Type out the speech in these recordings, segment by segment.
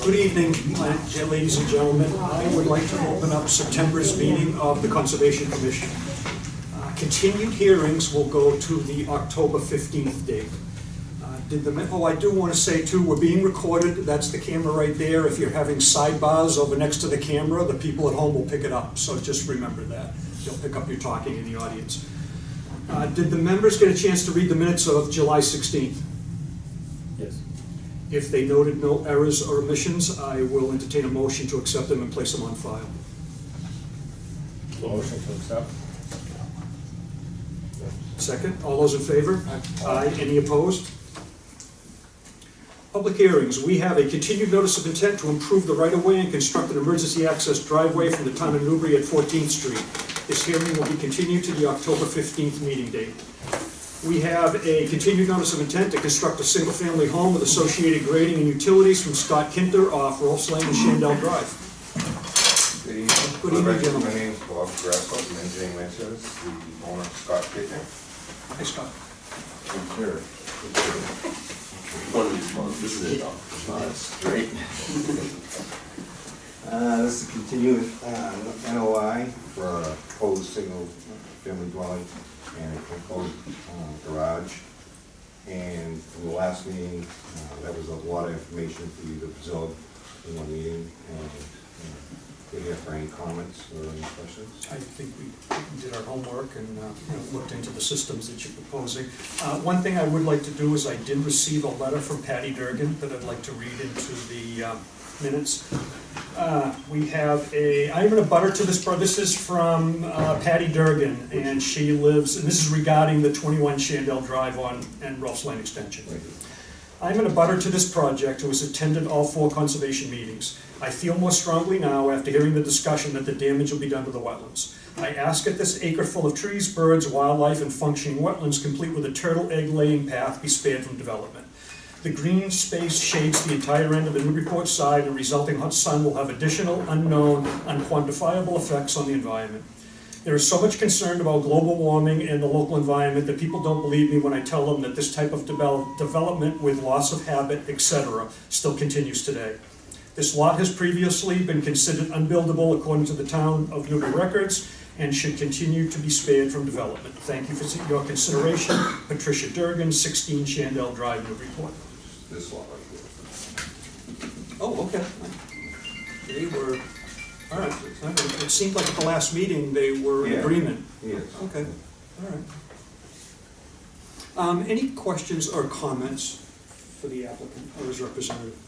Good evening, ladies and gentlemen. I would like to open up September's meeting of the Conservation Commission. Continued hearings will go to the October 15th date. I do want to say too, we're being recorded. That's the camera right there. If you're having sidebars over next to the camera, the people at home will pick it up. So just remember that. They'll pick up your talking in the audience. Did the members get a chance to read the minutes of July 16th? Yes. If they noted no errors or omissions, I will entertain a motion to accept them and place them on file. Motion to accept. Second, all those in favor? Aye. Any opposed? Public hearings. We have a continued notice of intent to improve the right-of-way and construct an emergency access driveway from the town of Newbury at 14th Street. This hearing will be continued to the October 15th meeting date. We have a continued notice of intent to construct a single-family home with associated grading and utilities from Scott Kinter off Rolfs Lane and Shandell Drive. Good evening. Good evening, gentlemen. My name is Bob Grasso, I'm engineering Manchester, the owner of Scott Kinter. Hi, Scott. Sure. One of these months, this is it, Straight. This is a continued NOI for a proposed single-family dwelling and a proposed garage. And from the last meeting, that was a lot of information for you to absorb in one meeting. And we're here for any comments or any questions. I think we did our homework and looked into the systems that you're proposing. One thing I would like to do is I did receive a letter from Patty Durgan that I'd like to read into the minutes. We have I'm in a butter to this, this is from Patty Durgan, and she lives, and this is regarding the 21 Shandell Drive and Rolfs Lane Extension. I'm in a butter to this project who has attended all 4 conservation meetings. I feel more strongly now after hearing the discussion that the damage will be done to the wetlands. I ask that this acre full of trees, birds, wildlife, and functioning wetlands, complete with a turtle egg laying path, be spared from development. The green space shades the entire end of the Newburyport side, and resulting hot sun will have additional, unknown, unquantifiable effects on the environment. There is so much concern about global warming and the local environment that people don't believe me when I tell them that this type of development with loss of habit, etc., still continues today. This lot has previously been considered unbuildable according to the town of Newbury records and should continue to be spared from development. Thank you for your consideration. Patricia Durgan, 16 Shandell Drive, Newburyport. This lot right here. Oh, okay. They were, all right. It seemed like at the last meeting they were in agreement. Yes. Okay, all right. Any questions or comments for the applicant or his representative?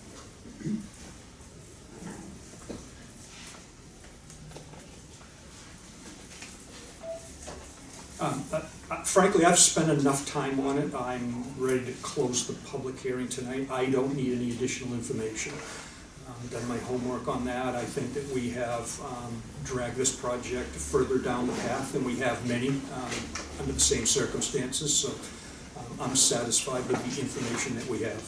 Frankly, I've spent enough time on it. I'm ready to close the public hearing tonight. I don't need any additional information. I've done my homework on that. I think that we have dragged this project further down the path than we have many under the same circumstances. So I'm satisfied with the information that we have.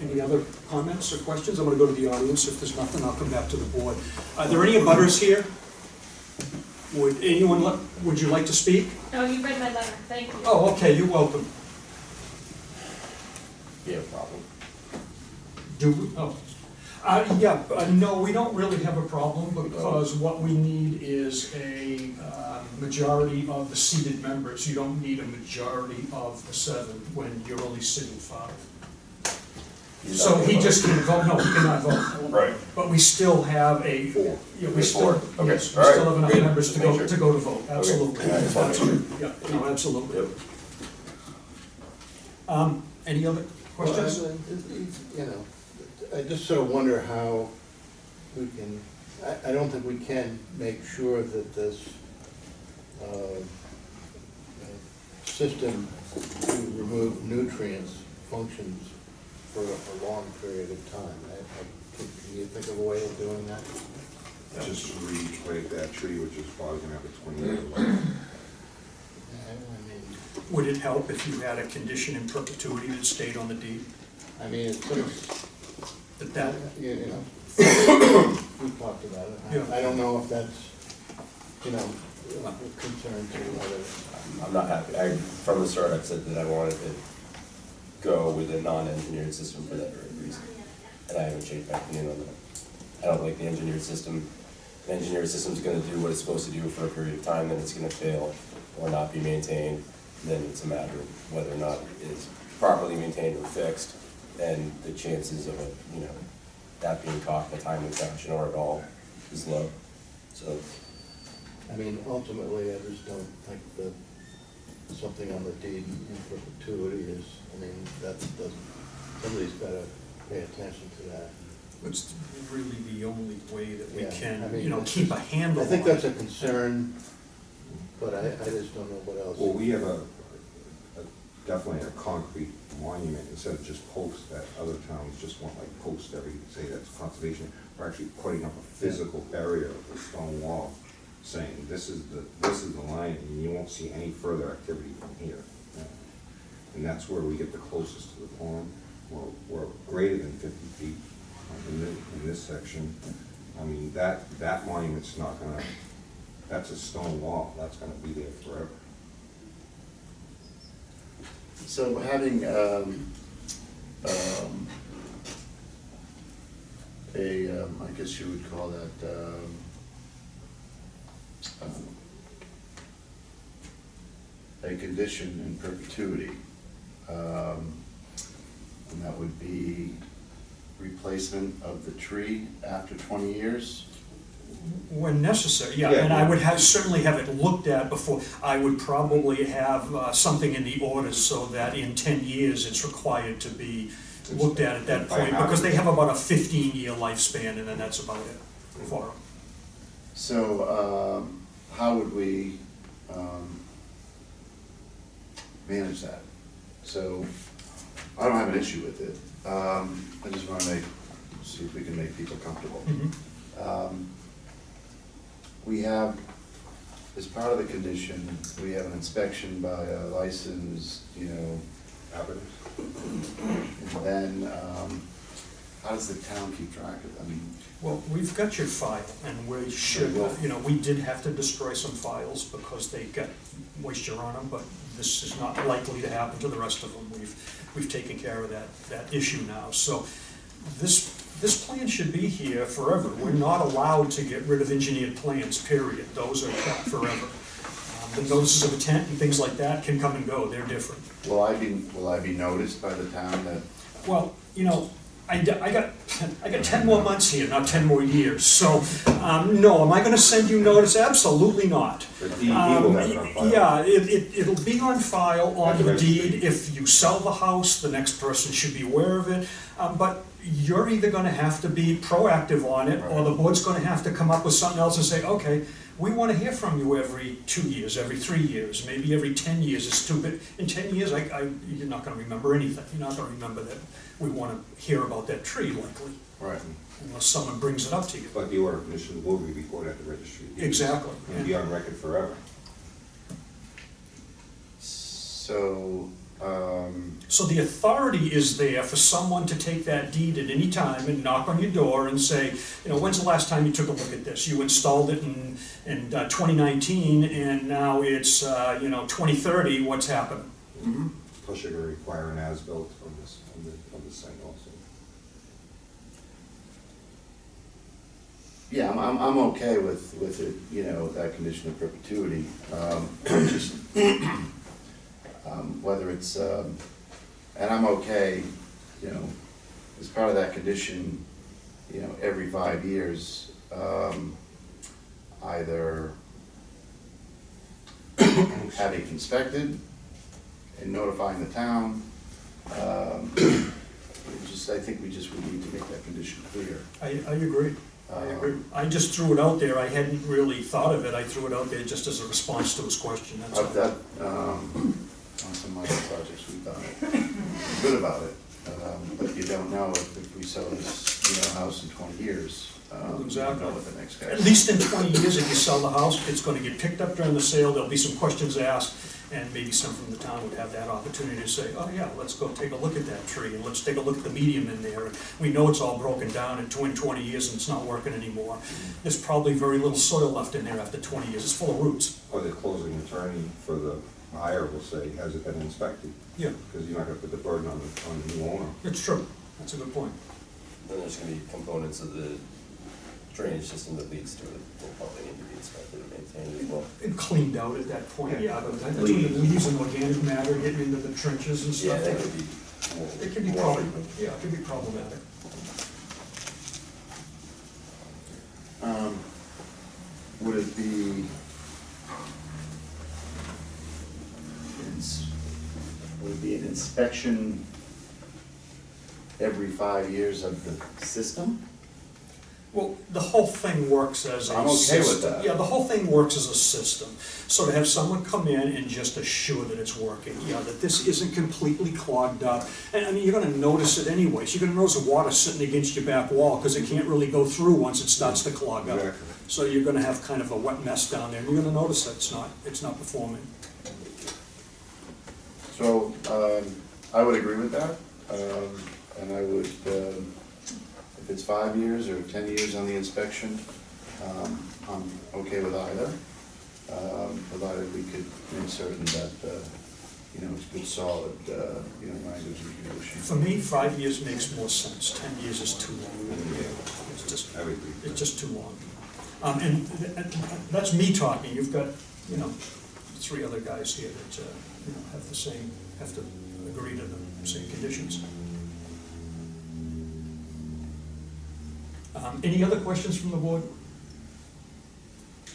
Any other comments or questions? I'm going to go to the audience. If there's nothing, I'll come back to the board. Are there any abutters here? Would you like to speak? No, you read my letter, thank you. Oh, okay, you're welcome. You have a problem? Do we? Oh. No, we don't really have a problem because what we need is a majority of the seated members. You don't need a majority of the 7 when you're only sitting 5. So he just can't vote. No, he cannot vote. Right. But we still have a 4. Yeah, we still, Okay. yes, we All right. still have enough Great. members to go to vote. Absolutely. Okay. Yeah, That's true. Yeah, no, absolutely. Yep. Any other questions? Well, I just sort of wonder how we can, I don't think we can make sure that this system to remove nutrients functions for a long period of time. Can you think of a way of doing that? Just replant that tree, which is probably gonna have a 20-year life. Would it help if you had a condition in perpetuity that stayed on the deed? I mean, it's sort of, That you know, we talked about it. Yeah. I don't know if that's, a concern to others. I'm not happy. From the start, I said that I wanted it go with a non-engineered system for that very reason. And I haven't changed my opinion on that. I don't like the engineered system. The engineered system's gonna do what it's supposed to do for a period of time, then it's gonna fail or not be maintained. Then it's a matter of whether or not it is properly maintained or fixed, and the chances of it, that being caught in a timely fashion or at all is low. So, I mean, ultimately, I just don't think that something on the deed in perpetuity is, I mean, that doesn't, somebody's gotta pay attention to that. It's really the only way that we Yeah, I can, mean, keep a handle I on think that's it. a concern, but I just don't know what else. Well, we have definitely a concrete monument instead of just posts that other towns just want like posts every, say that's conservation. We're actually putting up a physical barrier, a stone wall, saying this is the line and you won't see any further activity from here. And that's where we get the closest to the pond. We're greater than 50 feet in this section. I mean, that monument's not gonna, that's a stone wall, that's gonna be there forever. So having I guess you would call that a condition in perpetuity, and that would be replacement of the tree after 20 years? When necessary, yeah, Yeah. and I would certainly have it looked at before. I would probably have something in the orders so that in 10 years, it's required to be looked at that point, because they have about a 15-year lifespan, and then that's about it for them. So how would we manage that? So I don't have an issue with it. I just want to see if we can make people comfortable. We have, as part of the condition, we have an inspection by a licensed, Abbott? and then how does the town keep track of them? Well, we've got your file, and we should, we did have to destroy some files because they got moisture on them, but this is not likely to happen to the rest of them. We've taken care of that issue now. So this plan should be here forever. We're not allowed to get rid of engineered plans, period. Those are kept forever. The notices of intent and things like that can come and go, they're different. Will I be noticed by the town that? Well, I got 10 more months here, not 10 more years, so, no, am I gonna send you notice? Absolutely not. The DEP will have it on file. Yeah, it'll be on file on At the the registry. deed. If you sell the house, the next person should be aware of it. But you're either gonna have to be proactive on it, or the board's gonna have to come up with something else and say, okay, we wanna hear from you every 2 years, every 3 years, maybe every 10 years is too big. In 10 years, you're not gonna remember anything. You're not gonna remember that we wanna hear about that tree likely, Right. unless someone brings it up to you. But the order of conditions will be recorded at the registry. Exactly. And be on record forever. So, So the authority is there for someone to take that deed at any time and knock on your door and say, when's the last time you took a look at this? You installed it in 2019, and now it's 2030. What's happened? Plus you're gonna require an as-built of this site also. yeah, I'm okay with it, that condition of perpetuity. Just, whether it's, and I'm okay, as part of that condition, every 5 years, either having it inspected and notifying the town. I think we just would need to make that condition clear. I agree. I agree. I just threw it out there. I hadn't really thought of it. I threw it out there just as a response to his question. That's I've all. done, on some minor projects, we've done it, good about it, but you don't know if we sell this, house in 20 years. You don't Exactly. know what the next guy. At least in 20 years, if you sell the house, it's gonna get picked up during the sale, there'll be some questions asked, and maybe some from the town would have that opportunity to say, oh yeah, let's go take a look at that tree, and let's take a look at the medium in there. We know it's all broken down in 20 years and it's not working anymore. There's probably very little soil left in there after 20 years, it's full of roots. Or the closing attorney for the buyer will say, has it been inspected? Yeah, Because you're not gonna put the burden on the new owner. it's true. That's a good point. Then there's gonna be components of the drainage system that leads to it, will probably need to be inspected and maintained as well. And cleaned out at that point, yeah, but that's when the leaves and organic matter getting into the trenches and Yeah, stuff. that could be. It can be more problem, frequent. yeah, it can be problematic. Would it be, would it be an inspection every 5 years of the system? Well, the whole thing works as a I'm okay with system. that. Yeah, the whole thing works as a system. So to have someone come in and just assure that it's working, yeah, that this isn't completely clogged up. And I mean, you're gonna notice it anyways. You're gonna notice the water sitting against your back wall because it can't really go through once it starts to clog up. Exactly. So you're gonna have kind of a wet mess down there, and you're gonna notice that it's not performing. So, I would agree with that, and I would, if it's 5 years or 10 years on the inspection, I'm okay with either, provided we could make certain that, it's good, solid, language and conditions. For me, 5 years makes more sense. 10 years is too long. It's just, I would agree. it's just too long. And that's me talking. You've got, 3 other guys here that, have to agree to the same conditions. Any other questions from the board?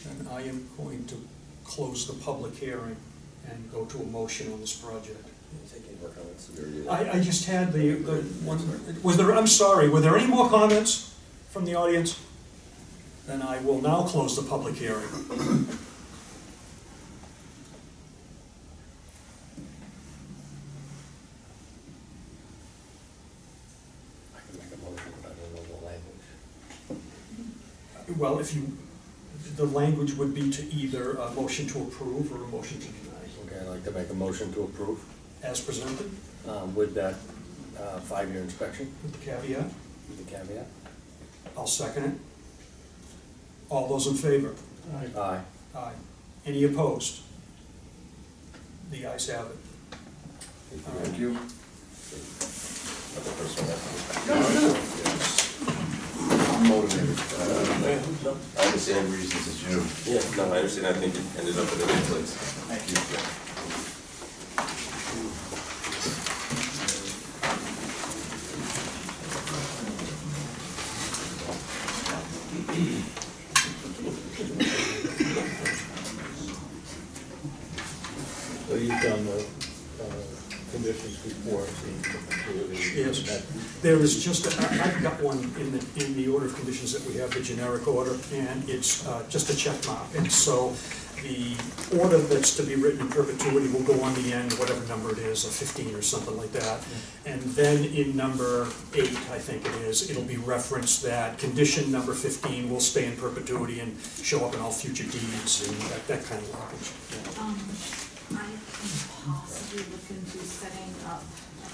And I am going to close the public hearing and go to a motion on this project. Take any more comments? We already did that. I just had the one, I'm sorry, were there any more comments from the audience? Then I will now close the public hearing. I can make a motion, but I don't know the language. Well, the language would be to either a motion to approve or a motion to deny, Okay, I'd like to make a motion to approve, as presented, with that 5-year inspection, with the caveat. with the caveat. I'll second it. All those in favor? Aye. Aye. Any opposed? The ayes have it. Thank you. Another person has I'm motivated, to- I same understand. reasons as you. Yeah, no, I understand. I think it ended up in a good place. Thank you. So you've done the conditions before, Yes, there is just, I've got one in the order of conditions that we have, the generic order, and it's just a check mark. And so the order that's to be written in perpetuity will go on the end, whatever number it is, a 15 or something like that. And then in number 8, I think it is, it'll be referenced that condition number 15 will stay in perpetuity and show up in all future deeds and that kind of language. I can possibly look into setting up a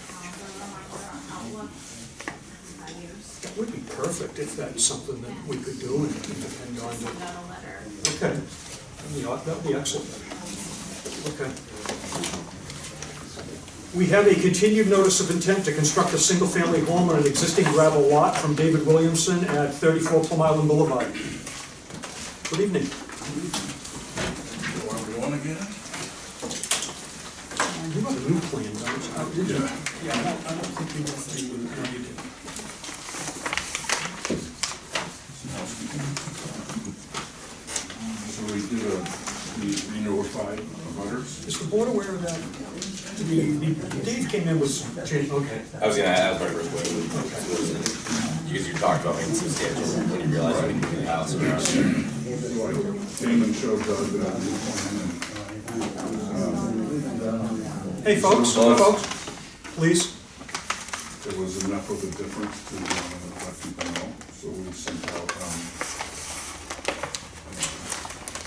calendar reminder on Outlook in 5 years. That would be perfect if that's something that we could do and depend on. Send out a letter. Okay, that would be excellent. Okay. We have a continued notice of intent to construct a single-family home on an existing gravel lot from David Williamson at 34 Plum Island Boulevard. Good evening. You have a new plan, don't you? Did you? Yeah, I don't think you went through, no, you didn't. So we did we notified abutters? Is the board aware of that? Dave came in with some change, okay. I was gonna ask my first question. Because you talked about making substantial when you realized you could do the house around there. Came and showed Doug that new plan Hey, folks, please. there was enough of a difference to let people know, so we sent out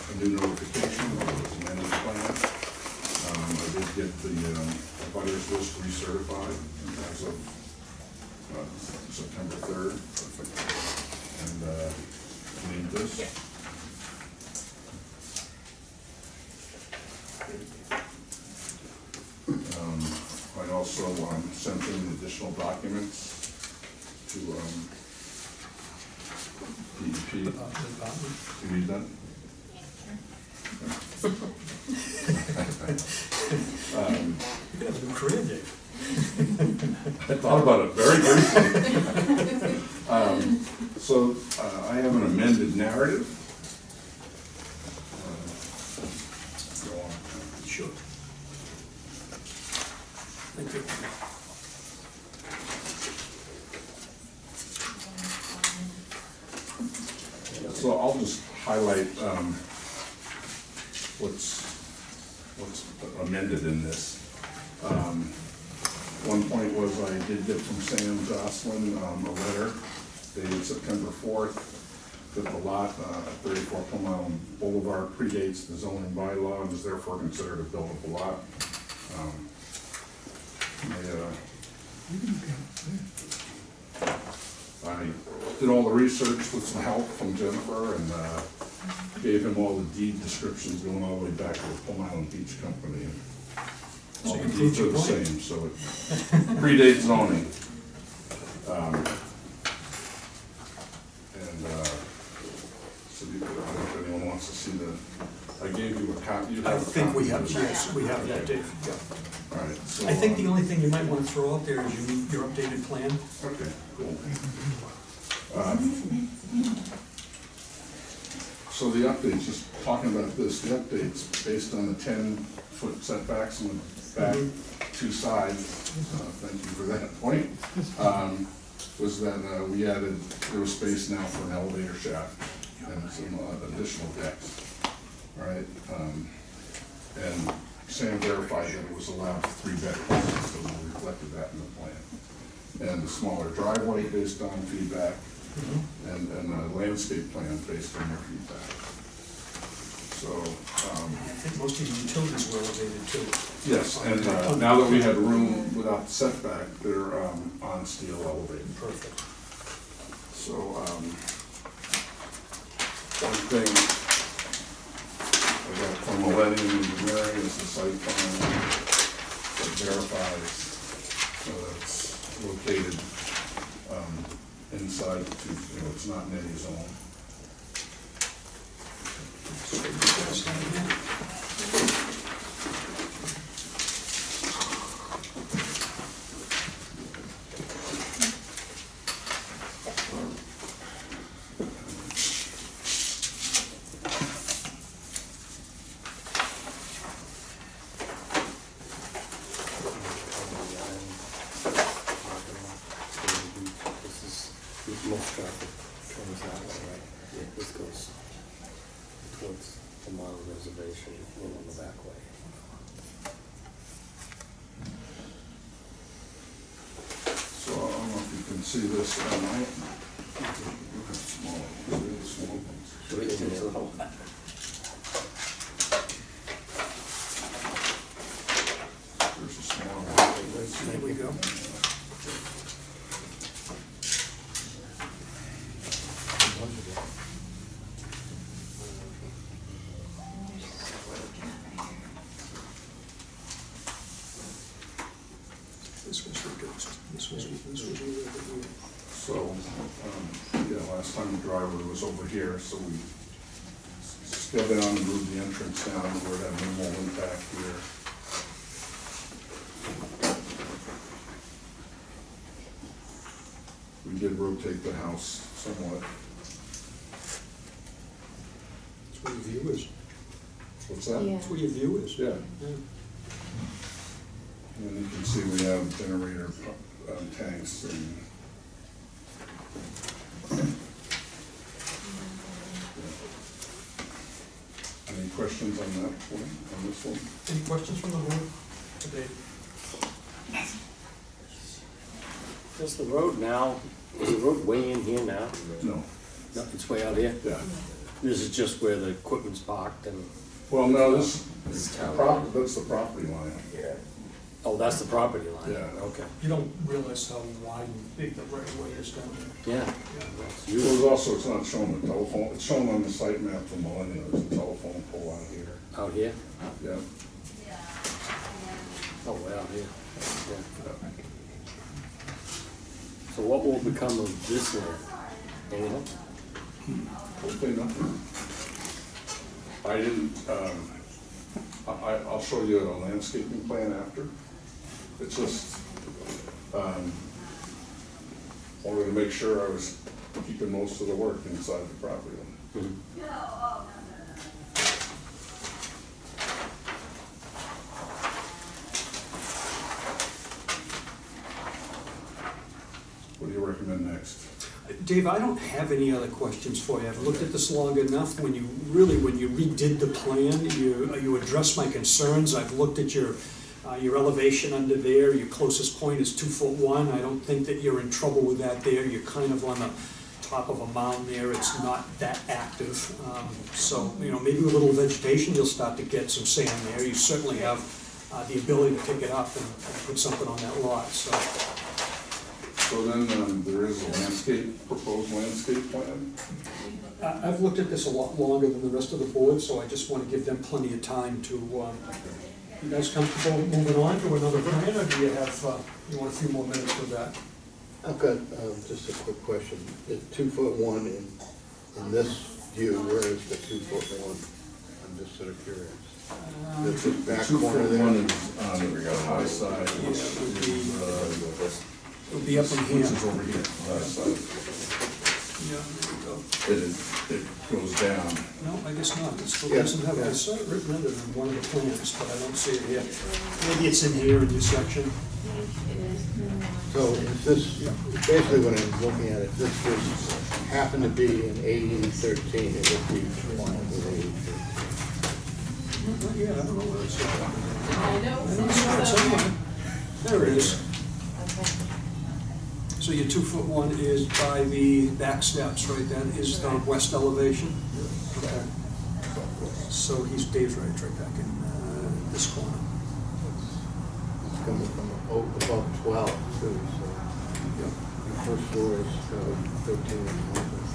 a new notification, or it was an end of the plan. I did get the abutters list recertified as of September 3rd. And need this? also sent in additional documents to DEP. Department. You need that? You could have a new career, Dave. I thought about it very briefly. So I have an amended narrative. Go on. Sure. Thank you. So I'll just highlight what's amended in this. One point was I did get from Sam Jocelyn a letter dated September 4th that the lot at 34 Plum Island Boulevard predates the zoning bylaw and is therefore considered a buildable lot. I did all the research with some help from Jennifer and gave him all the deed descriptions going all the way back to the Plum Island Beach Company. All the deeds are the same, so it predates zoning. So if anyone wants to see I gave you a copy. I think we have, yes, we have that, Dave. Yeah. All right, so. I think the only thing you might want to throw out there is your updated plan. Okay, cool. So the updates, just talking about this, the updates based on the 10-foot setbacks on the back two sides, thank you for that point, was that we added, there was space now for an elevator shaft and some additional decks, all right? And Sam verified that it was allowed 3-bed homes, so we reflected that in the plan. And the smaller driveway based on feedback, and a landscape plan based on their feedback. So, I think most of the utilities were elevated too. yes, and now that we had room without setback, they're on steel elevated. Perfect. So, one thing I got from Millennium Engineering is the site plan that verifies that it's located inside, it's not in any zone. Most traffic comes that way, right? Yeah, this goes towards the model reservation and on the back way. So I don't know if you can see this. Small ones. There's a small one. There we go. This was reduced. This was So, yeah, last time the driveway was over here, so we scaled down and moved the entrance down where it had minimal impact here. We did rotate the house somewhat. That's where your view is. What's that? That's where your view is. Yeah. And you can see we have generator tanks and. Any questions on that one, on this one? Any questions from the board today? Does the road now, is the road way in here now? No, No, it's way out here? yeah. This is just where the equipment's parked and, Well, no, this, This is town. that's the property line. Yeah. oh, that's the property line? Yeah. Okay. You don't realize how wide and big the right of way is down there. Yeah. Yeah. It was also, it's not shown the telephone, it's shown on the site map from Millennium, there's a telephone pole out here. Out here? Yeah. Oh, wow, yeah. So what will become of this land? Anything? Hopefully not. I didn't, I'll show you a landscaping plan after. It's just, wanted to make sure I was keeping most of the work inside the property. What do you recommend next? Dave, I don't have any other questions for you. I've looked at this long enough. When you redid the plan, you addressed my concerns. I've looked at your elevation under there. Your closest point is 2'1". I don't think that you're in trouble with that there. You're kind of on the top of a mound there. It's not that active. So, maybe with a little vegetation, you'll start to get some sand there. You certainly have the ability to pick it up and put something on that lot, so. So then there is a proposed landscape plan? I've looked at this a lot longer than the rest of the board, so I just want to give them plenty of time to, you guys comfortable moving on to another plan, or do you have, you want a few more minutes with that? I've got just a quick question. Is 2'1" in this view, where is the 2'1"? I'm just sort of curious. That's the back corner there. 2'1" is on the high side, which It'll be up in here. is over here, high side. Yeah, there you go. It goes down. No, I guess not. It still Yeah, doesn't have, yeah. I saw it written under in one of the plans, but I don't see it here. Maybe it's in here in this section. So is this, basically when I'm looking at it, this was, happened to be an 80-13, it would be compliant with 80-13. Yeah, I don't know where it's at. I know. I don't see it somewhere. There it is. Okay. So your 2'1" is by the back steps, right? That is the west elevation? Okay. So Dave's right back in this corner. It's coming from above 12 too, so the first floor is 13 and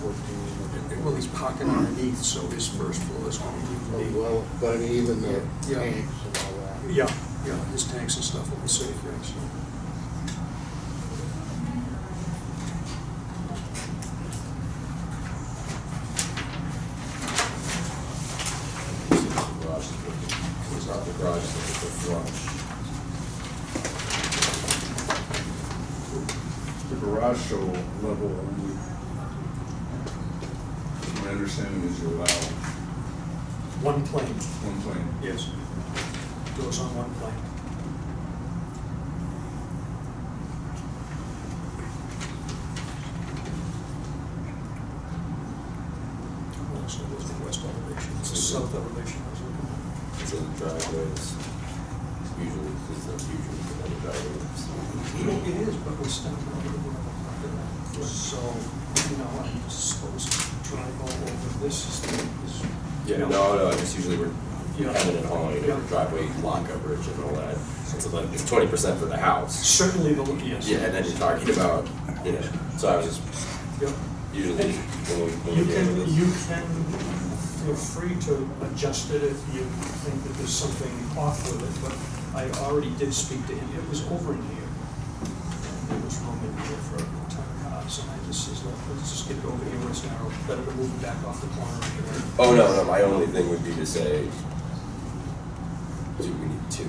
14. Well, he's parking underneath, so his first floor is going to be. Well, but I mean, even the Yeah. tanks and all that. Yeah, his tanks and stuff will be safe, yeah, so. The garage is the flush. The garage show level, my understanding is you allow One plane, one plane. yes. Goes on one plane. So there's the west elevation, it's the south elevation I was looking at. So the driveways, usually, it's not usually, but the driveways. It is, but we're stepping over the gravel parking lot. So, I suppose drive all over this is. Yeah, no, it's usually we're Yeah. having it on, driveway lot coverage and all that. So like it's 20% for the house. Certainly the, yes. Yeah, and then you're talking about, so I was just, Yep. usually, when You we can, do this. you can feel free to adjust it if you think that there's something off with it, but I already did speak to him, it was over in here. And there was room in here for 10 cars, and I just says, let's just get it over here where it's narrow, better to move it back off the corner anyway. Oh, no, my only thing would be to say, do we need two?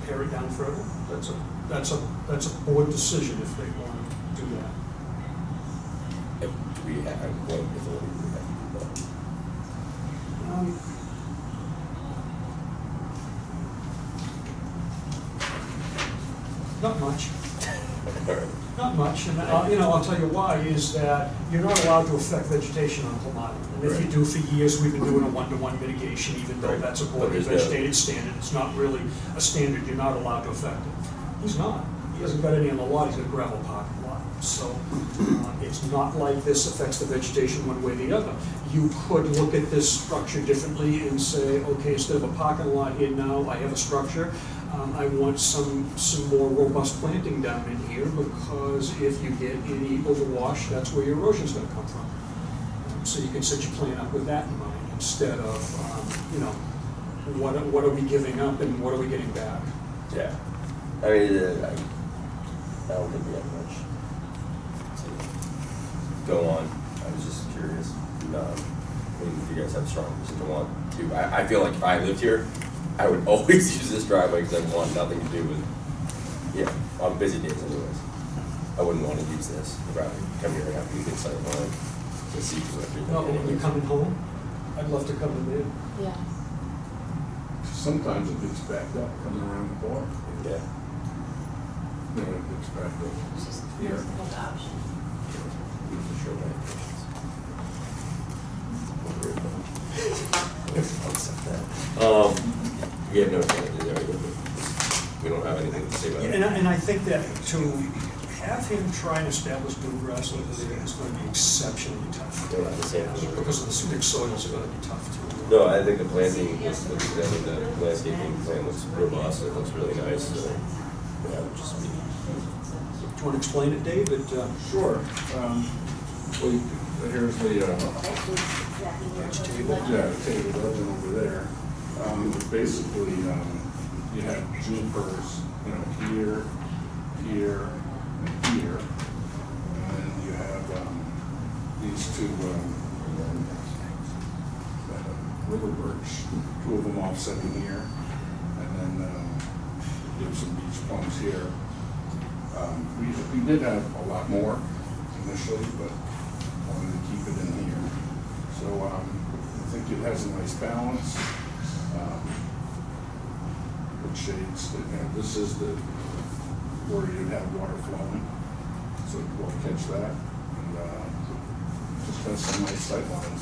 Pare it down further, that's a board decision if they want to do that. If we have, what authority do we have to do Um, Not much. that? Not much, and I'll tell you why, is that you're not allowed to affect vegetation on Plumott. And if you Right. do, for years, we've been doing a one-to-one mitigation, even though Right. that's a But board there's no- vegetated standard, it's not really a standard, you're not allowed to affect it. He's not, he hasn't got any on the lot, he's got a gravel parking lot. So, it's not like this affects the vegetation one way or the other. You could look at this structure differently and say, okay, instead of a parking lot here now, I have a structure. I want some more robust planting down in here, because if you get any overwash, that's where your erosion's gonna come from. So you can set your plan up with that in mind, instead of, what are we giving up and what are we getting back? Yeah. I mean, I don't think we have much to go on. I was just curious. I mean, if you guys have strong reason to want to. I feel like if I lived here, I would always use this driveway because I want nothing to do with, on busy days anyways. I wouldn't want to use this. I'd rather come here and have a good sight line to see through everything. No, when you're anyways. coming home, I'd love to come in there. Yeah. Sometimes it gets backed up coming around the corner. Yeah. You know, it gets backed up. It's just Yeah. here's the option. For sure, man. I'll accept that. We have no changes there. We don't have anything to say about Yeah, it. and I think that to have him try and establish bluegrass over there is going to be exceptionally tough. Don't have the same thing. Because of the big soils are going to be tough too. No, I think the planting looks good. I mean, the landscaping plan looks robust. It looks really nice. So, yeah, it would just be. Do you want to explain it, David? Sure. Well, here's the, yeah, the table legend over there. Basically, you have junipers, you know, here, here, and here. And then you have these two river birch, two of them offsetting here. And then you have some beech plums here. We did have a lot more initially, but wanted to keep it in here. So I think it has a nice balance. Good shades. This is the where you'd have water flowing, so it will catch that. And just has some nice sight lines.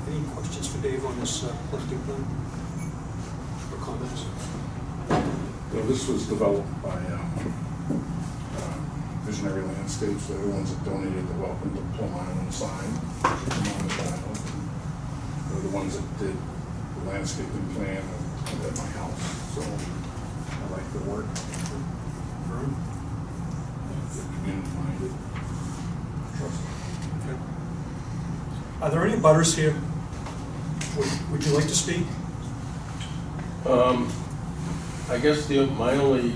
Any questions for Dave on this planting plan? Or comments? You know, this was developed by Visionary Landscapes. They're the ones that donated the Welcome to Plum Island sign. They're the ones that did the landscaping plan at my house. So I like the work. Vern? The community minded. Trust me. Okay. Are there any butters here? Would you like to speak? I guess my only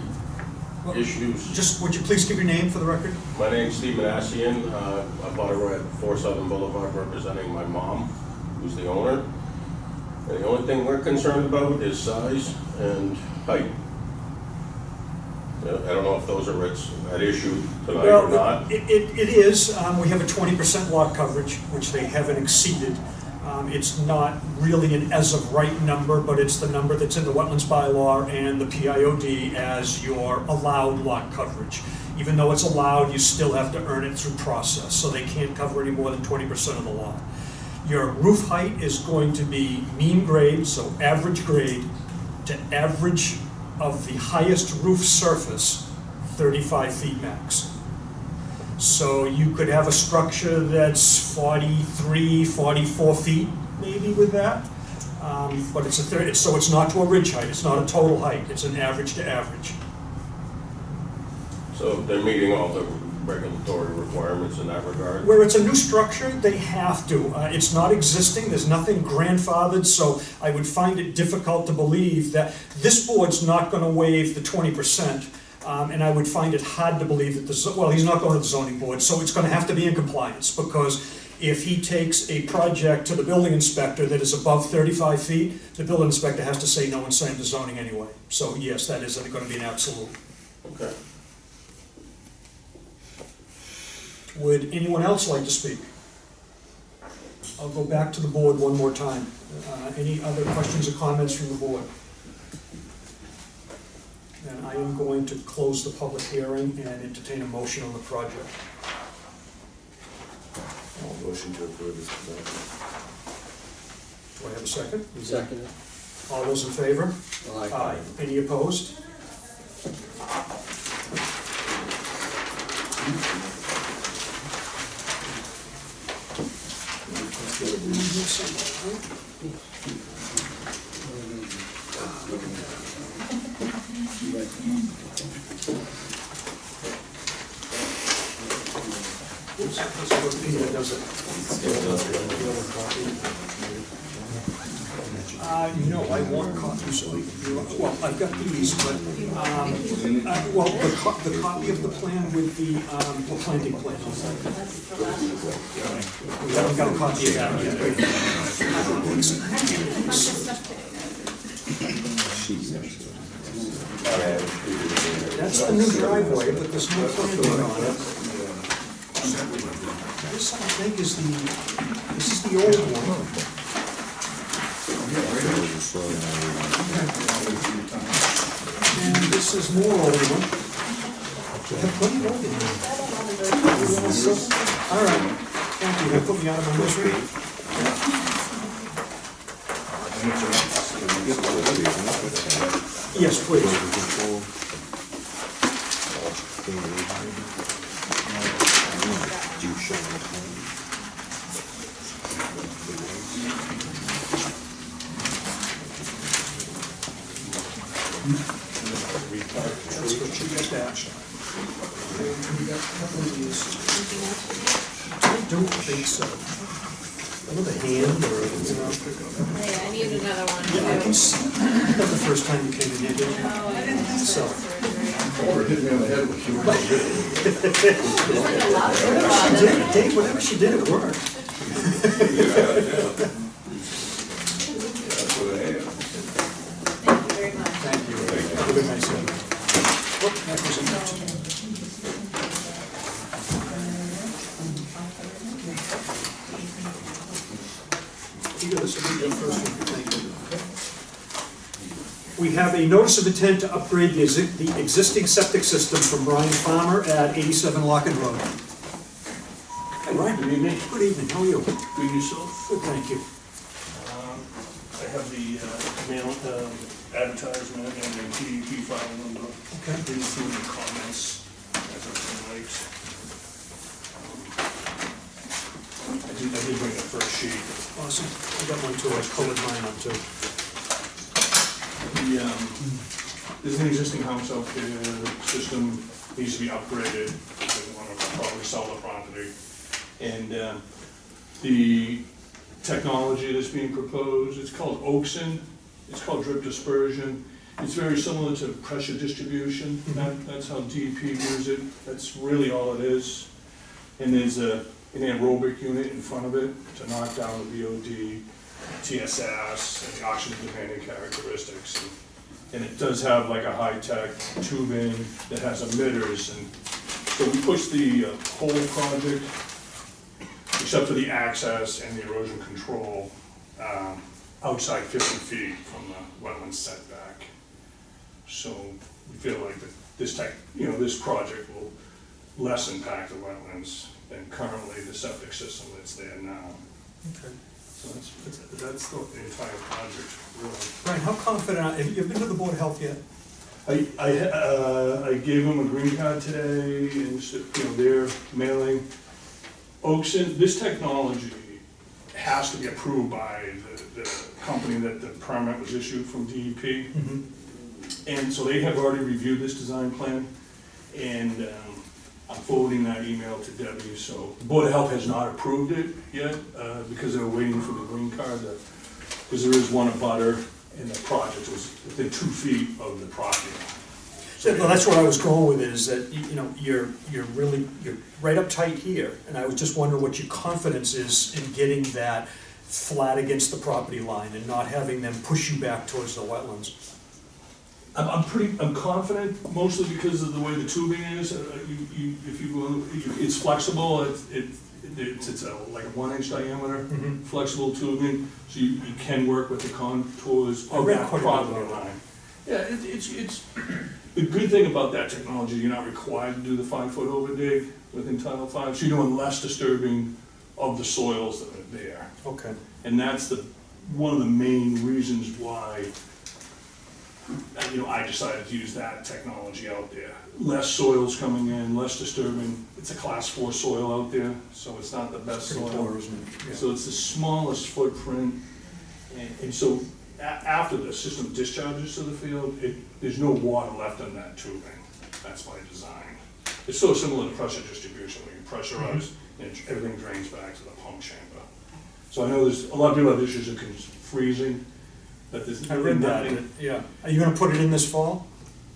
Well, issues, Just, would you please give your name for the record? my name's Steve Manassian, I bought it at 4 Southern Boulevard representing my mom, who's the owner. And the only thing we're concerned about is size and height. I don't know if those are at issue tonight or not. It is. We have a 20% lot coverage, which they haven't exceeded. It's not really an as-of-right number, but it's the number that's in the wetlands bylaw and the PIOD as your allowed lot coverage. Even though it's allowed, you still have to earn it through process, so they can't cover any more than 20% of the lot. Your roof height is going to be mean grade, so average grade, to average of the highest roof surface, 35 feet max. So you could have a structure that's 43, 44 feet maybe with that. But it's so it's not to a ridge height, it's not a total height, it's an average to average. So they're meeting all the regulatory requirements in that regard? Where it's a new structure, they have to. It's not existing, there's nothing grandfathered, so I would find it difficult to believe that this board's not gonna waive the 20%. And I would find it hard to believe that he's not going to the zoning board, so it's gonna have to be in compliance, because if he takes a project to the building inspector that is above 35 feet, the building inspector has to say no and send him to zoning anyway. So yes, that is gonna be an absolute. Okay. Would anyone else like to speak? I'll go back to the board one more time. Any other questions or comments from the board? And I am going to close the public hearing and entertain a motion on the project. Motion to approve this development. Do I have a second? Second it. All those in favor? Aye. Any opposed? Oops, that's what Peter does it. No, I want copies of, well, I've got these, but, well, the copy of the plan with the planting plan. We haven't got a copy of that yet. That's the new driveway, but there's no planting on it. This, I think, is the old one. And this is more old one. We have plenty of old ones. All right, thank you. That put me out of my misery. Yes, please. That's what you get that. We got a couple of these. I don't think so. Another hand or, you know. Hey, I need another one. Yeah, I can see. That the first time you came in here, didn't you? Oh, I didn't have So. Or hit me on the head with you. Dave, whatever she did, it worked. Thank you very much. Thank you. Have a good night, sir. Oh, that was enough. Peter, this will be your first one. Thank you. We have a notice of intent to upgrade the existing septic system from Brian Farmer at 87 Locken Road. Hi, Brian. Good evening. Good evening. How are you? Good yourself? Good, thank you. I have the mail advertisement and the DEP file number. Okay. Didn't see any comments as of tonight. I did bring the first sheet. Awesome. I got one too. I colored mine up too. There's an existing house out there, the system needs to be upgraded, they want to probably sell the property. And the technology that's being proposed, it's called Oakson, it's called drip dispersion. It's very similar to pressure distribution, that's how DEP views it, that's really all it is. And there's an aerobic unit in front of it to knock down the VOD, TSS, and the oxygen demanding characteristics. And it does have like a high-tech tubing that has emitters. And so we pushed the whole project, except for the access and the erosion control, outside 50 feet from the wetland setback. So we feel like that this project will less impact the wetlands than currently the septic system that's there now. Okay. So that's the entire project, really. Brian, how confident, have you been to the Board of Health yet? I gave them a green card today, and they're mailing. Oakson, this technology has to be approved by the company that the permit was issued from DEP. And so they have already reviewed this design plan, and I'm forwarding that email to Debbie. So the Board of Health has not approved it yet, because they're waiting for the green card, because there is one abutter, and the project was within 2 feet of the property line. Well, that's where I was going with it, is that, you're right up tight here, and I was just wondering what your confidence is in getting that flat against the property line and not having them push you back towards the wetlands. I'm confident, mostly because of the way the tubing is. It's flexible. It's like a 1-inch diameter, flexible tubing, so you can work with the contours of that property line. Yeah, it's the good thing about that technology. You're not required to do the 5-foot over dig within Title V, so you're doing less disturbing of the soils that are there. Okay. And that's one of the main reasons why I decided to use that technology out there. Less soils coming in, less disturbing. It's a class 4 soil out there, so it's not the best soil. Poor, isn't it? Yeah. So it's the smallest footprint. And so after the system discharges to the field, there's no water left in that tubing. That's by design. It's so similar to pressure distribution, where you pressurize and everything drains back to the pump chamber. So I know there's a lot of people have issues with freezing. that there's I read that, nothing- yeah. Are you gonna put it in this fall?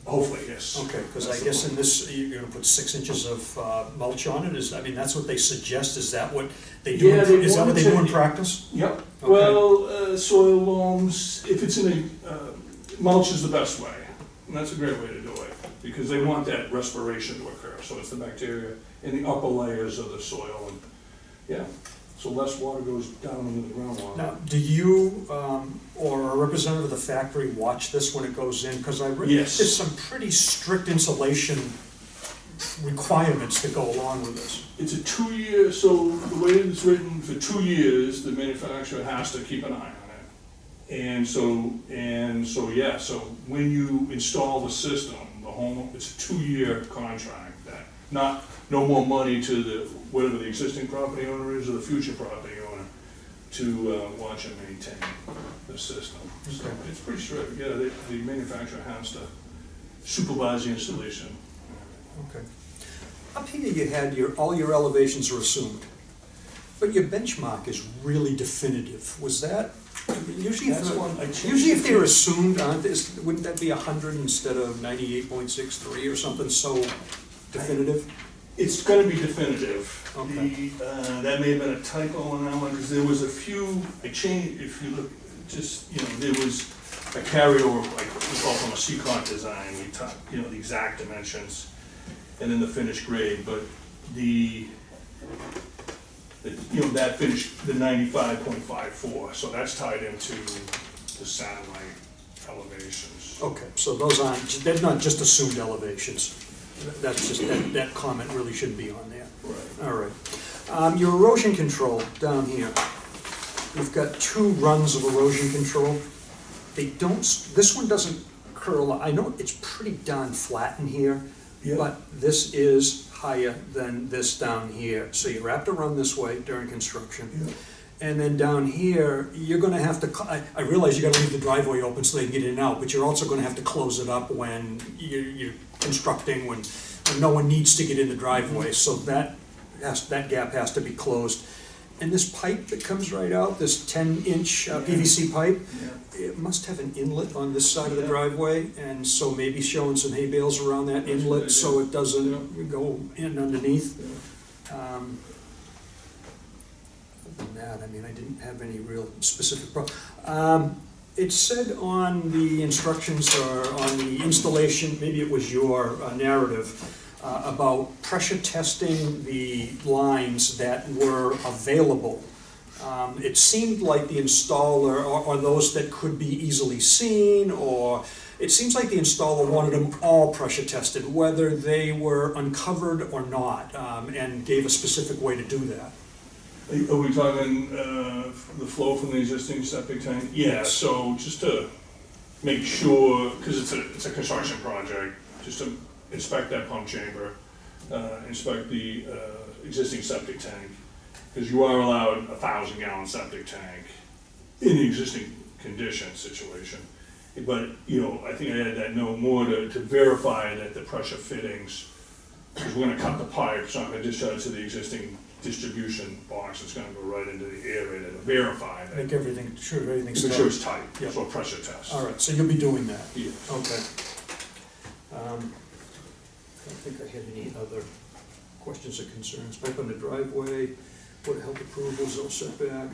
Hopefully, yes. Okay, because I That's the guess plan. in this, you're gonna put 6 inches of mulch on it, I mean, that's what they suggest, is that what they do? Yeah, they Is that what they do in wanted to- practice? Yep, Okay. well, soil loams, if it's in mulch is the best way, and that's a great way to do it, because they want that respiration to occur, so it's the bacteria in the upper layers of the soil, and, yeah, so less water goes down into the groundwater. Now, do you, or a representative of the factory watch this when it goes in? Because I read, Yes. there's some pretty strict insulation requirements that go along with this. It's a 2-year, so the way it's written, for 2 years, the manufacturer has to keep an eye on it. And so, yeah, so when you install the system, the home, it's a 2-year contract, that, no more money to whatever the existing property owner is or the future property owner to watch and maintain the system. So Okay. it's pretty strict, yeah, the manufacturer has to supervise the installation. Okay. Up here you had all your elevations are assumed, but your benchmark is really definitive. Was that, I mean, usually That's one I changed. usually if they're assumed, wouldn't that be 100 instead of 98.63 or something so definitive? It's gonna be definitive. Okay. That may have been a typo on that one, because there was a few, I changed, if you look, just, there was a carryover, like, we call from a C-Con design, we took, the exact dimensions, and then the finished grade, but that finished, the 95.54, so that's tied into the satellite elevations. Okay, so those they're not just assumed elevations. That's just, that comment really shouldn't be on there. Right. All right. Your erosion control down here, we've got 2 runs of erosion control. They don't, this one doesn't curl, I know it's pretty darn flat in here, Yeah. but this is higher than this down here. So you have to run this way during construction. Yeah. And then down here, you're gonna have to, I realize you gotta leave the driveway open so they can get in and out, but you're also gonna have to close it up when you're constructing, when no one needs to get in the driveway, so that gap has to be closed. And this pipe that comes right out, this 10-inch PVC pipe, it must have an inlet on this side of the driveway, and so maybe showing some hay bales around that inlet so it doesn't go in underneath. Other than that, I mean, I didn't have any real specific problem. It said on the instructions or on the installation, maybe it was your narrative, about pressure testing the lines that were available. It seemed like the installer, or those that could be easily seen, or it seems like the installer wanted them all pressure tested, whether they were uncovered or not, and gave a specific way to do that. Are we talking the flow from the existing septic tank? Yeah, so just to make sure, because it's a construction project, just to inspect that pump chamber, inspect the existing septic tank, because you are allowed a 1,000-gallon septic tank in the existing condition situation. But, I think I added that no more to verify that the pressure fittings, because we're gonna cut the pipe, it's not gonna discharge to the existing distribution box, it's gonna go right into the area to verify that. Make everything, sure everything's Make tight. sure it's tight, Yeah. so a pressure test. All right, so you'll be doing that? Yeah. Okay. I don't think I had any other questions or concerns. Pipe on the driveway, Board of Health approvals, all setback.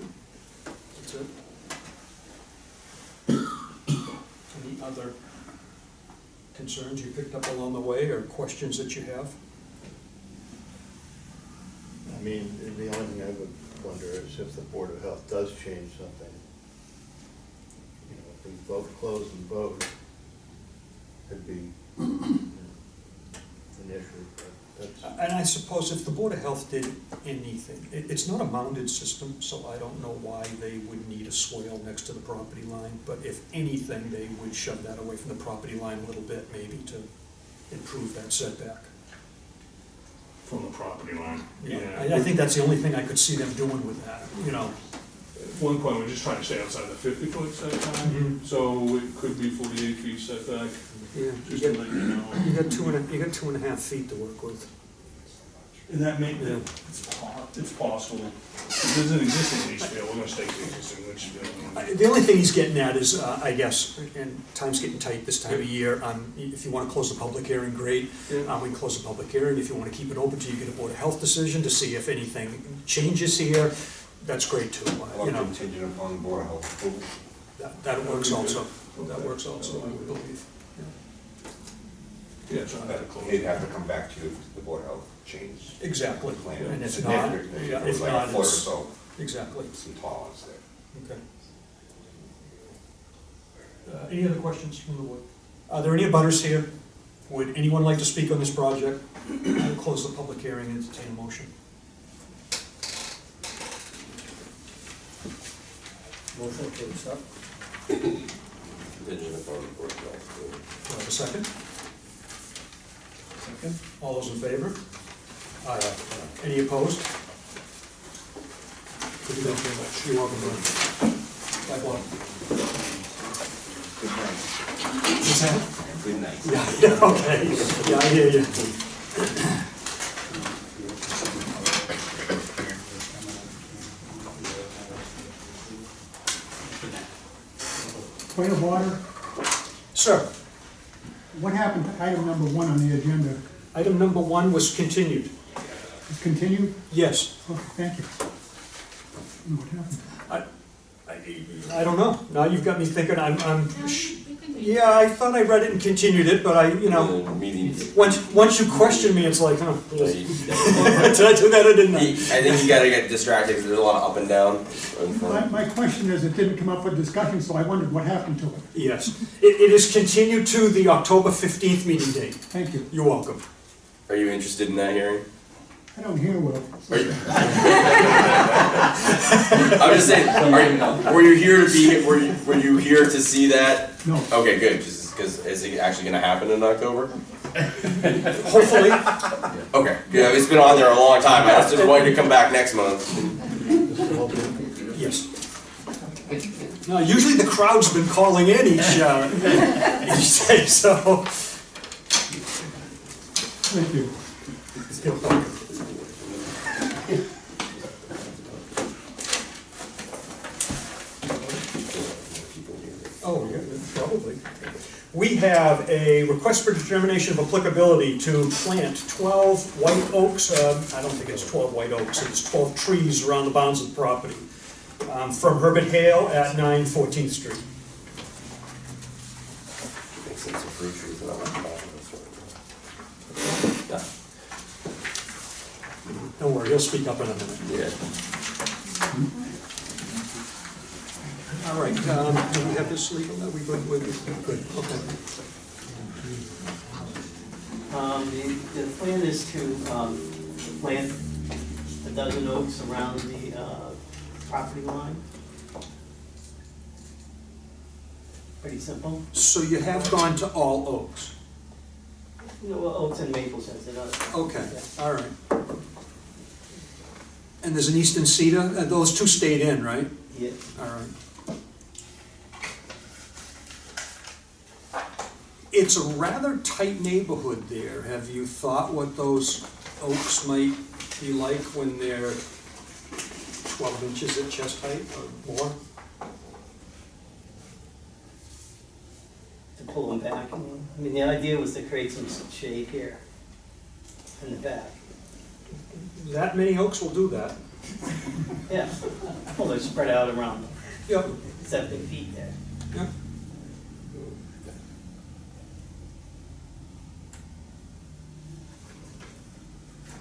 That's it. Any other concerns you picked up along the way or questions that you have? I mean, the only thing I would wonder is if the Board of Health does change something. If we vote close and vote, it'd be an issue, but that's. And I suppose if the Board of Health did anything, it's not a mounded system, so I don't know why they would need a swale next to the property line, but if anything, they would shove that away from the property line a little bit, maybe to improve that setback. From the property line, yeah. I think that's the only thing I could see them doing with that, At one point, we're just trying to stay outside the 50-foot setback, Mhm. so it could be 48 feet setback, Yeah, just to let you know. you got 2.5 feet to work with. And that may, Yeah. it's possible. If there's an existing leach field, we're gonna stake the existing leach field. The only thing he's getting at is, I guess, and time's getting tight this time of year, if you wanna close the public hearing, great. We can close the public hearing. If you wanna keep it open till you get a Board of Health decision to see if anything changes here, that's great too. Or You know, contingent upon Board of Health approval. that works also. That works also, I would believe. Yeah, so I had to close He'd it. have to come back to you if the Board of Health changed Exactly. the plan. And if not, Significantly, yeah, it was if like not, a foot or it's, so, exactly. some tolerance there. Okay. Any other questions from the board? Are there any abutters here? Would anyone like to speak on this project? I'll close the public hearing and entertain a motion. Motion to accept. Contingent upon the Board of Health. Do I have a second? Second? All those in favor? Aye. Any opposed? Good to go. You're welcome, Ron. Bye, Bob. Good night. What's that? Good night. Yeah, okay. Yeah, I hear you. Point of order, Sir, what happened to item number 1 on the agenda? item number 1 was continued. It's continued? Yes. Okay, thank you. What happened? I don't know. Now you've got me thinking, yeah, I thought I read it and continued it, but Meeting. once you question me, it's like, oh, Yeah, did you- I do that or didn't I I? think you gotta get distracted because there's a lot of up and down. My question is, it didn't come up for discussion, so I wondered what happened to it. Yes. It is continued to the October 15th meeting date. Thank you. You're welcome. Are you interested in that hearing? I don't hear well. Are you? I'm just saying, were you here to be, were you here to see that? No. Okay, good, just because is it actually gonna happen in October? Hopefully. Okay, yeah, it's been on there a long time, I just want you to come back next month. Yes. Now, usually the crowd's been calling in each day, so. Thank you. You're welcome. Oh, yeah, probably. We have a request for determination of applicability to plant 12 white oaks, I don't think it's 12 white oaks, it's 12 trees around the bounds of the property, from Herbert Hale at 9 14th Street. Makes sense of fruit trees and all that. Don't worry, he'll speak up in a minute. Yeah. All right, do we have this legal? Are we good with it? Good, okay. The plan is to plant a dozen oaks around the property line. Pretty simple. So you have gone to all oaks? You know, well, oaks and maples has it. Okay, all right. And there's an eastern cedar, those two stayed in, right? Yeah. All right. It's a rather tight neighborhood there. Have you thought what those oaks might be like when they're 12 inches at chest height or more? To pull them back. I mean, the idea was to create some shade here in the back. That many oaks will do that. Yeah. Well, they're spread out around Yep. 70 feet there. Yep.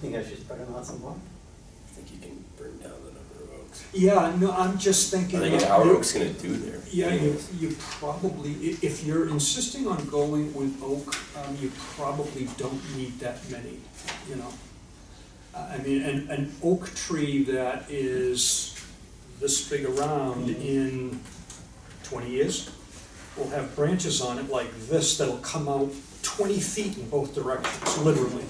Think I should spread them out some more? I think you can bring down the number of oaks. Yeah, no, I'm just I thinking. think how are oaks gonna do there? Yeah, you probably, if you're insisting on going with oak, you probably don't need that many, you know. I mean, an oak tree that is this big around in 20 years will have branches on it like this that'll come out 20 feet in both directions, literally.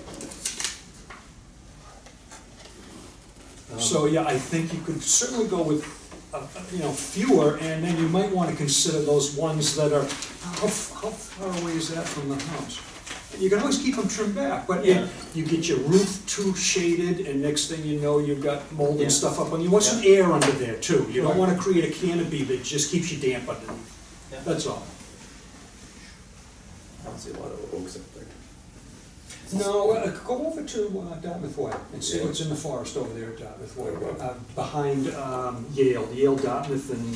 So, yeah, I think you could certainly go with, fewer, and then you might want to consider those ones that are, how far away is that from the house? And you can always keep them trimmed back, but Yeah. you get your roof too shaded, and next thing you know, you've got mold Yeah. and stuff up, and you want some air under there too. You don't wanna create a canopy that just keeps you damp underneath, Yeah. that's all. I don't see a lot of oaks up there. No, go over to Dartmouth Way and see Yeah. what's in the forest over there at Dartmouth Way, Okay. behind Yale, Dartmouth, and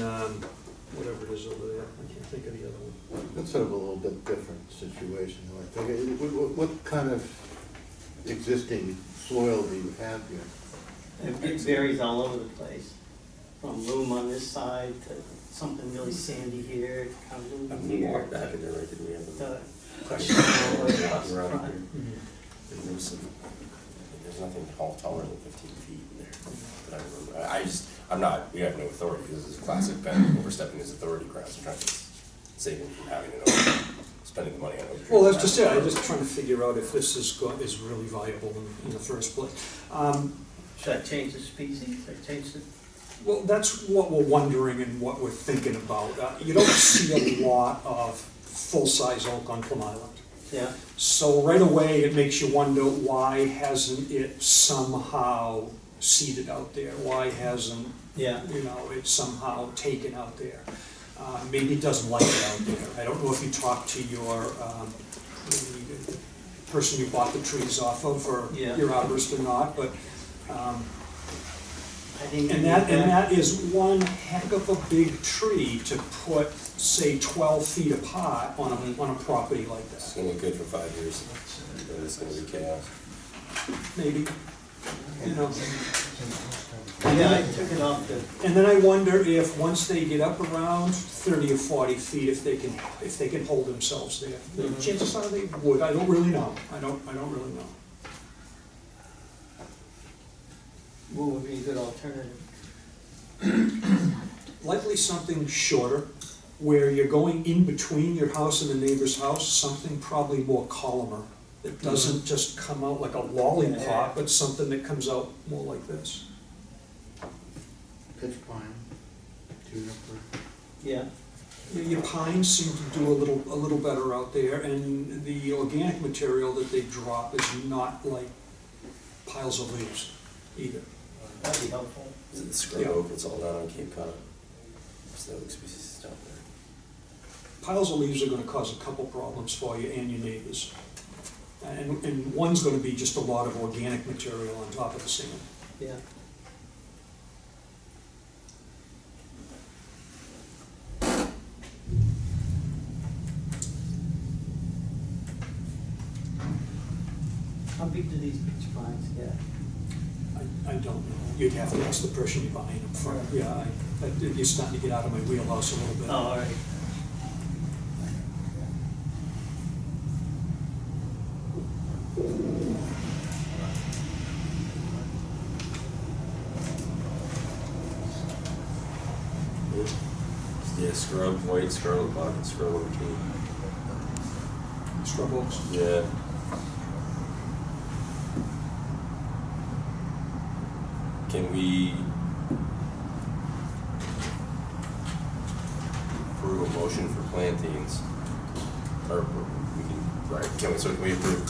whatever it is over there, I can't think of the other one. That's sort of a little bit different situation, though, I think. What kind of existing soil do you have here? It varies all over the place, from loam on this side to something really sandy here, kind of I'm loom here. back in there, right, did we have a The question all the way across the around front. here? And there's nothing taller than 15 feet in there that I remember. I'm not, we have no authority, this is classic Ben overstepping his authority grounds, trying to save him from having spending the money on oak trees. Well, that's just it, I'm just trying to figure out if this is really viable in the first place. Should I change the species? Should I change the? Well, that's what we're wondering and what we're thinking about. You don't see a lot of full-size oak on Plum Island. Yeah, So right away, it makes you wonder, why hasn't it somehow seeded out there? Why hasn't, yeah. it somehow taken out there? Maybe it doesn't like it out there. I don't know if you talked to the person you bought the trees off of, or Yeah. your arborist or not, but, I think. and that is one heck of a big tree to put, say, 12 feet apart on a property like It's that. gonna look good for 5 years, and it's gonna be chaos. Maybe, Yeah, I took it off the, And then I wonder if, once they get up around 30 or 40 feet, if they can hold themselves there. Mhm. Chances are they would, I don't really know, I don't really know. what would be a good alternative? Likely something shorter, where you're going in between your house and the neighbor's house, something probably more columnar, that doesn't just come out like a lollipop, but something that comes out more like this. Pitch pine, juniper. Yeah, Your pines seem to do a little better out there, and the organic material that they drop is not like piles of leaves either. that'd be helpful. Is it the scrub Yeah. oak that's all down on Cape Cod? What's the oak species down there? Piles of leaves are gonna cause a couple problems for you and your neighbors. And one's gonna be just a lot of organic material on top of the sand. Yeah. How big do these pitch pines get? I don't know, you'd have to ask the person you're buying them from. Yeah, you're starting to get out of my wheelhouse a little bit. Oh, all right. Yeah, scrub, white scrub, bucket scrub on the Cape. Scrub oaks. Yeah. Can we approve a motion for plantings? Or we can, right, can we approve,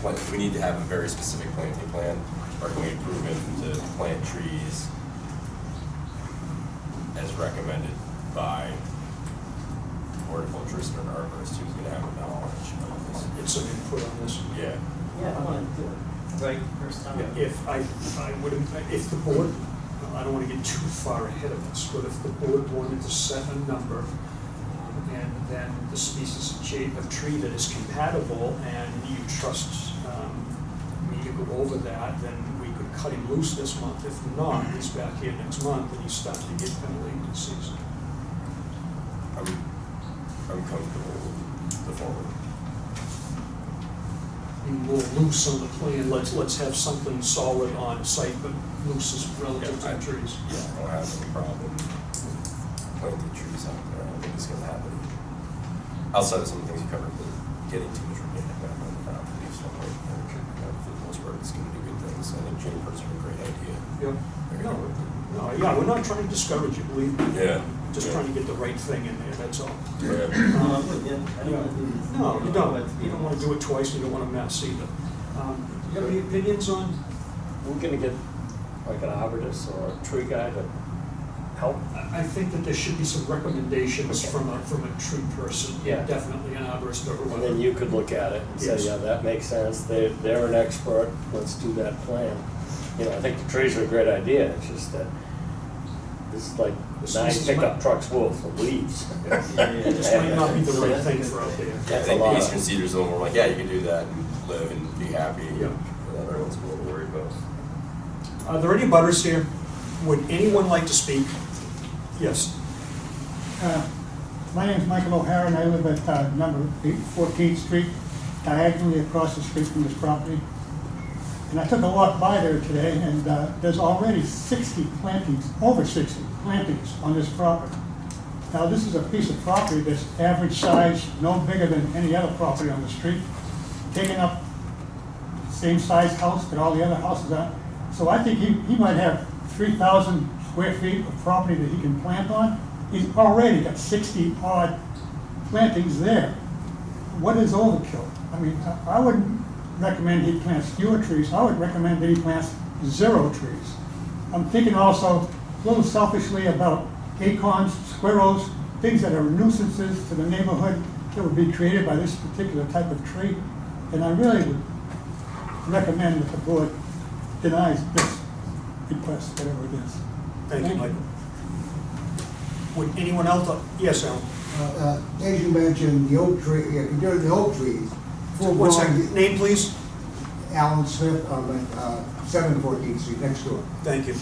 do we need to have a very specific planting plan? Or can we approve it to plant trees as recommended by horticulturist or an arborist who's gonna have knowledge of this? Get some input on this. Yeah. Yeah, I want to do it right first time. If if the board, I don't wanna get too far ahead of this, but if the board wanted to set a number, and then the species and shape of tree that is compatible, and you trust me to go over that, then we could cut him loose this month. If not, he's back here next month, and he's starting to get kind of late in the season. I'm comfortable with the forward. Be more loose on the plan, let's have something solid on site, but loose is relative to the trees. Yeah, I don't have any problem planting trees out there. I don't think it's gonna happen. Outside of some of the things you covered, but getting too much organic back on the ground for these one, for the most part, it's gonna do good things. I think juniper's a great idea. Yep. Very No, good. No, yeah, we're not trying to discourage you, believe me. Yeah. Just trying to get the right thing in there, that's all. Yeah. No, I'm with you. I don't wanna do this. No, you don't. You don't want to do it twice, and you don't want to mess either. Do you have any opinions on? We're gonna get like an arborist or a tree guy to help. I think that there should be some recommendations from a tree person. Yeah. Definitely an arborist or And then whatever. you could look at it and say, Yes. yeah, that makes sense, they're an expert, let's do that plan. You know, I think the trees are a great idea, it's just that this is like This 9 is pickup trucks full of leaves. It just might not be the right thing for out there. Yeah, I That's a think the lot. Eastern Cedars the one where we're like, yeah, you can do that and live and be happy. Yeah. The other one's a little worried about. Are there any butters here? Would anyone like to speak? Yes. My name's Michael O'Hara, and I live at number 14th Street, diagonally across the street from this property. And I took a walk by there today, and there's already 60 plantings, over 60 plantings on this property. Now, this is a piece of property that's average size, no bigger than any other property on the street, taking up same size house that all the other houses are. So I think he might have 3,000 square feet of property that he can plant on. He's already got 60 odd plantings there. What is overkill? I mean, I wouldn't recommend he plants fewer trees. I would recommend that he plants 0 trees. I'm thinking also a little selfishly about acorns, squirrels, things that are nuisances to the neighborhood that would be created by this particular type of tree. And I really would recommend that the board denies this request, whatever it is. Thank you, Michael. Would anyone else, yes, Alan? As you mentioned, the oak tree, if you do the oak trees, full What's grown. that, name please? Alan Smith on 714th Street, next door. Thank you.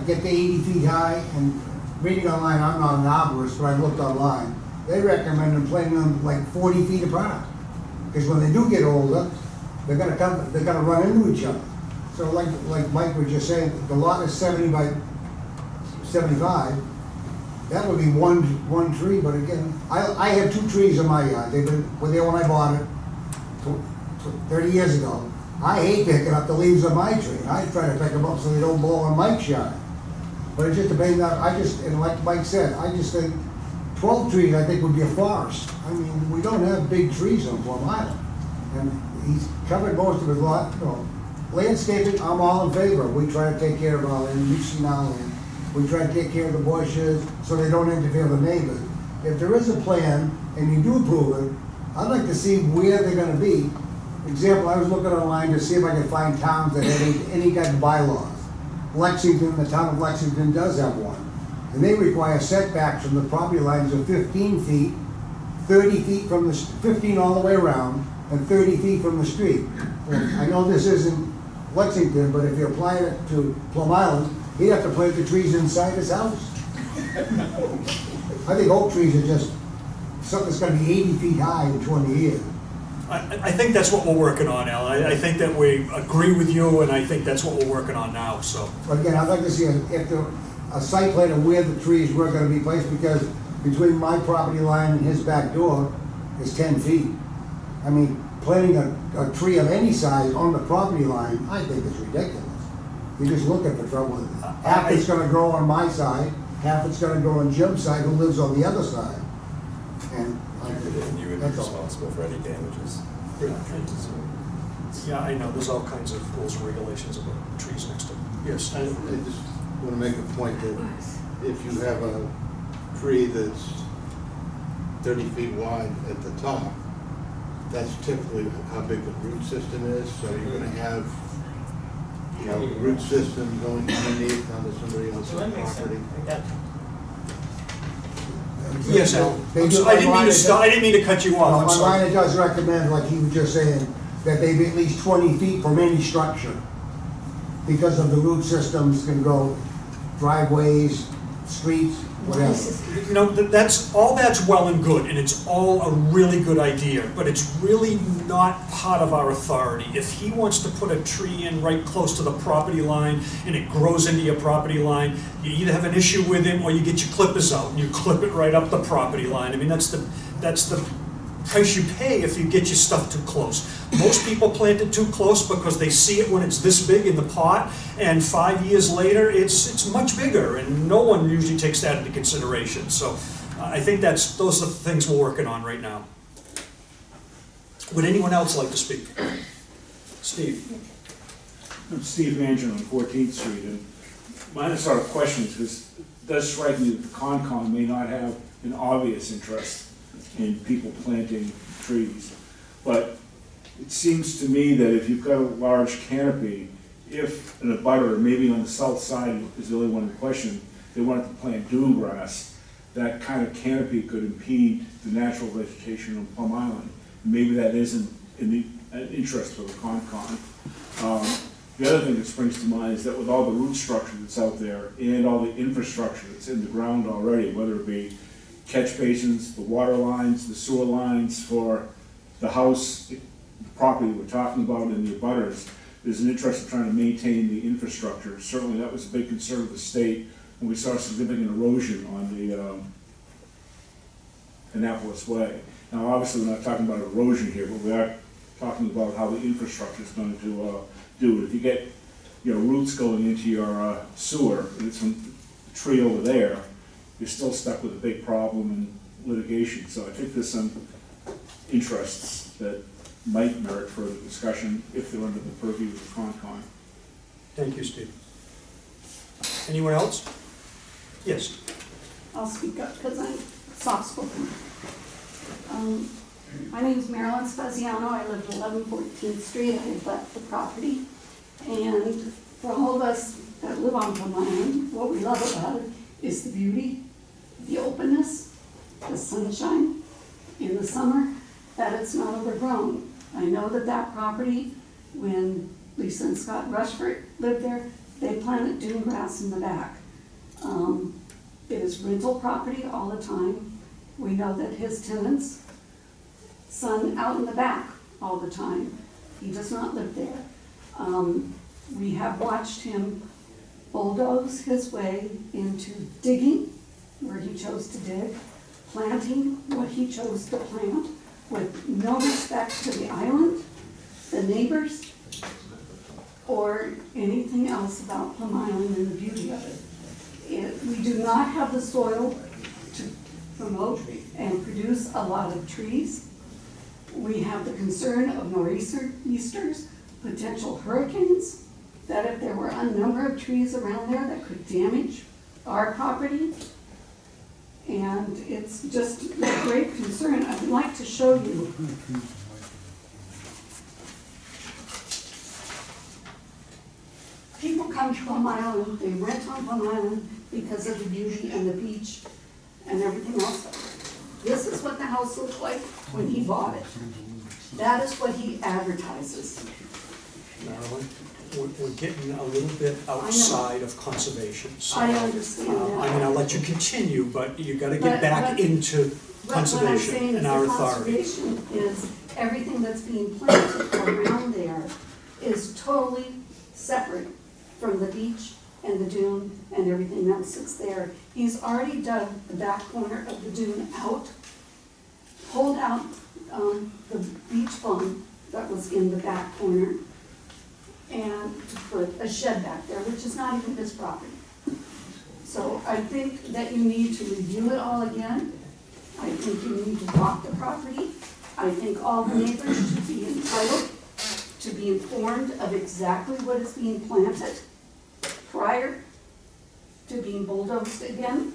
Get to 80 feet high, and reading online, I'm not an arborist, but I looked online, they recommend them planting them like 40 feet apart. Because when they do get older, they're gonna run into each other. So like Mike was just saying, the lot is 70 by 75, that would be one tree, but again, I have 2 trees in my yard, were there when I bought it 30 years ago. I hate picking up the leaves of my tree, I try to pick them up so they don't blow on Mike's yard. But it just depends on, and like Mike said, I just think 12 trees I think would be a forest. I mean, we don't have big trees on Plum Island. And he's covered most of his lot, landscaping, I'm all in favor. We try to take care of our land, we've seen our land. We try to take care of the bushes so they don't interfere with the neighbors. If there is a plan and you do approve it, I'd like to see where they're gonna be. For example, I was looking online to see if I could find towns that have any kind of bylaws. Lexington, the town of Lexington does have one. And they require setbacks from the property lines of 15 feet, 30 feet from the, 15 all the way around, and 30 feet from the street. And I know this isn't Lexington, but if you apply it to Plum Island, he'd have to plant the trees inside his house. I think oak trees are just something that's gonna be 80 feet high in 20 years. I think that's what we're working on, Al. I think that we agree with you, and I think that's what we're working on now, so. But again, I'd like to see a site plan of where the trees were gonna be placed, because between my property line and his back door is 10 feet. I mean, planting a tree of any size on the property line, I think is ridiculous. You're just looking for trouble with it. Half it's gonna grow on my side, half it's gonna grow on Jim's side, who lives on the other side. And You would be that's all. responsible for any damages. Yeah, I know, there's all kinds of rules and regulations about trees next to, yes. I just want to make a point that if you have a tree that's 30 feet wide at the top, that's typically how big the root system is, so you're going to have, root system going underneath onto somebody else's property. Yes, Al. They do I didn't mean to online, stop, I didn't mean to cut you off, I'm online sorry. it does recommend, like he was just saying, that they be at least 20 feet from any structure, because of the root systems can go driveways, streets, whatever. You know, that's well and good, and it's all a really good idea, but it's really not part of our authority. If he wants to put a tree in right close to the property line, and it grows into your property line, you either have an issue with him, or you get your clippers out, and you clip it right up the property line. I mean, that's the price you pay if you get your stuff too close. Most people plant it too close because they see it when it's this big in the pot, and 5 years later, it's much bigger, and no one usually takes that into consideration. So I think those are the things we're working on right now. Would anyone else like to speak? Steve? I'm Steve Mangin on 14th Street, and mine is sort of questions, because it does strike me that the Concom may not have an obvious interest in people planting trees. But it seems to me that if you've got a large canopy, if an abutter, maybe on the south side is the only one in question, they wanted to plant dune grass, that kind of canopy could impede the natural vegetation on Plum Island. Maybe that isn't in the interest of the Concom. The other thing that springs to mind is that with all the root structure that's out there and all the infrastructure that's in the ground already, whether it be catch basins, the water lines, the sewer lines for the house, the property we're talking about, and the abutters, there's an interest in trying to maintain the infrastructure. Certainly that was a big concern of the state when we saw significant erosion on the Annapolis Way. Now obviously we're not talking about erosion here, but we are talking about how the infrastructure is going to do it. If you get roots going into your sewer and it's from the tree over there, you're still stuck with a big problem in litigation. So I think there's some interests that might merit further discussion if they're under the purview of the Concom. Thank you, Steve. Anyone else? Yes. I'll speak up because I'm soft-spoken. My name is Marilyn Spaziano. I live at 1114th Street. I bought the property. And for all of us that live on Plum Island, what we love about it is the beauty, the openness, the sunshine in the summer, that it's not overgrown. I know that property, when Lisa and Scott Rushford lived there, they planted dune grass in the back. It is rental property all the time. We know that his tenants sun out in the back all the time. He does not live there. We have watched him bulldoze his way into digging where he chose to dig, planting what he chose to plant with no respect to the island, the neighbors, or anything else about Plum Island and the beauty of it. We do not have the soil to promote and produce a lot of trees. We have the concern of nor'easters, potential hurricanes, that if there were a number of trees around there that could damage our property. And it's just a great concern. I would like to show you. People come to Plum Island, they rent on Plum Island because of the beauty and the beach and everything else. This is what the house looked like when he bought it. That is what he advertises. Marilyn, we're getting a little bit outside of conservation. So, I understand that. I mean, I'll let you continue, but you gotta get back into conservation and our authority. Conservation is everything that's being planted around there is totally separate from the beach and the dune and everything else that's there. He's already dug the back corner of the dune out, pulled out the beach bum that was in the back corner, and to put a shed back there, which is not even his property. So I think that you need to review it all again. I think you need to walk the property. I think all the neighbors should be entitled to be informed of exactly what is being planted prior to being bulldozed again.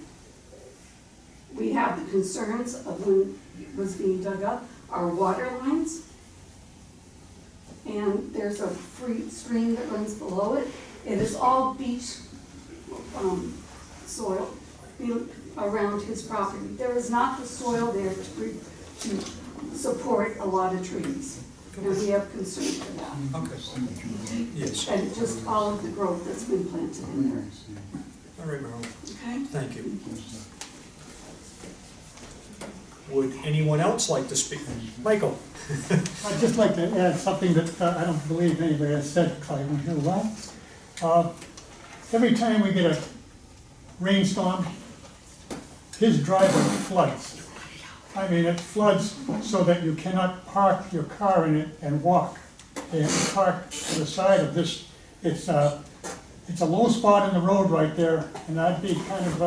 We have the concerns of when it was being dug up, our water lines. And there's a free stream that runs below it. It is all beach soil around his property. There is not the soil there to support a lot of trees. And we have concern for that. Okay. Yes. And just all of the growth that's been planted in there. All right, Marilyn. Okay? Thank you. Would anyone else like to speak? Michael? I'd just like to add something that I don't believe anybody has said, Clyde, when you're well. Every time we get a rainstorm, his driveway floods. I mean, it floods so that you cannot park your car in it and walk. They have to park to the side of this. It's a low spot in the road right there, and I'd be kind of,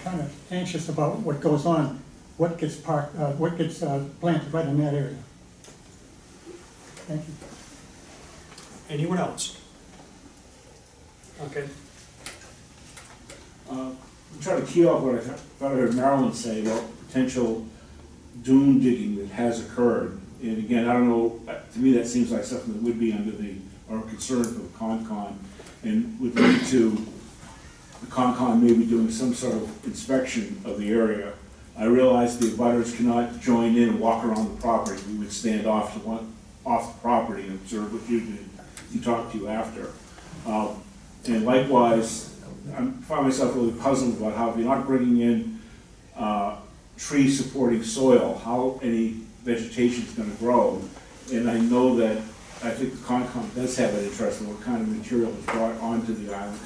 kind of anxious about what goes on, what gets planted right in that area. Thank you. Anyone else? Okay. I'm trying to key off what I thought I heard Marilyn say about potential dune digging that has occurred. And again, I don't know, to me that seems like something that would be under our concern for the Concon, and would lead to the Concon maybe doing some sort of inspection of the area. I realize the abutters cannot join in and walk around the property. We would stand off the property and observe what you did. He talked to you after. And likewise, I find myself really puzzled about how if you're not bringing in tree-supporting soil, how any vegetation is going to grow. And I know that I think the Concom does have an interest in what kind of material is brought onto the island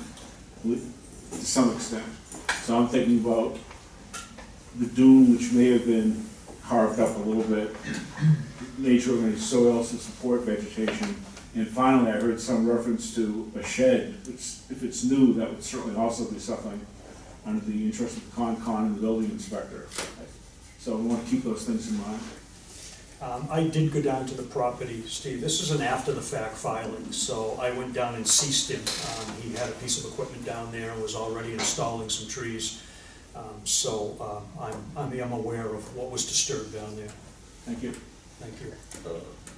to some extent. So I'm thinking about the dune, which may have been carved up a little bit, nature of any soils to support vegetation. And finally, I heard some reference to a shed. If it's new, that would certainly also be something under the interest of the Concon and the building inspector. So I want to keep those things in mind. I did go down to the property, Steve. This is an after-the-fact filing, so I went down and ceased him. He had a piece of equipment down there and was already installing some trees. So I'm aware of what was disturbed down there. Thank you. Thank you.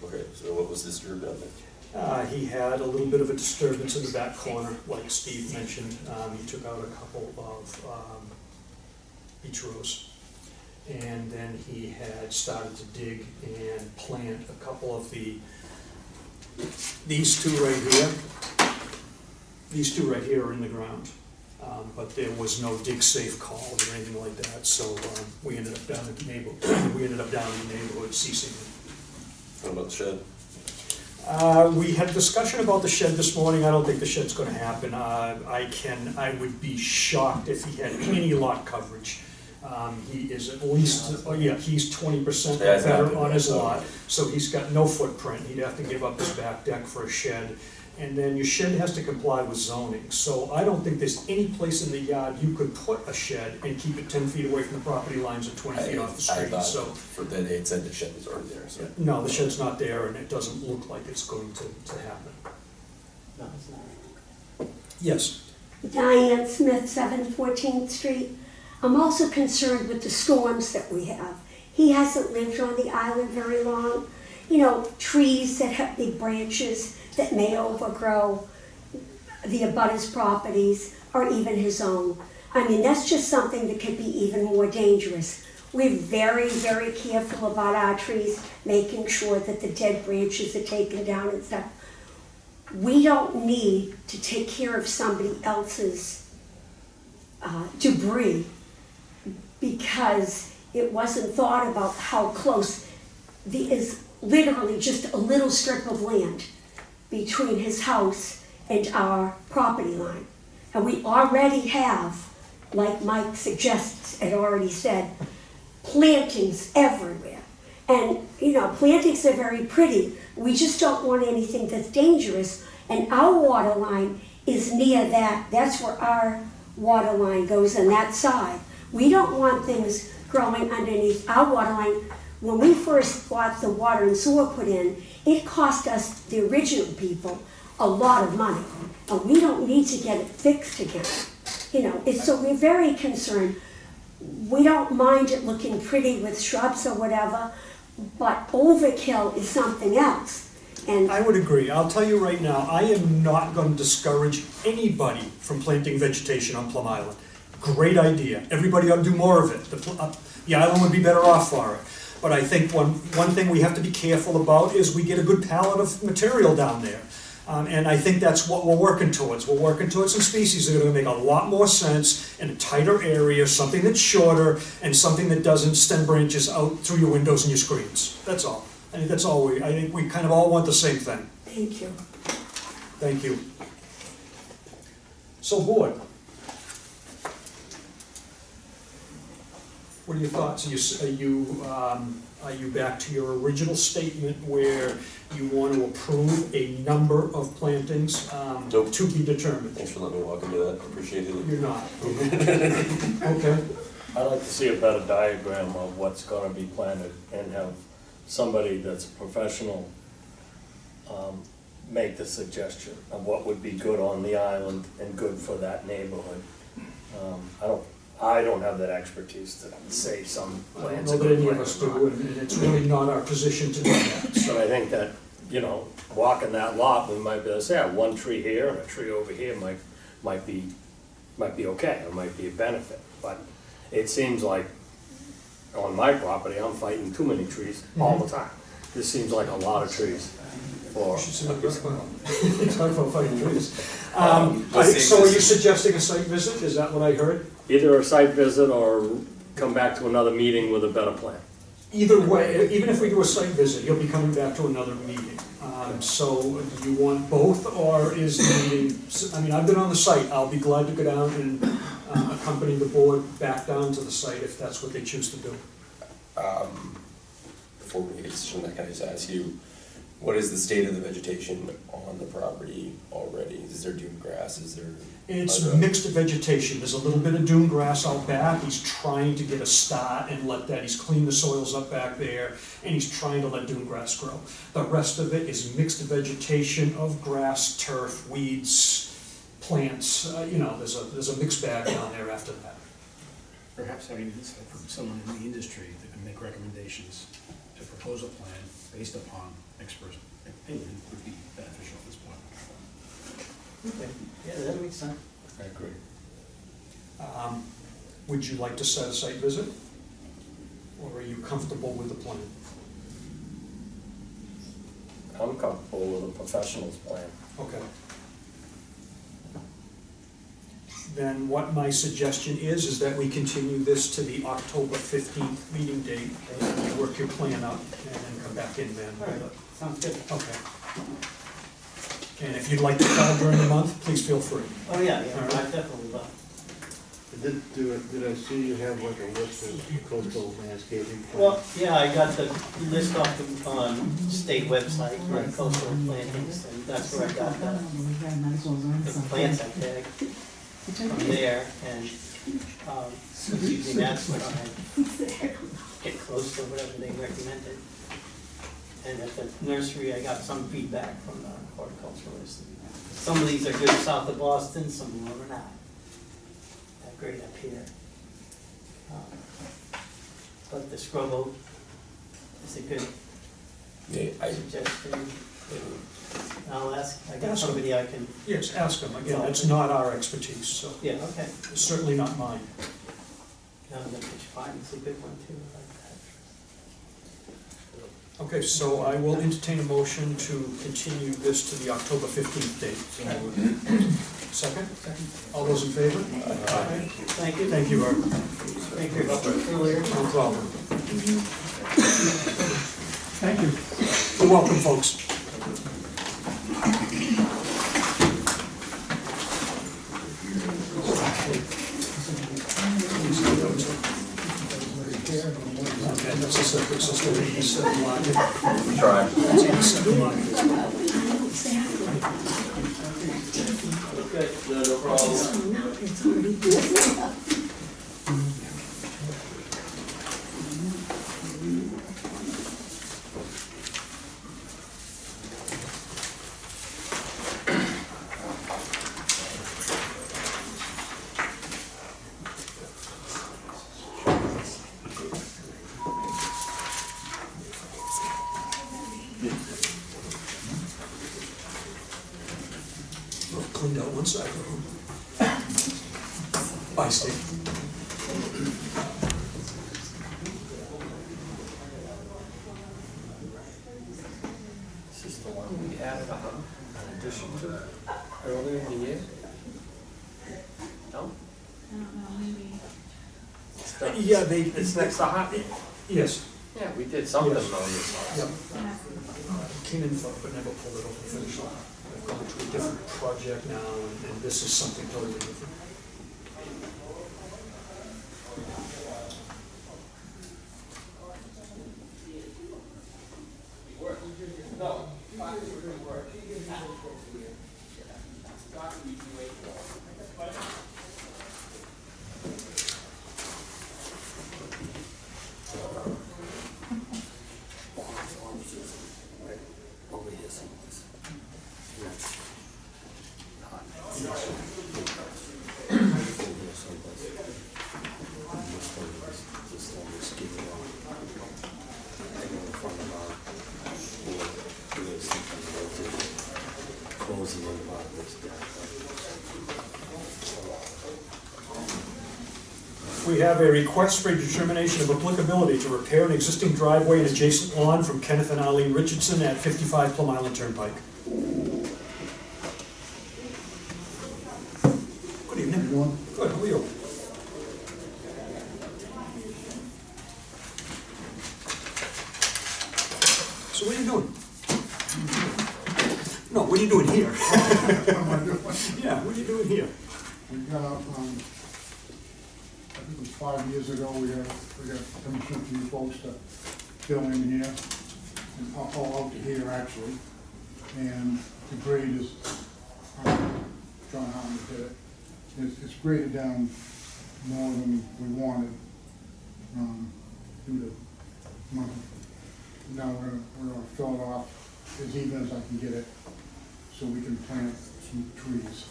Okay, so what was disturbed down there? He had a little bit of a disturbance in the back corner, like Steve mentioned. He took out a couple of beech rows. And then he had started to dig and plant a couple of these two right here. These two right here are in the ground. But there was no dig safe call or anything like that, so we ended up down in the neighborhood ceasing it. What about the shed? We had a discussion about the shed this morning. I don't think the shed's gonna happen. I would be shocked if he had any lot coverage. He is at least, he's 20% better on his lot, so he's got no footprint. He'd have to give up his back deck for a shed. And then your shed has to comply with zoning. So I don't think there's any place in the yard you could put a shed and keep it 10 feet away from the property lines and 20 feet off the street. I So thought for that it said the shed was already there, so. no, the shed's not there, and it doesn't look like it's going to happen. No, it's not. Yes. Diane Smith, 7 14th Street. I'm also concerned with the storms that we have. He hasn't lived on the island very long. You know, trees that have big branches that may overgrow the abutters' properties or even his own. I mean, that's just something that could be even more dangerous. We're very, very careful about our trees, making sure that the dead branches are taken down and stuff. We don't need to take care of somebody else's debris because it wasn't thought about how close is literally just a little strip of land between his house and our property line. And we already have, like Mike suggests, had already said, plantings everywhere. And, you know, plantings are very pretty. We just don't want anything that's dangerous. And our water line is near that. That's where our water line goes on that side. We don't want things growing underneath our water line. When we first got the water and sewer put in, it cost us, the original people, a lot of money. And we don't need to get it fixed again. You know, so we're very concerned. We don't mind it looking pretty with shrubs or whatever, but overkill is something else. And I would agree. I'll tell you right now, I am not going to discourage anybody from planting vegetation on Plum Island. Great idea. Everybody ought to do more of it. The island would be better off for it. But I think one thing we have to be careful about is we get a good palette of material down there. And I think that's what we're working towards. We're working towards some species that are going to make a lot more sense in a tighter area, something that's shorter, and something that doesn't stem branches out through your windows and your screens. That's all. I think that's all I think we kind of all want the same thing. thank you. Thank you. So, board. What are your thoughts? Are you back to your original statement where you want to approve a number of plantings Nope. to be determined? Thanks for letting me walk into that, appreciate it. You're not. Okay. I'd like to see a better diagram of what's gonna be planted and have somebody that's a professional make the suggestion of what would be good on the island and good for that neighborhood. I don't have that expertise to say some I don't plants know are that good any of plants us or do, not. and it's really not our position to do that. But I think that, you know, walking that lot, we might be able to say, one tree here and a tree over here might be okay, or might be a benefit. But it seems like on my property, I'm fighting too many trees all the time. This seems like a lot of trees for. It's not about fighting trees. let's see. So are you suggesting a site visit? Is that what I heard? Either a site visit or come back to another meeting with a better plan. Either way, even if we do a site visit, you'll be coming back to another meeting. So do you want both, or is the meeting, I mean, I've been on the site, I'll be glad to go down and accompany the board back down to the site if that's what they choose to do. Before we make a decision, can I just ask you, what is the state of the vegetation on the property already? Is there dune grass, is there? It's mixed vegetation, there's a little bit of dune grass out back, he's trying to get a start and let that, he's cleaned the soils up back there, and he's trying to let dune grass grow. The rest of it is mixed vegetation of grass, turf, weeds, plants, there's a mixed bag down there after that. Perhaps having insight from someone in the industry that can make recommendations to propose a plan based upon expert opinion would be beneficial at this point. Okay, yeah, that makes sense. I agree. Would you like to set a site visit? Or are you comfortable with the plan? I'm comfortable with a professional's plan. Okay. Then what my suggestion is that we continue this to the October 15th meeting date, and you work your plan out, and then come back in then. All right, sounds good. Okay. And if you'd like to call during the month, please feel free. Oh, yeah, All I right. definitely will. Did I see you have like a list of coastal landscaping? Well, yeah, I got the list off the state website for coastal plantings, and that's where I got the plants I tagged from there, and usually that's when I get close to whatever they recommended. And at the nursery, I got some feedback from the horticulturalist. Some of these are good south of Boston, some of them are not. That great up here. But the scrub oak is a good suggestion. I'll ask, I got somebody I can. Yes, ask them. Again, it's not our expertise, so. Yeah, okay. It's certainly not mine. The pitch pine is a good one too, I like that. Okay, so I will entertain a motion to continue this to the October 15th date. Second? Second. All those in favor? Aye. Thank you. Thank you, Art. Thank you for your help earlier. No problem. Thank you. You're welcome, folks. Okay, that's a septic system, 87 lot. Try. That's 87 lot. Okay, no problem. Well, cleaned out one side of the room. Bye, Steve. This is the one we added on in addition to earlier in the year? No? I don't know, maybe. Yeah, It's next to Hockey. Yes. Yeah, we did something on Yes. this. Yep. Came in for it, but never pulled it off the finish line. I've gone to a different project now, and this is something totally different. We have a request for a determination of applicability to repair an existing driveway and adjacent lawn from Kenneth and Eileen Richardson at 55 Plum Island Turnpike. Good evening. Good, how are you? So what are you doing? No, what are you doing here? Yeah, what are you doing here? We got, I think it was 5 years ago, we got permission from you folks to fill in here, and all out to here actually. And the grade is, John Harmon did it, it's graded down more than we wanted, due to, now we're gonna fill it off as even as I can get it, so we can plant some trees.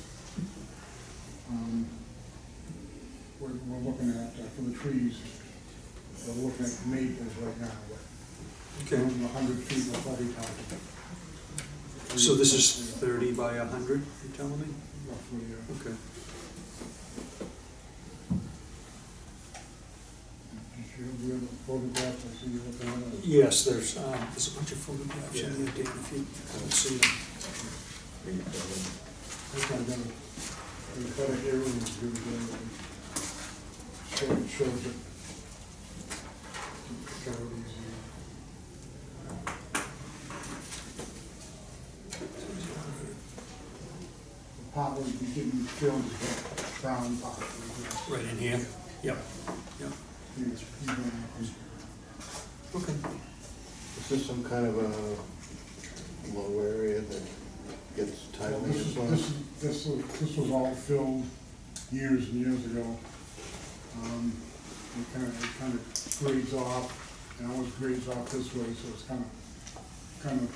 We're looking at, for the trees, we're looking at maples right now, but Okay. 100 feet will probably talking. So this is 30 by 100, you're telling me? Roughly, yeah. Okay. Do you have a photograph? I see you looking at it. Yes, there's a bunch of photographs in there, Dan, if you haven't seen them. We've got an area to do there. So it shows it. Show it easy. The pot would be getting filled with the brown pot. Right in here? Yep. Yep. Okay. Is this some kind of a low area that gets tiling as well? This was all filled years and years ago. It kind of grades off, and always grades off this way, so it's kind of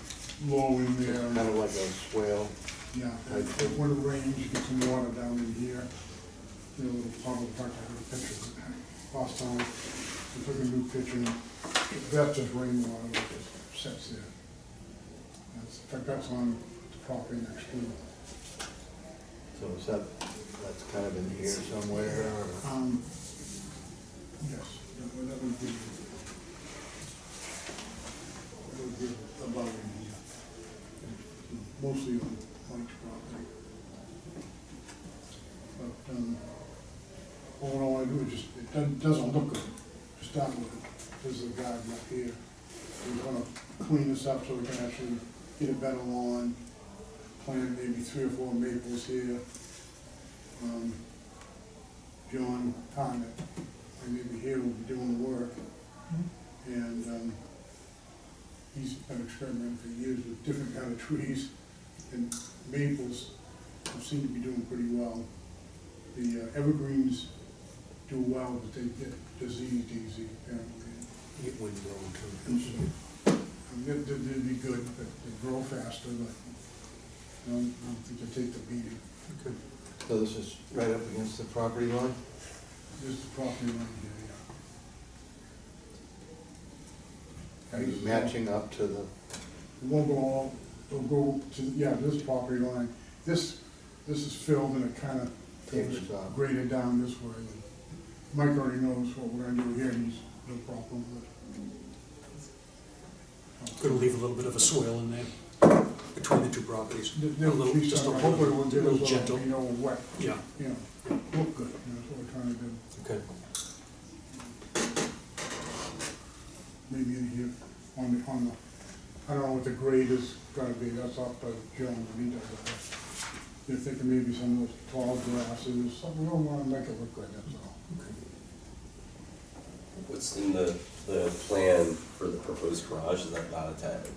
low in there. Kind of like a swale. Yeah, when it rains, you get some water down in here. You know, a little puddle, in fact, I got a picture of it last time. We took a new picture, and that's just rainwater that just sits there. In fact, that's on the property next to it. So is that's kind of in here somewhere? Or? Yes, that would be about in here. Mostly on Mike's property. But, all I do is just, it doesn't look good to start with. There's a garden up here. We're gonna clean this up so we can actually get a better lawn, plant maybe 3 or 4 maples here. John Tarnett, I may be here, will be doing the work. And he's been experimenting for years with different kind of trees, and maples seem to be doing pretty well. The evergreens do well, but they get diseased easy, apparently. Get wind blowing too. They'd be good, but they grow faster, but I don't think they take the beating. Okay. So this is right up against the property line? This is the property line here, yeah. Are you matching up to the? It won't go all, it'll go to, yeah, this property line. This is filled and it kind of goes graded down this way. Mike already knows what we're gonna do here, and he's no problem with it. Gonna leave a little bit of a swale in there between the two properties. A little, just a little gentle. You know, wet. Yeah. You know, look good, you know, that's what we're trying to do. Okay. Maybe in here, on the, I don't know what the grade is gonna be, that's up to John, when he does it. You're thinking maybe some of those tall grasses, something, we don't wanna make it look good, that's all. What's in the plan for the proposed garage, is that not attached?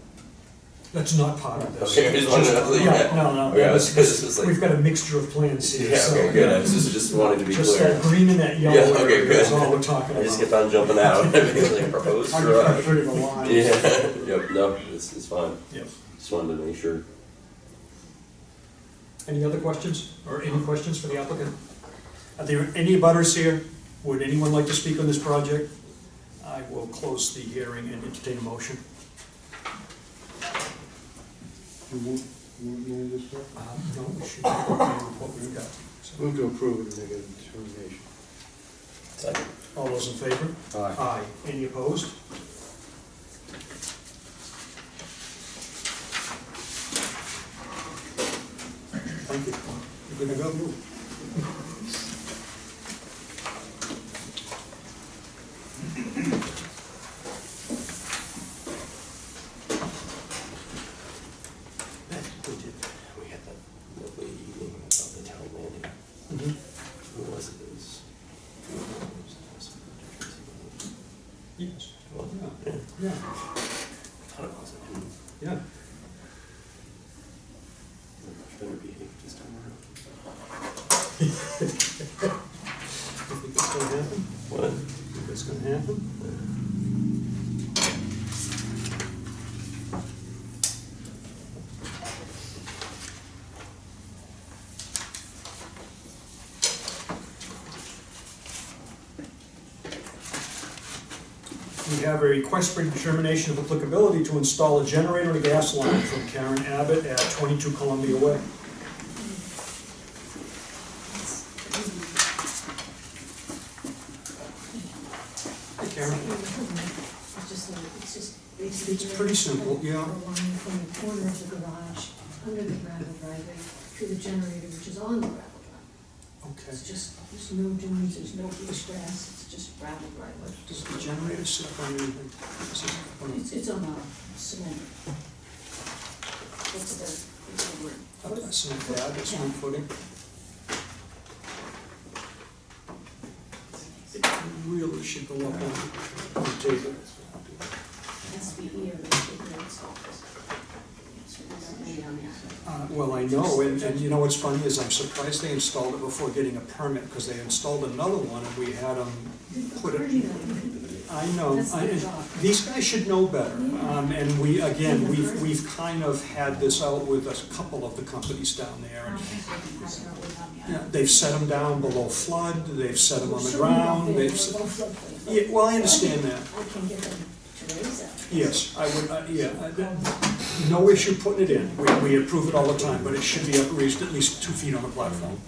That's not part of this. Okay, I just wanted to, Yeah, no, Okay, this this is like. we've got a mixture of plans here, Yeah, so. okay, good, I was just wanted to be clear. Just that green and that yellow Yeah, okay, area good. is all we're talking about. I just kept on jumping out, like proposed I'm garage. just gonna show you the lines. Yeah, yep, no, it's fine. Yep. Just wanted to make sure. Any other questions, or any questions for the applicant? Are there any abutters here? Would anyone like to speak on this project? I will close the hearing and entertain a motion. You want this stuff? No, we should be okay with what we've got. So, Move to approve it and make a determination. Second. All those in favor? Aye. Aye. Any opposed? Thank you. You're good to go? We had that lovely evening about the town landing. Mhm. Who was it? It was. Yes. Well, Yeah. Yeah. I thought it wasn't him. Yeah. Much better behaved this time around. You think that's gonna happen? What? You think that's gonna happen? We have a request for determination of applicability to install a generator and a gas line from Karen Abbott at 22 Columbia Way. Hey Karen. It's pretty simple, yeah. A line from the corner of the garage, under the gravel driveway, to the generator, which is on the gravel driveway. Okay. It's just, there's no joints, there's no bush grass, it's just gravel driveway. Does the generator sit up on anything? It's on a cement. What's the word? A cement pad, a cement footing? It really should go up on the table. Has to be here, it's office. Maybe on the outside. Well, I know, and you know what's funny is I'm surprised they installed it before getting a permit, because they installed another one and we had them put it. I know, these guys should know better, and we, again, we've kind of had this out with a couple of the companies down there. And, yeah, they've set them down below flood, they've set them on the ground, yeah, well, I understand that. I can get them to raise that. Yes, I would, no issue putting it in. We approve it all the time, but it should be up raised at least 2 feet on the platform.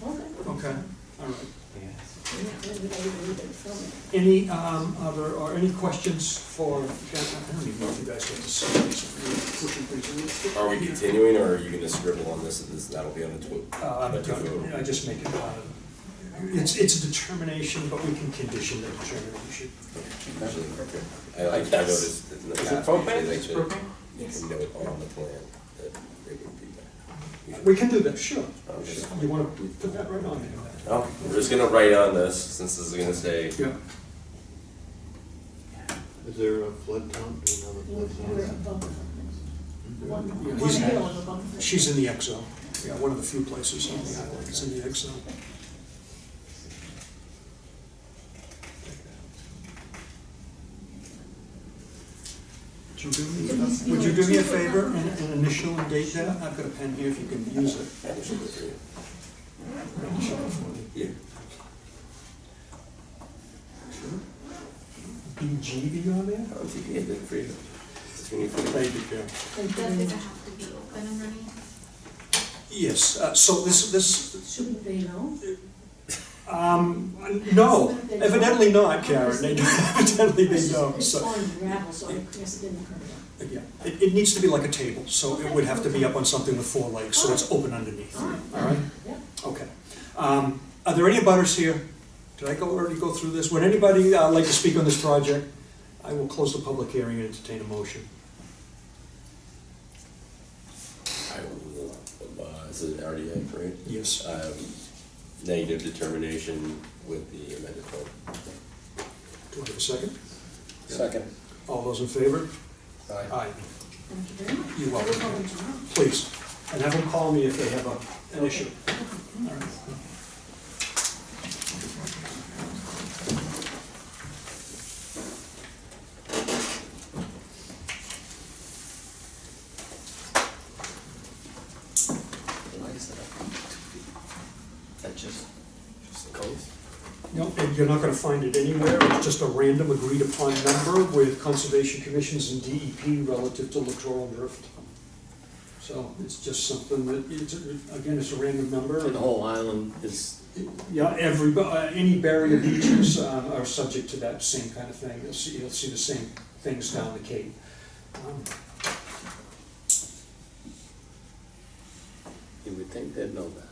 Okay, all right. Any other, or any questions for, I don't even know if you guys get to see these. Are we continuing, or are you gonna scribble on this, and that'll be on the tweet? I just make it, it's a determination, but we can condition the determination. Actually, I noticed in the past, you can note on the plan that they would be there. We can do that, sure. You want to put that right on there? Oh, we're just gonna write on this, since this is gonna say. Yeah. Is there a flood count? Do you know the flood We're zone? above the, Yeah, one hill is above the. She's in the X zone. Yeah, one of the few places on the island is in the X zone. Would you do me a favor and initial and date that? I've got a pen here if you can use it. Yeah. BG be on there? I'll take it for you. Thank you, Karen. Does it have to be open and running? Yes, so this, Shouldn't they know? no, evidently not, Karen. Evidently they don't, It's so. on gravel, so I guess it didn't hurt them. Yeah, it needs to be like a table, so it would have to be up on something with 4 legs, so it's open underneath, all right? Okay. Are there any abutters here? Did I already go through this? Would anybody like to speak on this project? I will close the public hearing and entertain a motion. I will, is it RDA, right? Yes. Negative determination with the amended vote. Do I have a second? Second. All those in favor? Aye. Aye. Thank you very much. You're I will welcome. call them tomorrow. Please, and have them call me if they have an issue. All right. Why is that up 2 feet? That just goes? No, and you're not gonna find it anywhere, it's just a random agreed upon number with Conservation Commissions and DEP relative to littoral drift. So it's just something that, again, it's a random number. And the whole island is Yeah, any barrier beaches are subject to that same kind of thing. You'll see the same things down the Cape. You would think they'd know that.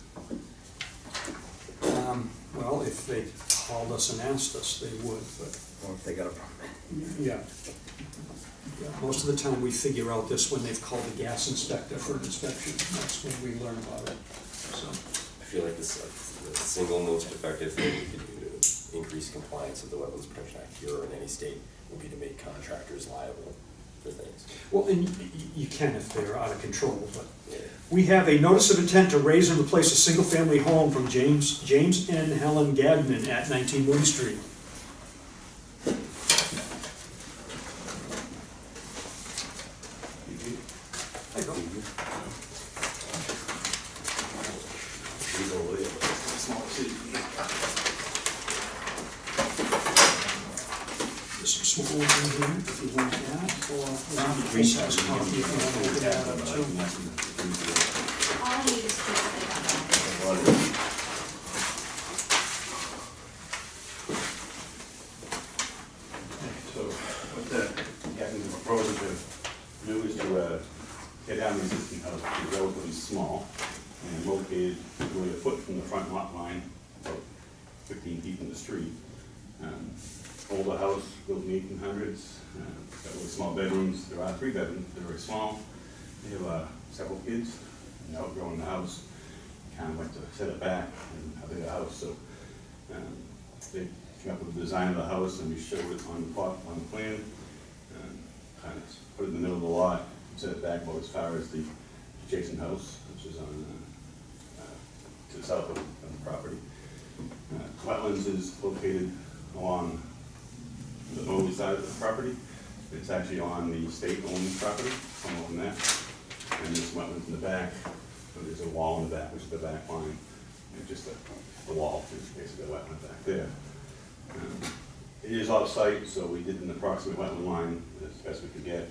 Well, if they called us and asked us, they would, but. Or if they got a permit. Yeah. Yeah, most of the time we figure out this when they've called the gas inspector for an inspection. That's when we learn about it, so. I feel like this, the single most effective thing we could do to increase compliance with the Wetlands Protection Act here or in any state would be to make contractors liable for things. Well, and you can if they're out of control, but we have a notice of intent to raise and replace a single-family home from James and Helen Gagnon at 19 Moody Street. There's some small ones in here if you want that, or Chris has a copy if you want to look at that too. All I need is proof that they got that. So what the Gagnon is proposing to do is to tear down the existing house, which is relatively small, and located really a foot from the front lot line, about 15 feet from the street. Older house, built in the 1800s, got really small bedrooms. There are 3 bedrooms, they're very small. They have several kids, and outgrowing the house. Kind of like to set it back and have a bigger house, so they came up with the design of the house, and we showed it on the plot, on the plan. Kind of put it in the middle of the lot, set it back about as far as the adjacent house, which is on to the south of the property. Wetlands is located along the northerly side of the property. It's actually on the state-owned property, somewhere on that. And there's wetlands in the back, so there's a wall in the back, which is the back line. And just a wall, which is basically a wetland back there. It is off-site, so we did an approximate wetland line as best we could get.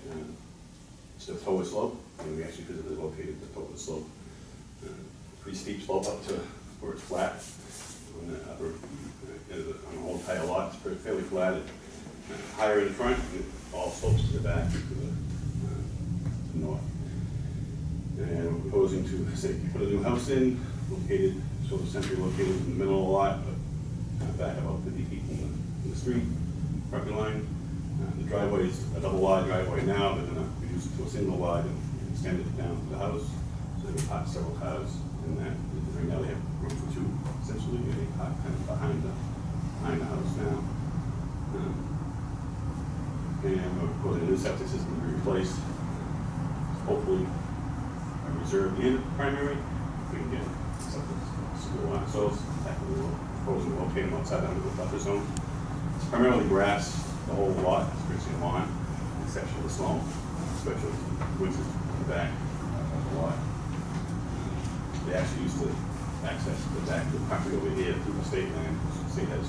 It's the Towa slope, and we actually physically located the Towa slope. Pretty steep slope up to where it's flat. On the upper, on the whole entire lot, it's fairly flat. Higher in front, and it all slopes to the back, to the north. And we're proposing to, say, put a new house in, located, sort of centrally located in the middle of the lot, but back about 50 feet from the street, property line. The driveway is a double wide driveway now, but then reduce it to a single wide and extend it down to the house. So they can park several cars in that. Right now they have room for 2, essentially, and they park kind of behind the house now. And we're proposing a new septic system to be replaced. Hopefully a reserve and primary. If we can get something school on ourselves. In fact, we're proposing to locate them outside under the buffer zone. It's primarily grass, the whole lot, it's basically lawn, except for the small special woods in the back of the lot. They actually used to access the back of the property over here through the state land, which the state has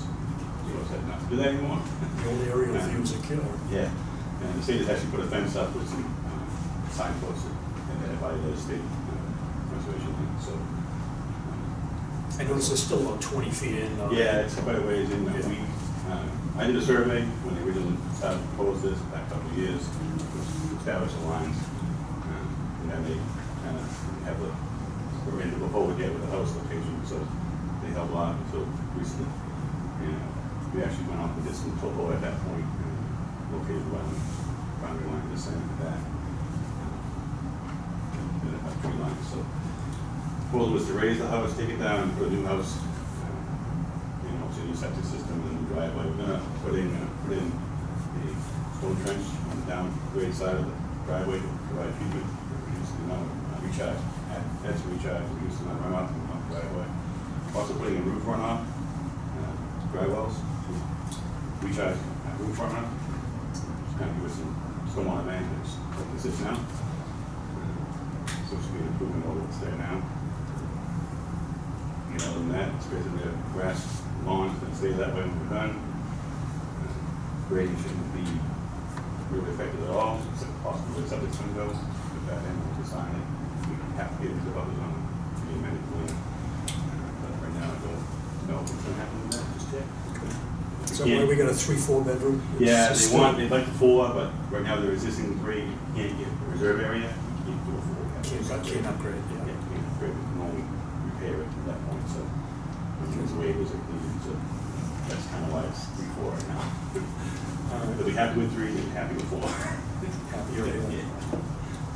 said not to do that anymore. The old aerial views are killer. Yeah, and the state has actually put a fence up with some signposts and by the state conservation land, so. I notice they're still about 20 feet in. Yeah, it's quite a ways in. I did a survey when they originally started to propose this back a couple of years, to establish the lines. And then they kind of have we're ready to go forward yet with the house location, so they held on until recently. We actually went off the distant topo at that point and located the boundary line this end and that. And a tree line, so. The goal was to raise the house, take it down, and put a new house, it's a new septic system and a new driveway. We're gonna put in a stone trench on the downgrade side of the driveway to provide treatment, reduce the amount of recharge, add to recharge, reduce the amount of runoff from the driveway. Also putting a roof runoff, dry wells, to recharge roof runoff, just kind of give us some stormwater management, like this is now. So it should be an improvement over what's there now. Other than that, it's basically a grass lawn, it's going to stay that way when we're done. Grading shouldn't be really affected at all, except possibly the septic's going to go. Put that in, we'll design it. We have to get into the buffer zone to be amended plan. But right now, I don't Is that why we got a 3-4 bedroom? Yeah, It's they still- want, they'd like the 4, but right now they're existing 3, you can't get a reserve area, you can't do a 4. Can't upgrade, Yeah, yeah. can't upgrade, we can only repair it at that point, so. There's waivers that needed, so that's kind of why it's 3-4 right now. They'll be happy with 3, they're happy with 4. Happier with Yeah.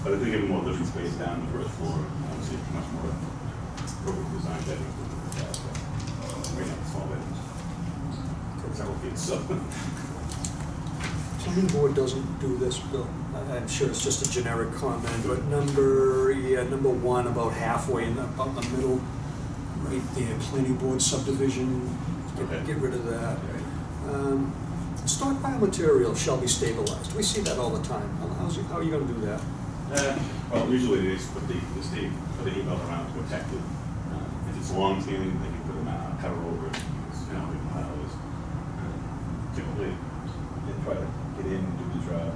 But if they give them more living space down the first floor, obviously much more appropriate design bedroom. Right now, small bedrooms. Several feet, so. Planning board doesn't do this, Bill. I'm sure it's just a generic comment, but number 1, about halfway in about the middle, right there, planning board subdivision, get rid of that. Stockpile material shall be stabilized. We see that all the time. How are you gonna do that? Well, usually they just put the state, put the email around to protect it. If it's long standing, they can put them out, cover over it, you know, how it is. Typically, they try to get in and do the job,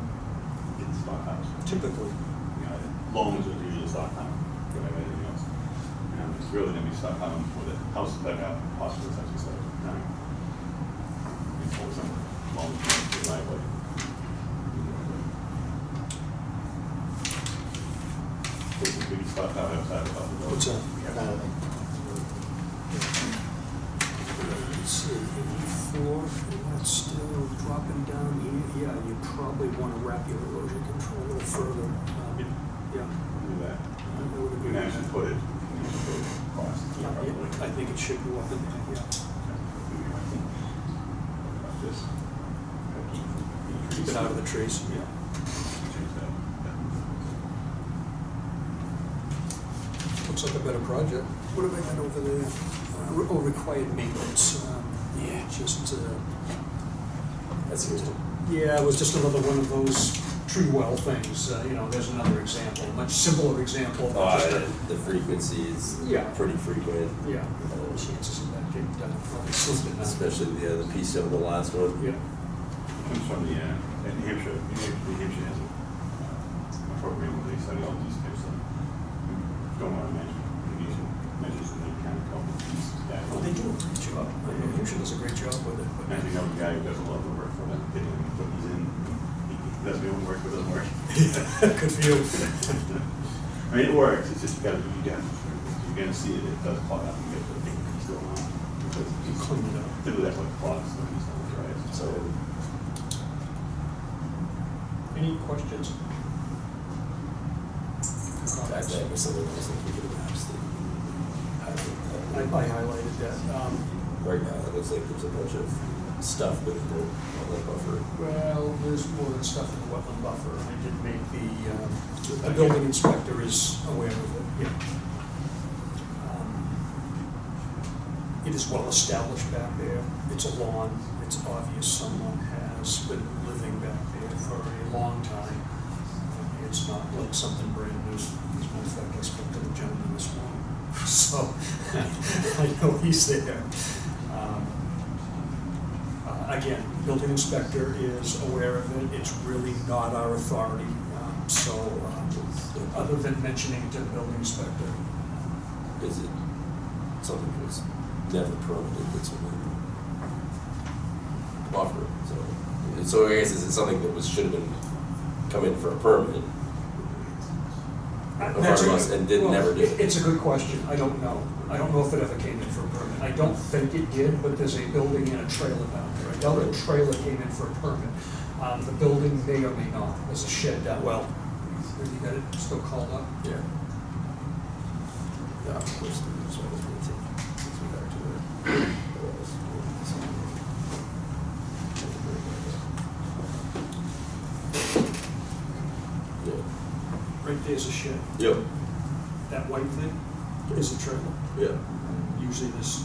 get the stockhouse. Typically. You know, loans are usually stockhouse, you know, everything else. It's really gonna be stockhouse for the house is dug out, possibly such and such time. Before some long driveway. We can stop out outside of the road. What's that? Yeah. Let's see, 84, and that's still dropping down here. Yeah, you probably want to wrap your erosion control a little further. Yeah. Do that. I would agree. We can actually put it across. Yeah, I think it should go up in there, yeah. Just Keep it out of the trees, yeah. change that. Looks like a better project. What have I got over there? Required maintenance. Yeah, just, That's good. yeah, it was just another one of those tree well things. You know, there's another example, much simpler example. The frequency is Yeah. pretty frequent. Yeah, chances of that getting done probably slipped in. Especially the piece of the last one. Yeah. Comes from the, New Hampshire, New Hampshire has a program where they study all these types of stormwater management, measures and they kind of help these guys. Well, they do a great job. New Hampshire does a great job with it. As you know, the guy who does a lot of the work for them, getting them, put these in, he does the own work, but doesn't work. Good for you. I mean, it works, it's just you gotta do it again. You're gonna see it, it does clog up, you get the big piece still on. Because You clean it up. typically that's what clogs, so he's not dry. So Any questions? I think was something else that we could have asked. I highlighted that. Right now, it looks like there's a bunch of stuff with the wetland buffer. Well, there's more than stuff in the wetland buffer. I did make the building inspector is aware of it, yeah. It is well established back there. It's a lawn. It's obvious someone has been living back there for a long time. It's not like something brand new. As a matter of fact, I spoke to the gentleman this morning, so I know he's there. Again, building inspector is aware of it. It's really not our authority. Other than mentioning it to the building inspector. Is it something that was never permitted that's in the buffer? So I guess is it something that should have been come in for a permit? Never did. It's a good question. I don't know. I don't know if it ever came in for a permit. I don't think it did, but there's a building and a trailer down there. I doubt the trailer came in for a permit. The building may or may not. There's a shed down, well, you got it still called up? Yeah. Yeah, of course, that's why I was going to take me back to it. Right there's a shed. Yep. That white thing is a trailer. Yeah. Usually there was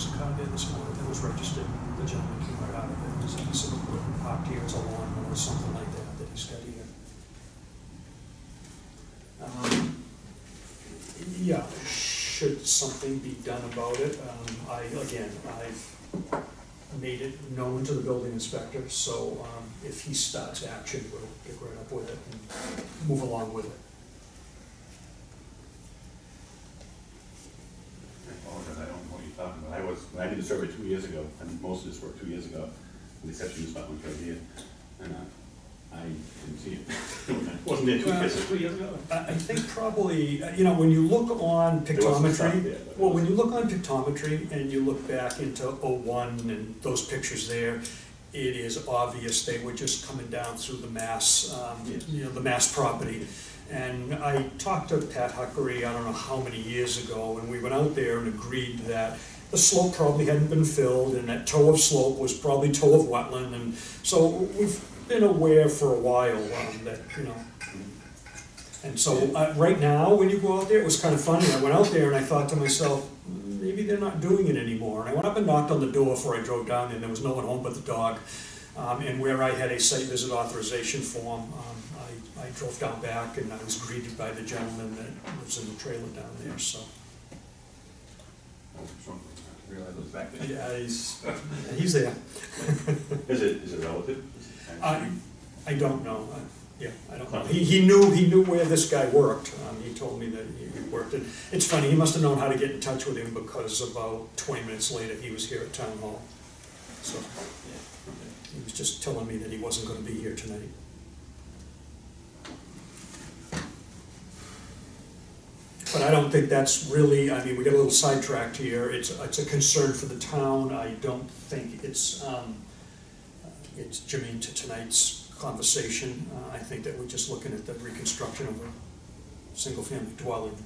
a car there this morning that was registered. The gentleman came right out of it. There's a piece of equipment parked here as a lawnmower or something like that that he's got here. Yeah, should something be done about it? I've made it known to the building inspector, so if he starts action, we'll get right up with it and move along with it. I apologize, I don't know what you're talking about. I was when I did the survey 2 years ago, and most of this work 2 years ago, with the exception of this one right here, and I didn't see it. Wasn't there 2 years ago? I think probably, when you look on There was some stuff pictometry, there, but it well, when wasn't- you look on pictometry and you look back into '01 and those pictures there, it is obvious they were just coming down through the Mass, the Mass property. And I talked to Pat Huckery, I don't know how many years ago, and we went out there and agreed that the slope probably hadn't been filled, and that toe of slope was probably toe of wetland, and so we've been aware for a while that, and so right now, when you go out there, it was kind of funny, I went out there and I thought to myself, maybe they're not doing it anymore, and I went up and knocked on the door before I drove down, and there was no one home but the dog, and where I had a site visit authorization form, I drove down back and I was greeted by the gentleman that lives in the trailer down there, so. Oh, sure. I realized it was back there. Yeah, he's there. Is it relative? I don't know. I don't know. He knew where this guy worked. He told me that he worked. And it's funny, he must have known how to get in touch with him because about 20 minutes later, he was here at Town Hall. So he was just telling me that he wasn't going to be here tonight. But I don't think that's really, we got a little sidetracked here. It's a concern for the town. I don't think it's germane to tonight's conversation. I think that we're just looking at the reconstruction of a single-family dwelling.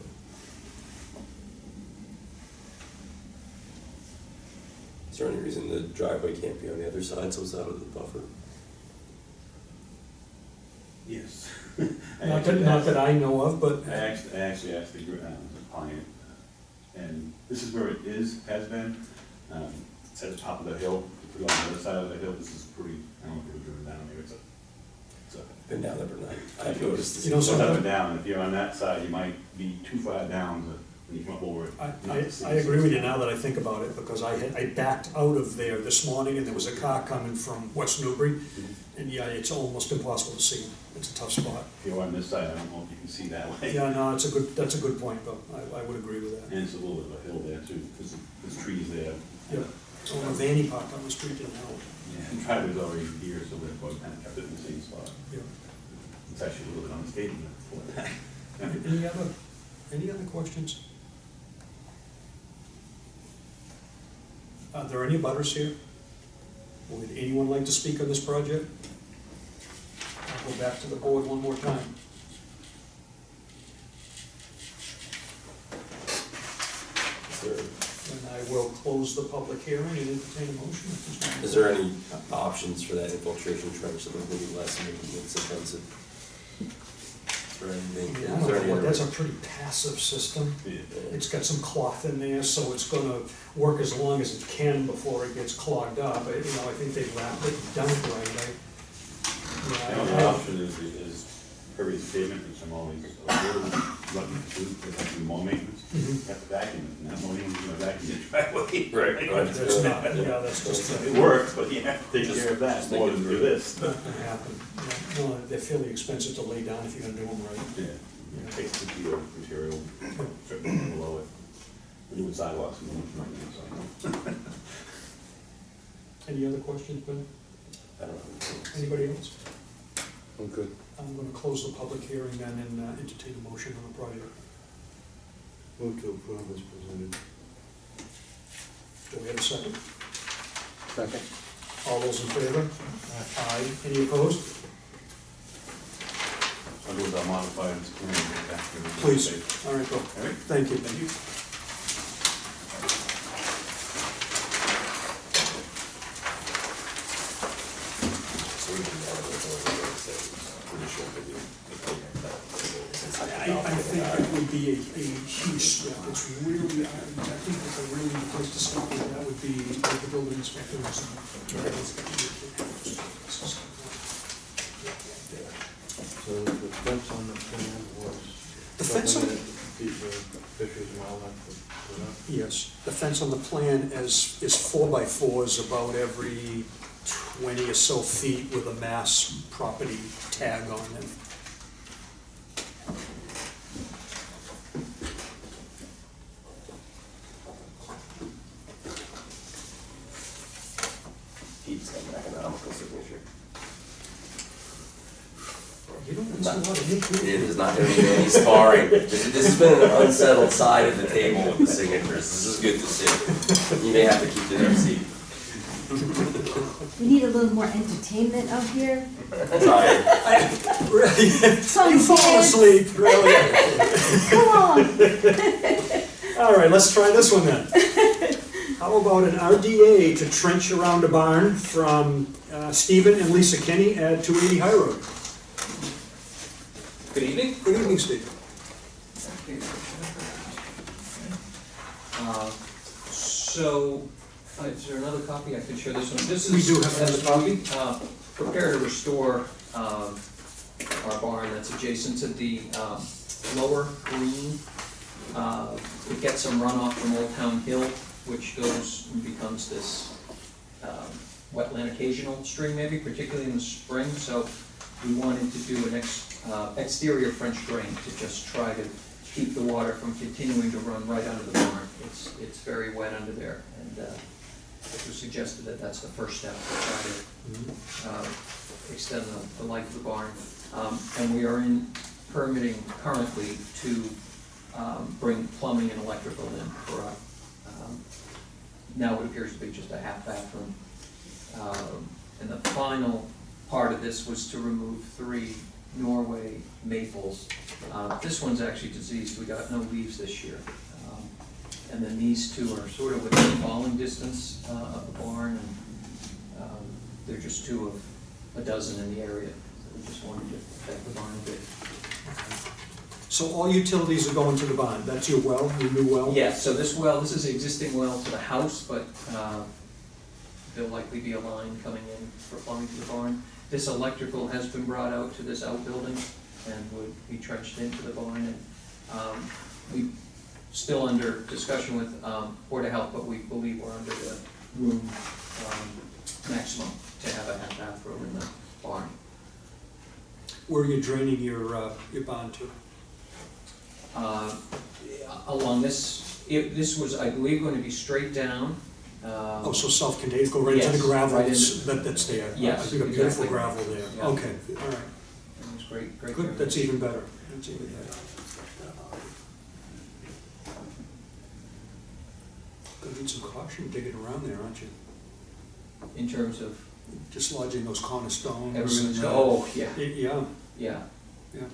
Is there any reason the driveway can't be on the other side, so it's out of the buffer? Yes. Not that I know of, but I actually asked the client, and this is where it has been. It's at the top of the hill. If we go on the other side of the hill, this is pretty, I don't know if you've driven down there, it's a. Been down there, but I've noticed this. You know, It goes up something- and down. If you're on that side, you might be too far down when you come up over it. I agree with you now that I think about it, because I backed out of there this morning and there was a car coming from West Newbury, and yeah, it's almost impossible to see. It's a tough spot. If you're on this side, I don't know if you can see that way. Yeah, no, that's a good point, though. I would agree with that. And it's a little bit of a hill there too, because there's trees there. Yeah. Oh, a Vanny parked on the street didn't help. Yeah, and driveway's already here, so we've kind of kept it in the same spot. Yeah. It's actually a little bit unstable before that. Any other questions? Are there any butters here? Would anyone like to speak on this project? I'll go back to the board one more time. And I will close the public hearing and entertain a motion. Is there any options for that infiltration trench that would maybe lessen the maintenance offensive? Is there anything? I Is there don't any know, other- that's a pretty passive system. It's got some cloth in there, so it's gonna work as long as it can before it gets clogged up. I think they've wrapped it, done it right. The only option is pervious pavement, which I'm always looking to do, because I do more maintenance. You have to vacuum it, and I'm only gonna vacuum your driveway. Right. That's not, that's just. It works, but you have to take care of that more than do this. Not gonna happen. No, they're fairly expensive to lay down if you're gonna do them right. Yeah, it takes the material, certainly below it. We're doing sidewalks and right now, so. Any other questions, Ben? I don't know. Anybody else? I'm good. I'm gonna close the public hearing then and entertain a motion on the project. Move to approve as presented. Do we have a second? Second. All those in favor? Aye. Any opposed? I'll do the modified plan and get back to you. Please. All right, go. All right. Thank you. Thank you. So we can add those over there, so pretty sure that I think it would be a huge step. It's really, I think it's a really good place to start with. That would be like the building inspector or something. So the fence on the plan was. The fence on- Fishes and all that put up? Yes, the fence on the plan is 4x4s about every 20 or so feet with a Mass property tag on them. There's not gonna be any sparring. This has been an unsettled side of the table with the signatures. This is good to see. You may have to keep to their seat. We need a little more entertainment up here. Sorry. Really? Some You fall kids. asleep, really? Come on. All right, let's try this one then. How about an RDA to trench around a barn from Stephen and Lisa Kenny at 280 High Road? Good evening. Good evening, Steve. So, is there another copy? I could share this one. This We is, do have another as we prepare to restore our barn that's adjacent to the lower green. It gets some runoff from Old Town Hill, which goes and becomes this wetland occasional stream maybe, particularly in the spring. So we wanted to do an exterior French drain to just try to keep the water from continuing to run right under the barn. It's very wet under there, and it was suggested that that's the first step to try to extend the life of the barn. And we are in permitting currently to bring plumbing and electrical in for now what appears to be just a half bathroom. And the final part of this was to remove 3 Norway maples. This one's actually diseased, we got no leaves this year. And then these 2 are sort of within falling distance of the barn, and they're just 2 of a dozen in the area. So we just wanted to protect the barn a bit. So all utilities are going to the barn. That's your well, your new well? Yes, so this is the existing well to the house, but there'll likely be a line coming in for plumbing to the barn. This electrical has been brought out to this outbuilding and would be trenched into the barn. And we still under discussion with Board of Health, but we believe we're under the room maximum to have a half bathroom in the barn. Where are you draining your barn to? Along this, this was, I believe, going to be straight down. Oh, so self-contained, go right into the Yes, gravel right that's there? Yes, I think a beautiful exactly. gravel there. Yeah. Okay, all right. It was great, great. Good, that's even better. That's even better. Gonna need some caution digging around there, aren't you? In terms of? Dislodging those cornerstones. Everyone's, and, oh, yeah. Yeah. Yeah. Yeah.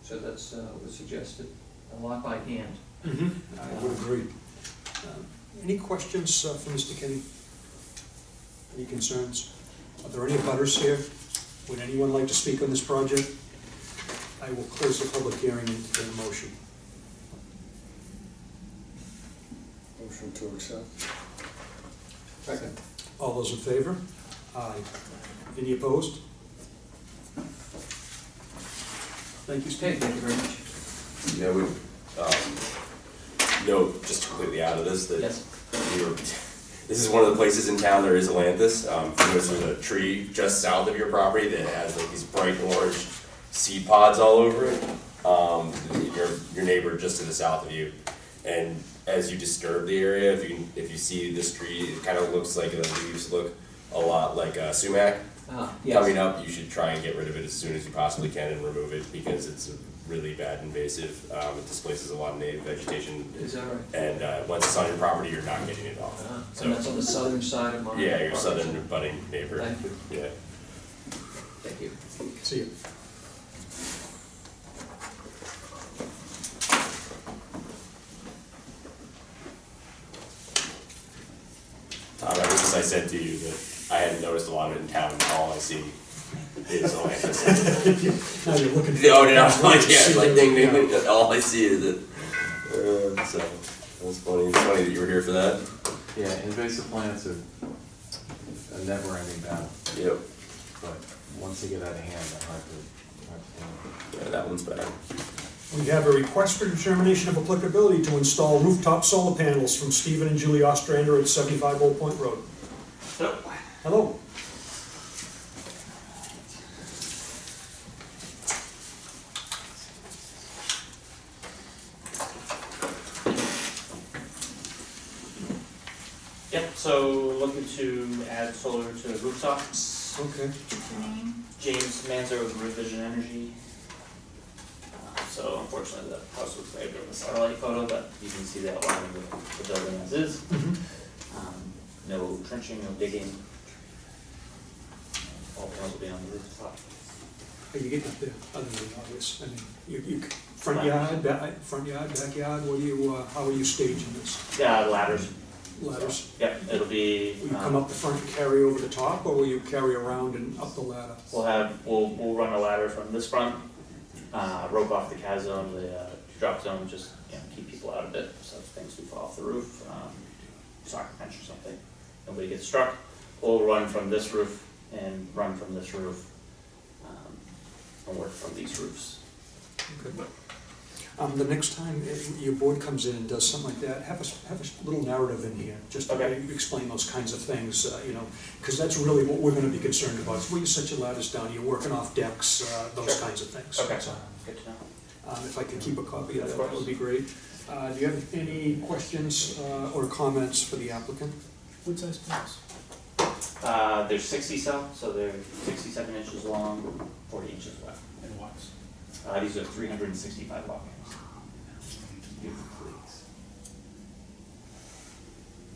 So that's was suggested, a lot by hand. I would agree. Any questions for Mr. Kenny? Any concerns? Are there any butters here? Would anyone like to speak on this project? I will close the public hearing and entertain a motion. Motion to accept. Second. All those in favor? Aye. Any opposed? Thank you, Steve. Thank you very much. Yeah, we, note, just completely out of this, that Yes. this is one of the places in town there is Atlantis. There's a tree just south of your property that has like these bright orange seed pods all over it. Your neighbor just to the south of you. And as you disturb the area, if you see this tree, it kind of looks like the leaves look a lot like sumac. Yes. Coming up, you should try and get rid of it as soon as you possibly can and remove it because it's a really bad invasive. It displaces a lot of native vegetation. Is that right? And once it's on your property, you're not getting it off. And that's on the southern side of my Yeah, your property. southern budding neighbor. Thank you. Yeah. Thank you. See you. Ever since I said to you that I hadn't noticed a lot of it in town, all I see is Atlantis. Now you're looking for. Oh, I was like, yeah, like ding, ding, ding. All I see is it. So that's funny. It's funny that you were here for that. Yeah, invasive plants are a never-ending battle. Yep. But once they get out of hand, they're hard to. Yeah, that one's bad. We have a request for determination of applicability to install rooftop solar panels from Stephen and Julie Ostrander at 75 Old Point Road. Hello. Hello. Yep, so looking to add solar to rooftops. Okay. What's your name? James Manzer with Revision Energy. So unfortunately, the house was saved on the satellite photo, but you can see the outline of the building as is. No trenching, no digging. All panels will be on the rooftop. How you get up there, other than obvious? I mean, you front yard, backyard, what do you, how are you staging this? Ladders. Ladders? Yep, it'll be. Will you come up the front and carry over the top, or will you carry around and up the ladder? We'll run a ladder from this front, rope off the chasm, the drop zone, just keep people out of it, so if things do fall off the roof, soccer bench or something, nobody gets struck. We'll run from this roof and run from this roof, and work from these roofs. Okay. The next time your board comes in and does something like that, have a little narrative in here, just to explain those kinds of things, because that's really what we're going to be concerned about. Is where you set your ladders down, you're working off decks, those kinds of things. Okay, So, good to know. if I could keep a copy of that would be great. Do you have any questions or comments for the applicant? What size panels? They're 60 cell, so they're 67 inches long, 40 inches wide. And watts? These are 365 watt panels.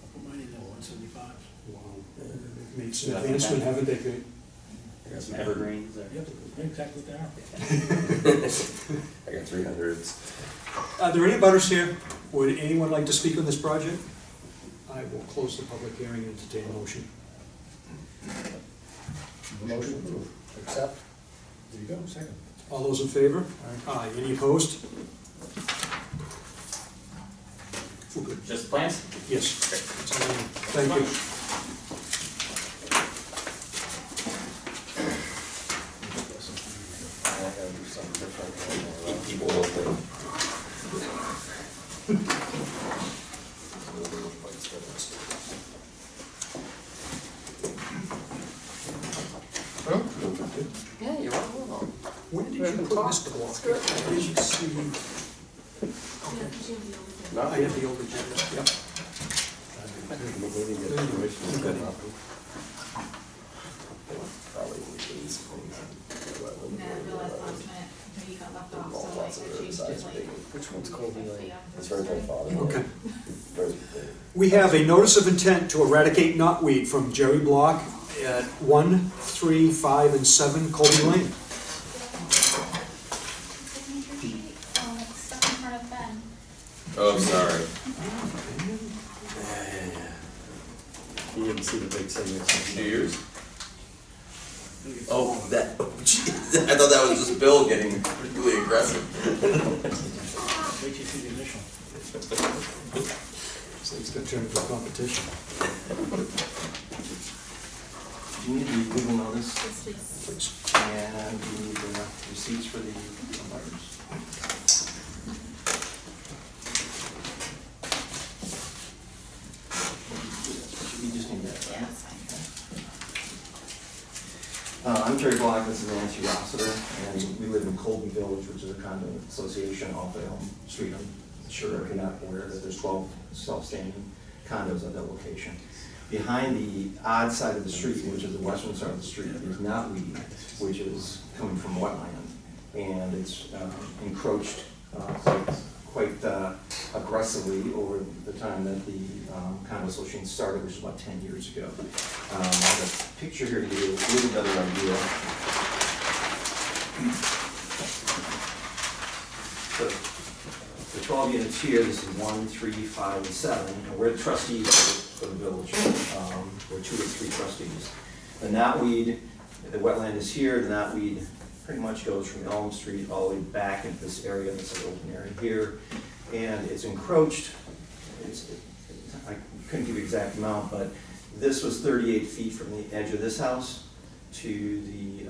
I'll put mine in there, 175. Wow. They've made some advancement, haven't they, Pete? I got some evergreens there. Yep, exactly what they are. I got 300s. Are there any butters here? Would anyone like to speak on this project? I will close the public hearing and entertain a motion. Motion approved. Accept. There you go, second. All those in favor? Aye. Any opposed? We're good. Just plans? Yes. That's all I need. Thank you. I gotta do something different. People will think. Yeah, you're welcome. When did you put Mr. Block? I didn't see. No, I have the old agenda, yep. Probably these things. And I realized last minute, when you got left off, so like I changed it like. Which one's Colby Lane? It's Thursday. right by father. Okay. Very- We have a notice of intent to eradicate knotweed from Jerry Block at 1, 3, 5, and 7 Colby Lane. Signature sheet, it's stuck in front of Ben. Oh, sorry. You didn't see the big signature. 2 years? Oh, that, oh, geez. I thought that was just Bill getting really aggressive. Wait till you see the initial. So it's going to turn into a competition. Do you need the legal notice? Yes, please. And do you need the receipts for the letters? We just need that, right? Yeah, that's fine. I'm Terry Block, this is Nancy Rossiter, and we live in Colby Village, which is a condo association off Elm Street. I'm sure if you're not aware that there's 12 self-standing condos at that location. Behind the odd side of the street, which is the western side of the street, is knotweed, which is coming from wetland, and it's encroached quite aggressively over the time that the condo association started, which was about 10 years ago. I have a picture here to give you a little better idea. So, the 12 units here, this is 1, 3, 5, and 7, and we're the trustees for the village. We're 2 or 3 trustees. The knotweed, the wetland is here, the knotweed pretty much goes from Elm Street all the way back into this area, this open area here, and it's encroached. I couldn't give you the exact amount, but this was 38 feet from the edge of this house to the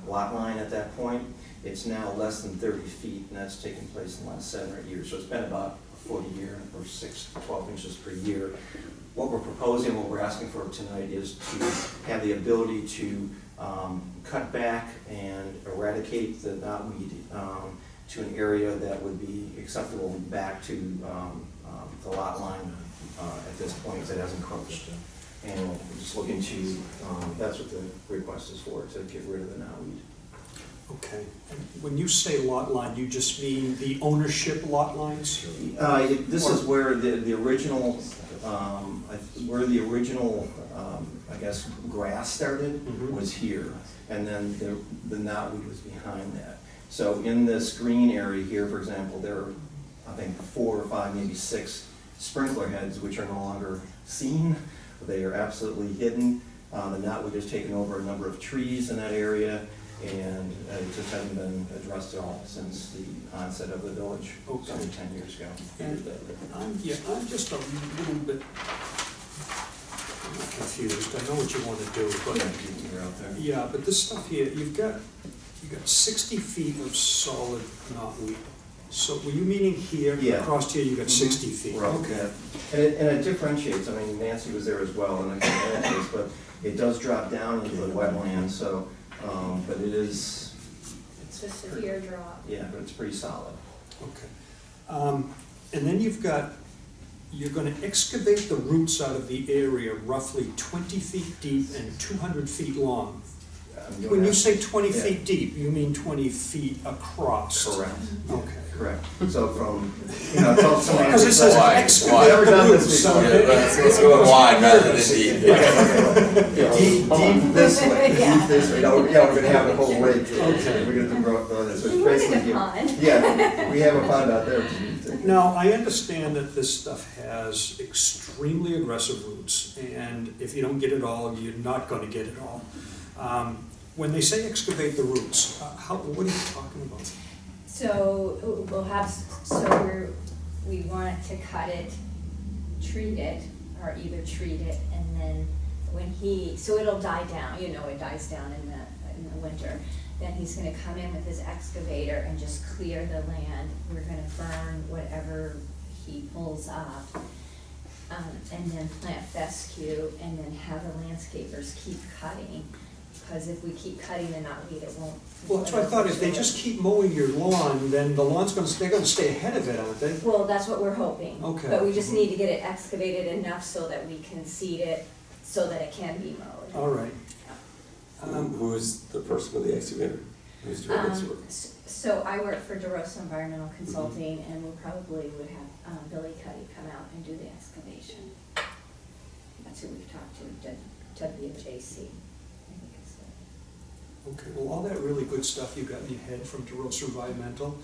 lot line at that point. It's now less than 30 feet, and that's taken place in the last 7 or 8 years. So it's been about a foot a year, or 6 to 12 inches per year. What we're proposing, what we're asking for tonight is to have the ability to cut back and eradicate the knotweed to an area that would be acceptable back to the lot line at this point, because it has encroached. And we're just looking to, that's what the request is for, to get rid of the knotweed. Okay. And when you say lot line, you just mean the ownership lot lines? This is where the original, I guess, grass started, was here. And then the knotweed was behind that. So in this green area here, for example, there are, I think, 4 or 5, maybe 6 sprinkler heads, which are no longer seen. They are absolutely hidden. The knotweed has taken over a number of trees in that area, and it just hasn't been addressed at all since the onset of the village, some 10 years ago. And I'm just a little bit confused. I know what you want to do, but You're out there. yeah, but this stuff here, you've got 60 feet of solid knotweed. So were you meaning here, Yeah. across here, you got 60 feet? Right, Okay. yeah. And it differentiates, I mean, Nancy was there as well, and I can add this, but it does drop down into the wetland, so, but it is, It's a severe drop. yeah, but it's pretty solid. Okay. And then you're gonna excavate the roots out of the area roughly 20 feet deep and 200 feet long. When you say 20 Yeah. feet deep, you mean 20 feet across? Correct. Okay. Correct. So from, it's all semantics. Because it says Wide. excavate I've never the done this roots. before. Let's go wide rather than deep. Deep this way, deep this way. No, yeah, we're gonna have the whole lake. Okay. We're gonna grow this. So it's You wanted a basically, pond. yeah, we have a pond out there. Now, I understand that this stuff has extremely aggressive roots, and if you don't get it all, you're not gonna get it all. When they say excavate the roots, what are you talking about? So we'll have, we want to cut it, treat it, or either treat it, and then so it'll die down, it dies down in the winter. Then he's gonna come in with his excavator and just clear the land. We're gonna burn whatever he pulls up, and then plant fescue, and then have the landscapers keep cutting. Because if we keep cutting the knotweed, it won't. Well, that's what I thought, if they just keep mowing your lawn, then the lawn's they're gonna stay ahead of it, aren't they? Well, that's what we're hoping. Okay. But we just need to get it excavated enough so that we can seed it, so that it can be mowed. All right. Who's the person with the excavator? Who's doing this work? So I work for DeRosa Environmental Consulting, and we probably would have Billy Cuddy come out and do the excavation. That's who we've talked to, WJC. Okay, well, all that really good stuff you got in your head from DeRosa Environmental,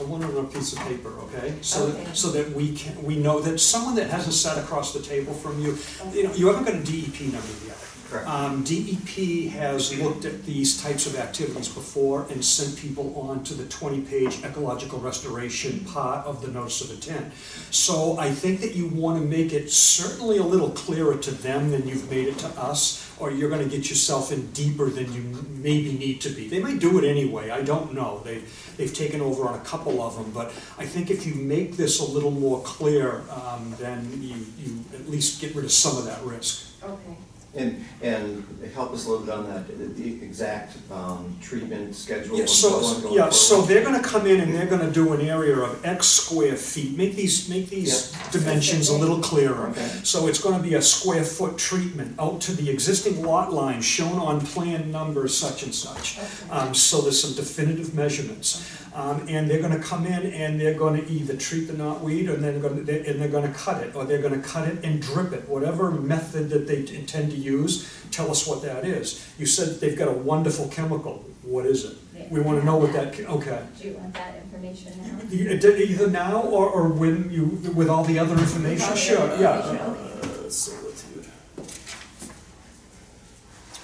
I want it on a piece of paper, okay? So that we know that someone that hasn't sat across the table from you, you haven't got a DEP number yet. Correct. DEP has looked at these types of activities before and sent people on to the 20-page ecological restoration part of the notice of intent. So I think that you want to make it certainly a little clearer to them than you've made it to us, or you're going to get yourself in deeper than you maybe need to be. They may do it anyway, I don't know. They've taken over on a couple of them, but I think if you make this a little more clear, then you at least get rid of some of that risk. Okay. And help us a little bit on that, the exact treatment schedule. Yeah, so they're gonna come in and they're gonna do an area of X square feet, make these dimensions a little clearer. Okay. So it's gonna be a square foot treatment out to the existing lot line shown on plan number such and such. So there's some definitive measurements. And they're gonna come in and they're gonna either treat the knotweed, or they're gonna cut it, or they're gonna cut it and drip it, whatever method that they intend to use. Tell us what that is. You said that they've got a wonderful chemical. What is it? We want to know what that. Okay. Do you want that information now? Either now or when you with all the other information. Sure. Yeah. Solitude.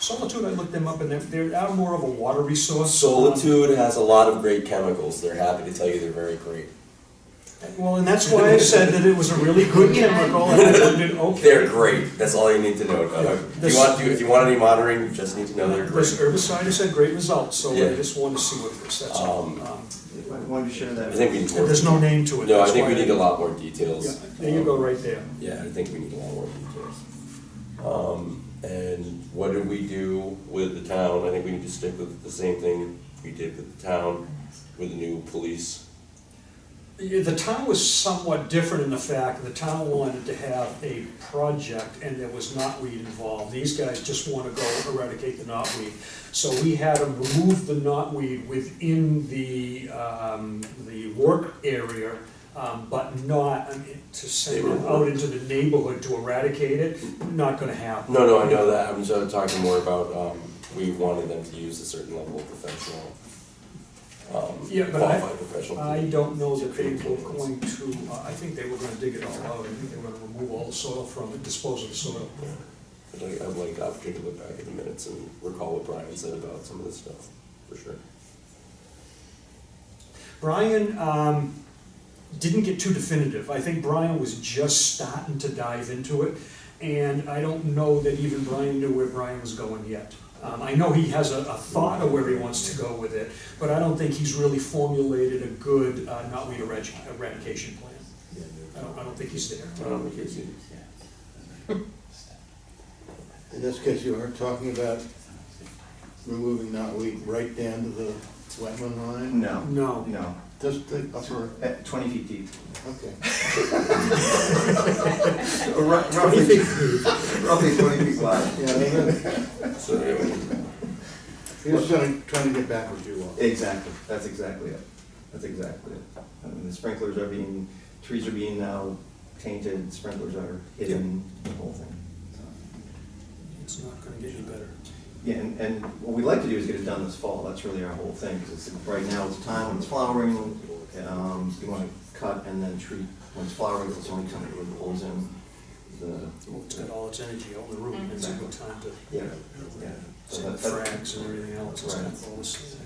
Solitude. I looked them up, and they're more of a water resource. Solitude has a lot of great chemicals. They're happy to tell you they're very great. Well, and that's why I said that it was a really good chemical, and I wondered, okay. They're great. That's all you need to know. If you want any monitoring, you just need to know they're great. This herbicide has had great results, so Yeah. I just want to see what it is. That's all. I wanted to share that. I think we need more. There's no name to it. No, I that's think why we need a lot more details. Yeah, there you go, right there. Yeah, I think we need a lot more details. And what did we do with the town? I think we need to stick with the same thing we did with the town, with the new police The town was somewhat different in the fact that the town wanted to have a project and there was knotweed involved. These guys just want to go eradicate the knotweed. So we had them remove the knotweed within the work area, but not, I mean, to send them out into the neighborhood to eradicate it, not gonna happen. No, I know that, I'm just talking more about, we wanted them to use a certain level of professional, Yeah, but qualified professional. I don't know that they were going to, I think they were gonna dig it all out, I think they were gonna remove all the soil from it, dispose of the soil. I'd like the opportunity to look back at the minutes and recall what Brian said about some of this stuff, for sure. Brian didn't get too definitive. I think Brian was just starting to dive into it, and I don't know that even Brian knew where Brian was going yet. I know he has a thought of where he wants to go with it, but I don't think he's really formulated a good knotweed eradication plan. I don't think he's there. I don't think he's either. In this case, you are talking about removing knotweed right down to the wetland line? No. Just the upper, At 20 feet deep. okay. Roughly 20 feet wide. Yeah, So, you're just trying to get back what you want. Exactly, that's exactly it. That's exactly it. I mean, the sprinklers are being, trees are being now tainted, sprinklers are hitting the whole thing. It's not gonna get any better. Yeah, and what we'd like to do is get it done this fall. That's really our whole thing, because right now it's time when it's flowering, you want to cut and then treat. When it's flowering, it's the only time it really pulls in the. It's got all its energy on the root, and it's a good time to Yeah, yeah. So send that- frags and everything else. It's Right. got all this.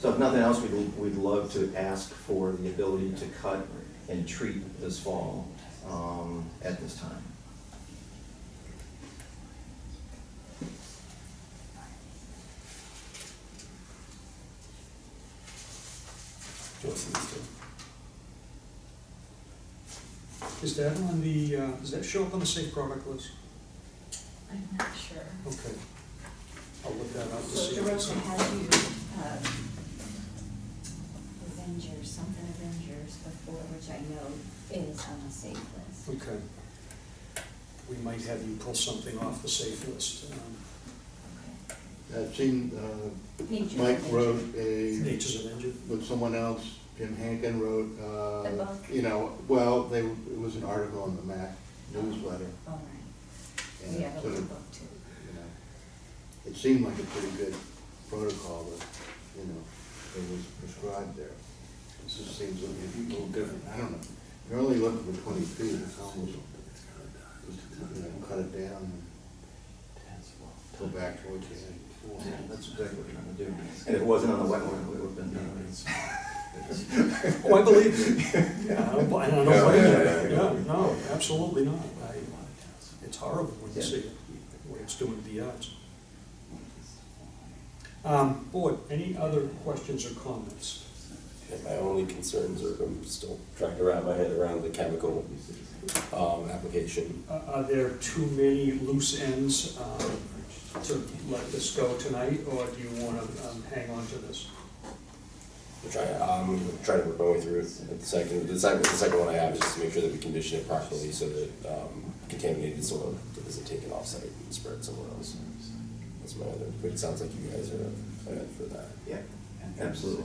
So if nothing else, we'd love to ask for the ability to cut and treat this fall at this time. do you want to see this too? Is that on the, does that show up on the safe product list? I'm not sure. Okay. I'll look that up to So see. DeRosa what's on. had you, Avengers, something Avengers before, which I know is on the safe list. Okay. We might have you pull something off the safe list. I've seen, Nature's Mike Avenger. wrote Nature's Avenger. with someone else, Jim Hankin wrote, The book? you know, well, it was an article in the Mac newsletter. All right. And We have a sort little of, book too. you know, it seemed like a pretty good protocol that, you know, it was prescribed there. It just seems a little different, I don't know. You're only looking for 20 feet, it's almost, you know, cut it down and go back to what you had before. Yeah, that's exactly what we're trying to do. And if it wasn't on the wetland, it would have been done. Oh, I believe you. Yeah, I don't blame you. Yeah, no, absolutely not. It's horrible when you see it, the way it's doing to the yards. Board, any other questions or comments? And my only concerns are, I'm still trying to wrap my head around the chemical application. Are there too many loose ends to let this go tonight, or do you want to hang on to this? I'm trying to work my way through it. The second one I have is just to make sure that we condition it properly so that contaminated soil isn't taken off-site and spread somewhere else. That's my other, but it sounds like you guys are ahead for that. Yeah, absolutely.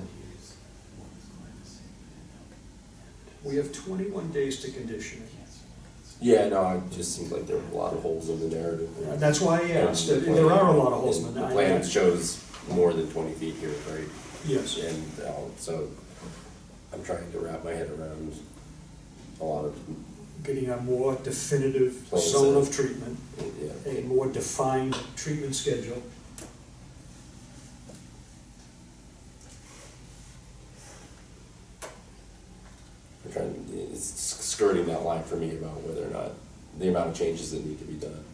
We have 21 days to condition it. Yeah, no, it just seemed like there were a lot of holes in the narrative. That's why I asked. And the There are a plan- lot of holes in the The plan shows more than 20 feet here, right? Yes. And so I'm trying to wrap my head around a lot of, Getting a more definitive Plan zone set. of treatment, yeah. a more defined treatment schedule. I'm trying, it's skirting that line for me about whether or not the amount of changes that need to be done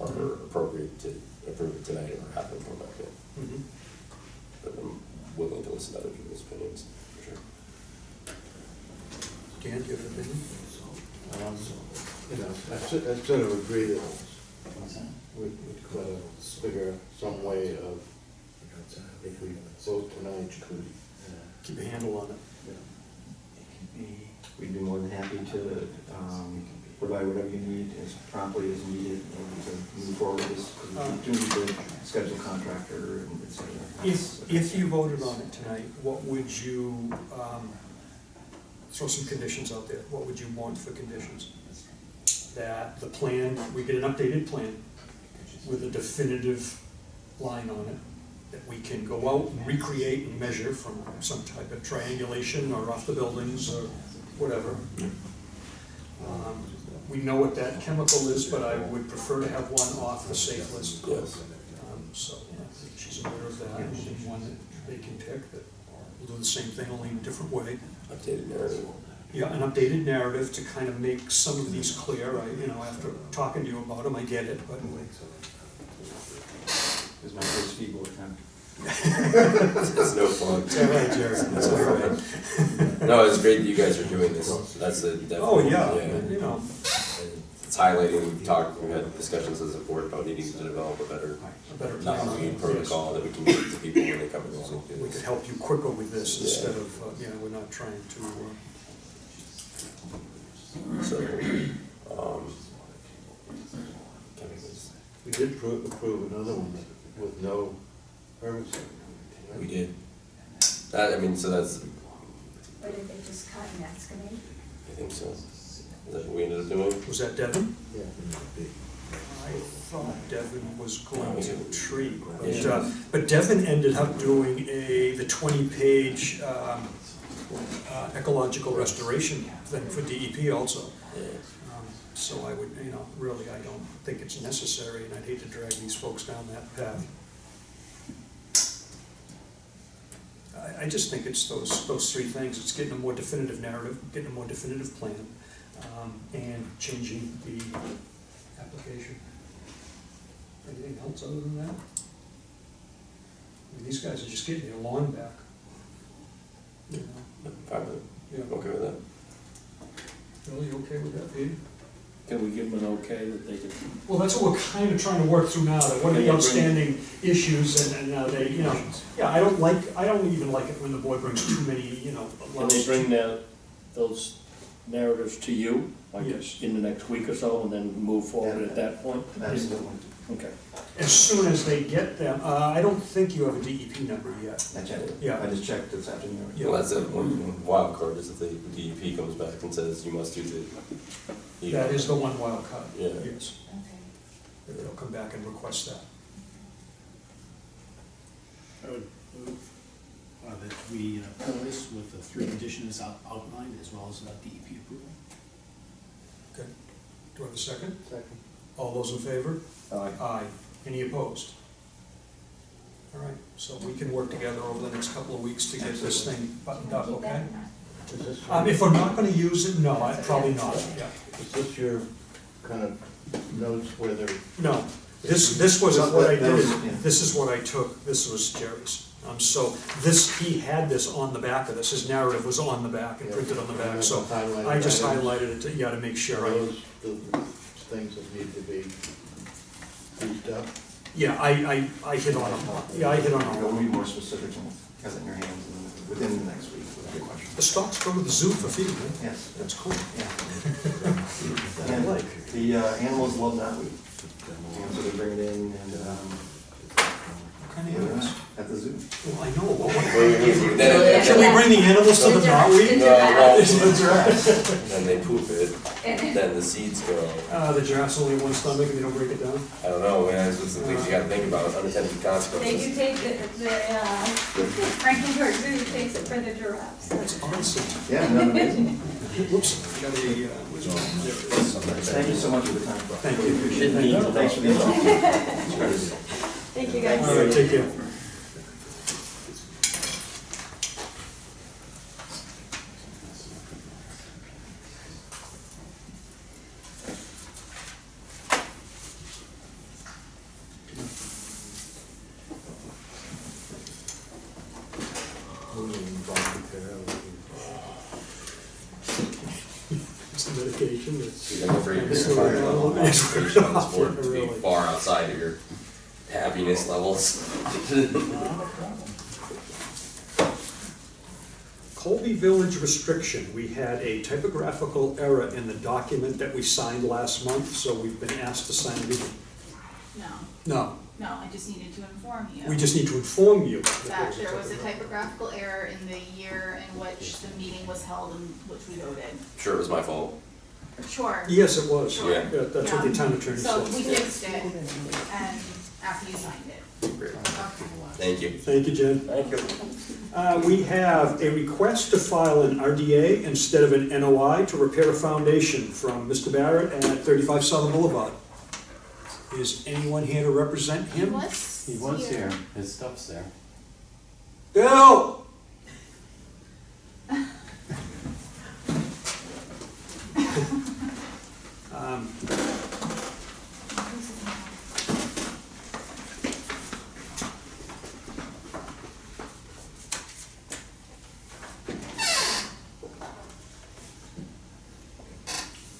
are appropriate to approve it tonight or have them come back in. Mhm. But I'm willing to listen to other people's opinions, for sure. Dan, do you have an opinion? You know, I sort of agree that we've got to figure some way of, if we vote tonight, could, Keep a handle on it. we'd be more than happy to provide whatever you need as promptly as needed in order to move forward with this. We do need to schedule contractor and et cetera. If you voted on it tonight, what would you, throw some conditions out there, what would you want for conditions? That the plan, we get an updated plan with a definitive line on it, that we can go out and recreate and measure from some type of triangulation or off the buildings or whatever. We know what that chemical is, but I would prefer to have one off the safe list. So she's aware of that, and one that they can pick that will do the same thing, only in a different way. Updated narrative. Yeah, an updated narrative to kind of make some of these clear. After talking to you about them, I get it, but. Is my first keyboard time. It's no fun. It's all right, Jared. It's all right. No, it's great that you guys are doing this. That's the definitely. Oh, yeah. It's highlighting, we've had discussions as a board about needing to develop a better non-weed protocol that we can give to people when they come in. We could help you quicker with this instead of, we're not trying to. We did approve another one with no permits. We did. So that's, But did they just cut and excavate? I think so. Is that what we ended up doing? Was that Devon? Yeah. I thought Devon was going to treat, but Devon ended up doing the 20-page ecological restoration thing for DEP also. So I would, really, I don't think it's necessary, and I'd hate to drag these folks down that path. I just think it's those three things. It's getting a more definitive narrative, getting a more definitive plan, and changing the application. Anything else other than that? These guys are just getting their lawn back. Fine with it. Yeah. Okay with that. Really okay with that, Peter? Can we give them an okay that they can? Well, that's what we're kind of trying to work through now, that what are the outstanding issues, and they, I don't even like it when the board brings too many, Can they bring those narratives to you, like in the next week or so, and then move forward at that point? Absolutely. Okay. As soon as they get them, I don't think you have a DEP number yet. I checked. Yeah. I just checked this afternoon. Yeah. Well, that's it. One wild card is if the DEP comes back and says you must do the. That is the one wild card. Yeah. Yes. Okay. They'll come back and request that. I would move that we approve this with the three conditions outlined as well as DEP approval. Okay. Do I have a second? Second. All those in favor? Aye. Aye. Any opposed? All right, so we can work together over the next couple of weeks to get this thing buttoned up, okay? If we're not gonna use it, no, probably not, yeah. Is this your kind of notes where they're? No, this was what I That was- did, yeah. this is what I took, this was Jerry's. So he had this on the back of this, his narrative was on the back and printed on the back, so I just highlighted it to make sure Those the things that need to be beefed up? Yeah, I hit on them. Yeah, I hit on We'll be them. more specific and has it in your hands within the next week with the question. The stocks go to the zoo for feeding, right? Yes. That's cool. Yeah. And the animals love knotweed. And so they bring it in and, What kind of animals? at the zoo. Well, I know, but what? Then- Can we bring the animals to the knotweed? The giraffe. Then they poop it, then the seeds go. The giraffes only have one stomach and they don't break it down? I don't know, man, it's just the things you gotta think about, unintended They consequences. do take Franklin Park Zoo takes it for the giraffes. That's awesome. Yeah, no, amazing. Whoops, got a, Thank you so much for the time. Thank you. Appreciate it. Thanks for the invitation. Thank you, guys. All right, take care. It's the medication that's. I'm afraid you're gonna find a level of concentration on this board to be far outside of your happiness levels. Colby Village restriction, we had a typographical error in the document that we signed last month, so we've been asked to sign it again. No, No, no, I just needed to inform you. we just need to inform you That there's there was a typographical error in the year in which the meeting was held and which we voted. Sure, it was my fault. Sure. Yes, it was. Sure. Yeah. That's what the town attorney So said. we fixed it, and after you signed it. Thank you. Thank you, Jen. Thank you. We have a request to file an RDA instead of an NOI to repair a foundation from Mr. Barrett at 35 Southern Boulevard. Is anyone here to represent him? He was here, his stuff's there. Bill!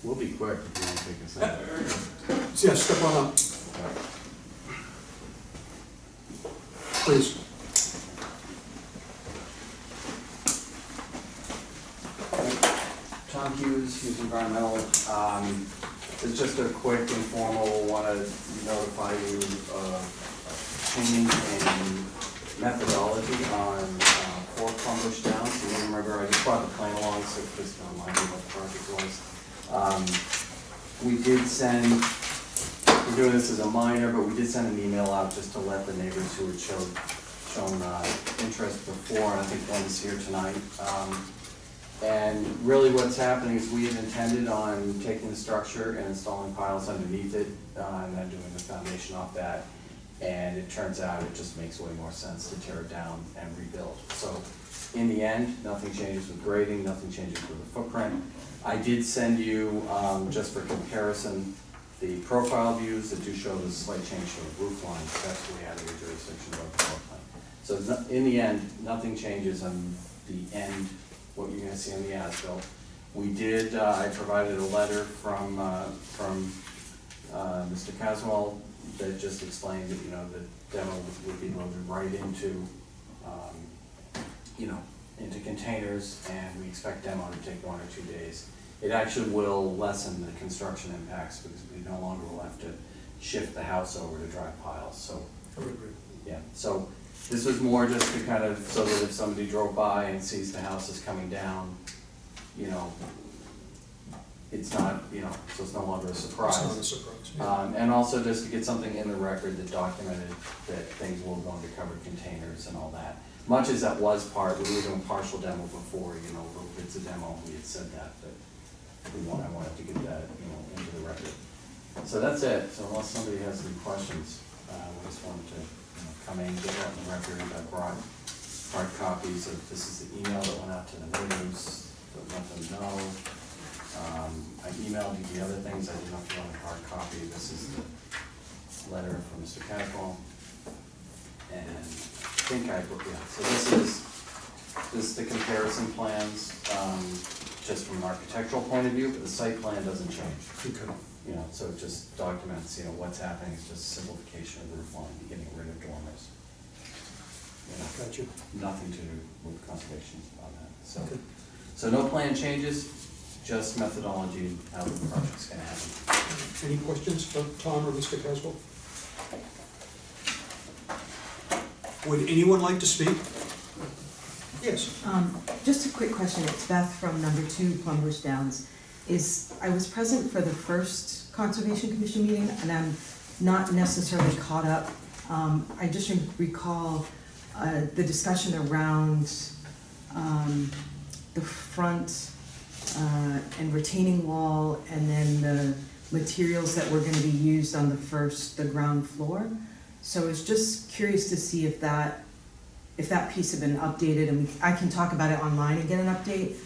We'll be quick if you want to take a second. Yeah, step on up. Please. Tom Hughes, Hughes Environmental. It's just a quick informal, want to notify you of change in methodology on 4 Plumbush Downs. So you remember, I just brought the plan along, so just to remind you what the project was. We did send, we're doing this as a minor, but we did send an email out just to let the neighbors who had shown interest before, and I think one's here tonight. And really what's happening is we had intended on taking the structure and installing piles underneath it, and then doing the foundation off that. And it turns out it just makes way more sense to tear it down and rebuild. So in the end, nothing changes with grading, nothing changes with the footprint. I did send you, just for comparison, the profile views that do show the slight change to the roof line. That's the way out of your jurisdiction of the floor plan. So in the end, nothing changes on the end, what you're gonna see on the as-built. We did, I provided a letter from Mr. Caswell that just explained that, the demo would be loaded right into, into containers, and we expect demo to take 1 or 2 days. It actually will lessen the construction impacts because we no longer will have to shift the house over to dry piles, so. Yeah, so this was more just to kind of, so that if somebody drove by and sees the house is coming down, it's not, so it's no longer a surprise. It's not a surprise, yeah. And also just to get something in the record that documented that things will go into covered containers and all that. Much as that was part, we were doing partial demo before, little bits of demo, we had said that, but I wanted to get that, into the record. So that's it, so unless somebody has any questions, we just wanted to, come in, get that in the record. I brought hard copies of, this is the email that went out to the neighbors, to let them know. I emailed you the other things, I didn't know if you wanted a hard copy. This is the letter from Mr. Caswell. And I think so this is the comparison plans, just from an architectural point of view, but the site plan doesn't change. Okay. So it just documents, what's happening, it's just simplification of the roof line, getting rid of dormers. Gotcha. Nothing to do with conservation on that, so. Okay. So no plan changes, just methodology, how the project's gonna happen. Any questions for Tom or Mr. Caswell? Would anyone like to speak? Yes. Just a quick question. It's Beth from number 2 Plumbush Downs. I was present for the first Conservation Commission meeting, and I'm not necessarily caught up. I just recall the discussion around the front and retaining wall, and then the materials that were going to be used on the ground floor. So I was just curious to see if that piece had been updated, and I can talk about it online and get an update.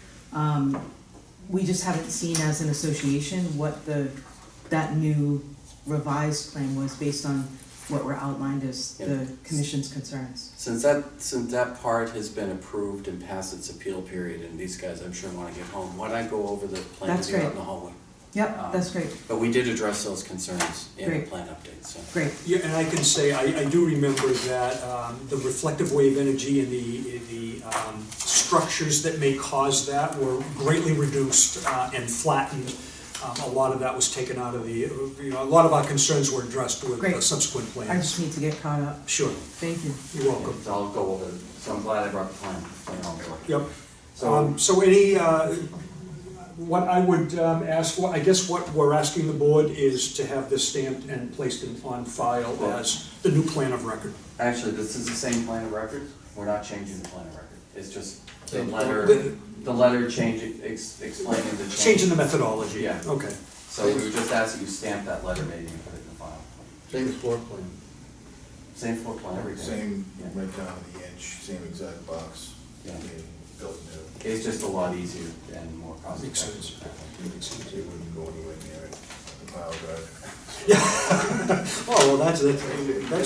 We just haven't seen as an association what that new revised plan was based on what were outlined as the commission's concerns. Since that part has been approved and passed its appeal period, and these guys, I'm sure, want to get home, why don't I go over the plan with you out in the hallway? Yep, that's great. But we did address those concerns in the plan update, so. Great. Yeah, and I can say, I do remember that the reflective wave energy and the structures that may cause that were greatly reduced and flattened. A lot of that was taken out of the, a lot of our concerns were addressed with Great. subsequent I plans. just need to get caught up. Sure, Thank you. you're welcome. So I'll go over, so I'm glad I brought the plan. So, you know, Yep. So, So any, what I would ask for, I guess what we're asking the board is to have this stamped and placed on file as the new plan of record. actually, this is the same plan of record. We're not changing the plan of record. It's just the The- letter changing, explaining the change. Changing the methodology. Yeah. Okay. So we would just ask that you stamp that letter maybe and put it in the file. Same floor plan, Same floor plan, everything. same, Yeah. right down to the inch, same exact box, Yeah. being built new. It's just a lot easier and more cost Makes effective. sense. It wouldn't go anywhere near it, the pile drive. Oh, well, that's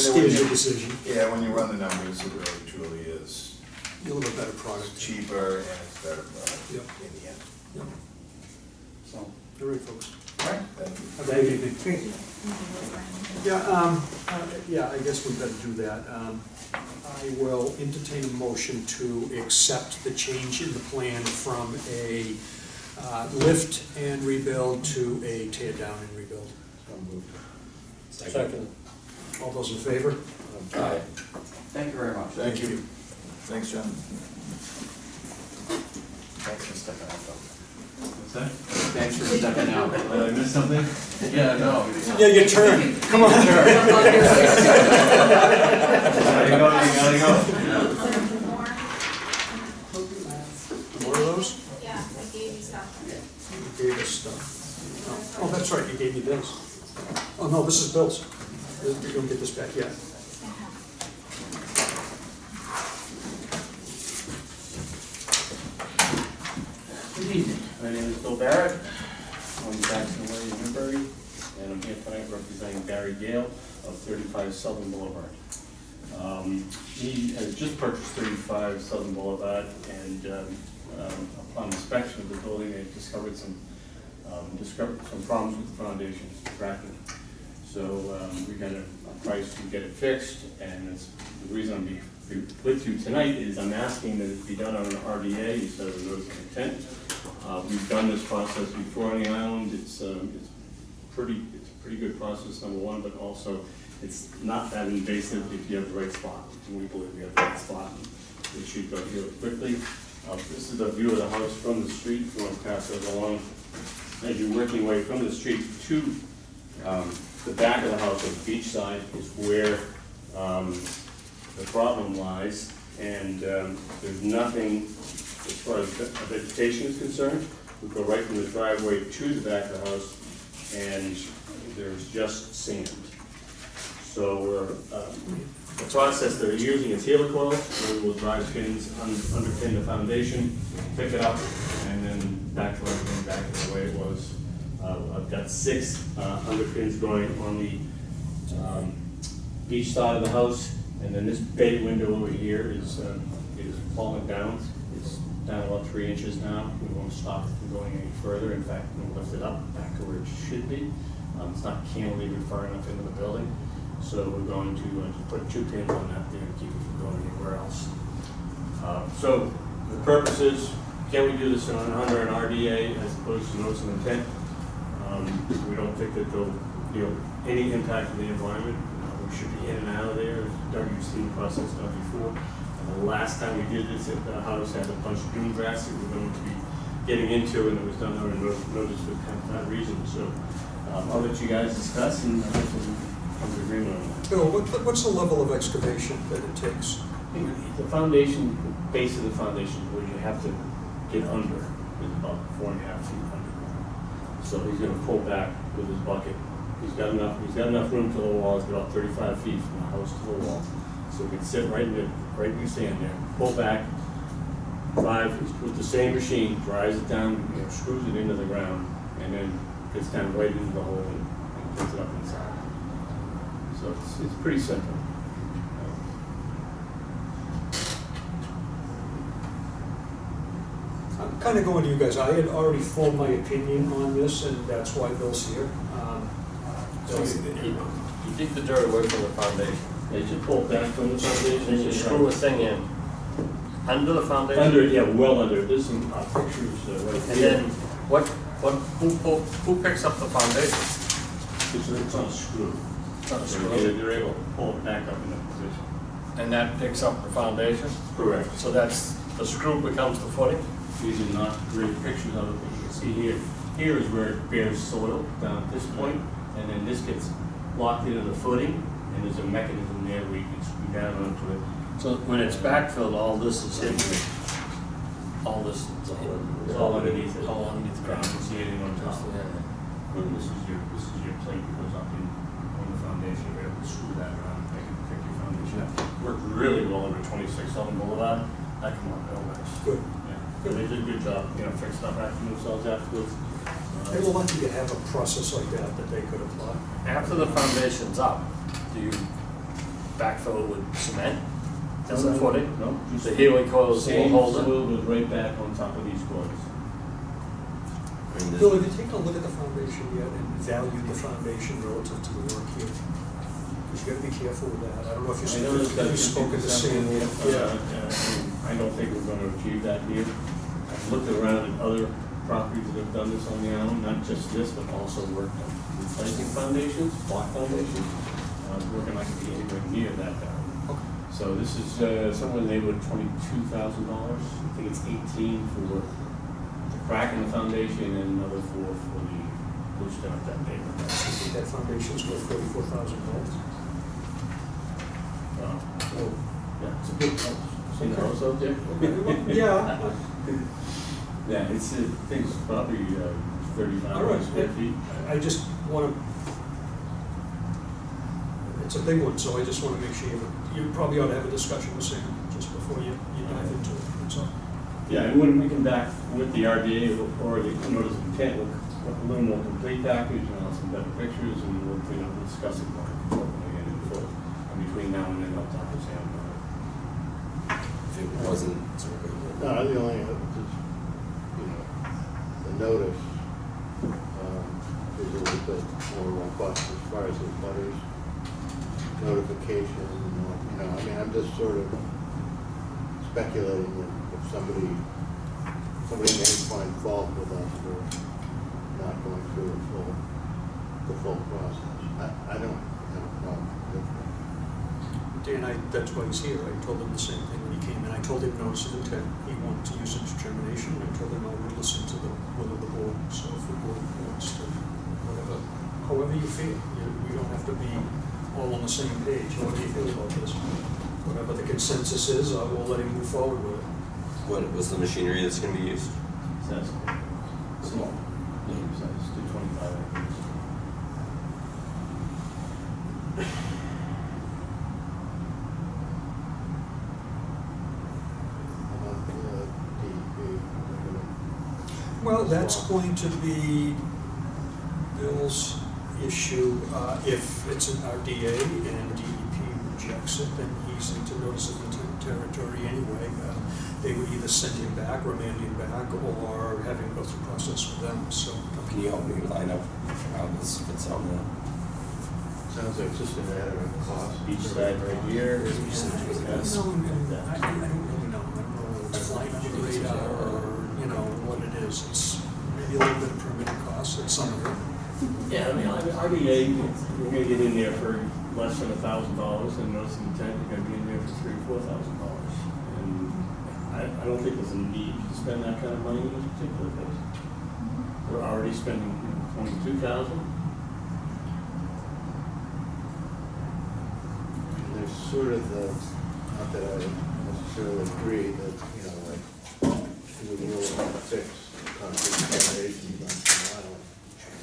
Steve's your decision. Yeah, when you run the numbers, it really truly is A little bit better product. cheaper and it's better product Yep. in the end. Yep. So, All right, folks. All right, thank you. Have a good evening. Thank you. Yeah, I guess we better do that. I will entertain a motion to accept the change in the plan from a lift and rebuild to a tear down and rebuild. so moved. Second. All those in favor? Aye. Thank you very much. Thank you. Thanks, John. Thanks for stepping out though. What's that? Thanks for stepping out. Did I miss something? Yeah, no. Yeah, your turn. Come on. Gotta go, you gotta go. More of those? Yeah, I gave you stuff. You gave us stuff. Oh, that's right, you gave me Bill's. Oh, no, this is Bill's. You don't get this back yet. Good evening, my name is Bill Barrett, I'm Jackson Way in Newbury, and I'm here tonight representing Barry Gale of 35 Southern Boulevard. He has just purchased 35 Southern Boulevard, and upon inspection of the building, they discovered some problems with the foundation cracking. So we got a price to get it fixed, and it's, the reason I'm with you tonight is I'm asking that it be done on an RDA instead of a notice of intent. We've done this process before on the island. It's a pretty good process, number one, but also it's not that invasive if you have the right spot. And we believe we have the right spot, and it should go really quickly. This is a view of the house from the street. If you want to pass it along, as you're working your way from the street to the back of the house on the beach side is where the problem lies, and there's nothing as far as vegetation is concerned. We go right from the driveway to the back of the house, and there's just sand. So the process they're using is helicoils, where we will drive pins, underpin the foundation, pick it up, and then back to everything back to the way it was. I've got 6 underpins going on the beach side of the house, and then this bay window over here is falling down. It's down about 3 inches now. We won't stop it from going any further. In fact, we'll lift it up back to where it should be. It's not cantilevered far enough into the building, so we're going to just put 2 pins on that there to keep it from going anywhere else. So the purpose is, can we do this under an RDA as opposed to notice of intent? We don't think that there'll be any impact on the environment. We should be in and out of there. Doug, you've seen the process done before. And the last time we did this, the house had a bunch of dune grass that we're going to be getting into, and it was done under notice for that reason. So I'll let you guys discuss, and hopefully we can come to agreement on that. Bill, what's the level of excavation that it takes? The foundation, the base of the foundation, where you have to get under, is about 4.5 feet underground. So he's going to pull back with his bucket. He's got enough room to the wall. It's about 35 feet from the house to the wall. So we can sit right in the sand there, pull back, drive with the same machine, drives it down, screws it into the ground, and then gets down right into the hole and puts it up inside. So it's pretty simple. I'm kind of going to you guys. I had already formed my opinion on this, and that's why Bill's here. You dig the dirt away from the foundation. They should pull back from the foundation. Then you screw a thing in, Under the foundation? Under, yeah, well under, there's some pictures right And here. then, who picks up the foundation? It's on a screw. It's on a So screw? they're able to pull it back up in that position. And that picks up the foundation? Correct. So that's, the screw becomes the footing? These are not great pictures of it, but you can see here, here is where it bears soil down at this point, and then this gets locked into the footing, and there's a mechanism there where you can screw down onto it. So when it's backfilled, all this is hidden? All this is hidden? It's all underneath it. All underneath the You ground? can see it on top. And this is your plate that goes up in, on the foundation, you're able to screw that around, make it pick your foundation up. Worked really well under 26 Southern Boulevard, that come out real nice. Good. Yeah, they did a good job, fixing up after themselves afterwards. They were lucky to have a process like that they could apply. After the foundation's up, do you backfill it with cement as a footing? No, just The healing coils will same hold it? soil goes right back on top of these coils. Bill, have you taken a look at the foundation yet and valued the foundation relative to the work here? Because you gotta be careful with that. I don't know if I noticed that you've spoken to Sam yet. I don't think we're gonna achieve that here. I've looked around at other properties that have done this on the island, not just this, but also worked on replacing foundations, block foundations. We're not gonna be anywhere near that value. So this is somewhere in the neighborhood of $22,000. I think it's 18 for the crack in the foundation and another 4 for the push down at that neighborhood. I think that foundation's worth $44,000. Yeah, it's a big house. Seen the house out there? Yeah. Yeah, it's, thing's probably All 3,500 right. square feet. I just want to, it's a big one, so I just want to make sure you probably ought to have a discussion with Sam just before you dive into it, that's all. Yeah, and when we come back with the RDA or the notice of intent, we'll have a little more complete package and I'll have some better pictures and we'll discuss it more again in full. And between now and then, I'll talk to Sam about it. If it wasn't sort of. No, the only, just, the notice, is a little bit more robust as far as the butters notification, I'm just sort of speculating that if somebody may find fault with us for not going through the full process. I don't have a problem with that. Dan, that's why he's here. I told him the same thing when he came in. I told him notice of intent. He wanted to use a determination. I told him I would listen to the will of the board. So if the board wants to, however you feel, we don't have to be all on the same page. However you feel about this, whatever the consensus is, we'll let him move forward with it. What was the machinery that's going to be used? That's small. Medium size, 225 acres. Well, that's going to be Bill's issue. If it's an RDA and DEP rejects it, then he's into notice of intent territory anyway. They would either send him back, remand him back, or have him go through process with them, so. Can you help me line up how this fits on the? Sounds like just a matter of cost. Each side right here. I don't really know. I don't know if it's like on the radar or, what it is. It's maybe a little bit of permitting costs at some of it. Yeah, RDA, we're gonna get in there for less than $1,000, and notice of intent, you're gonna be in there for $3,000 or $4,000. And I don't think there's a need to spend that kind of money in this particular case. We're already spending $22,000. There's sort of not that I necessarily agree that, do we really want to fix concrete foundations on Plum Island?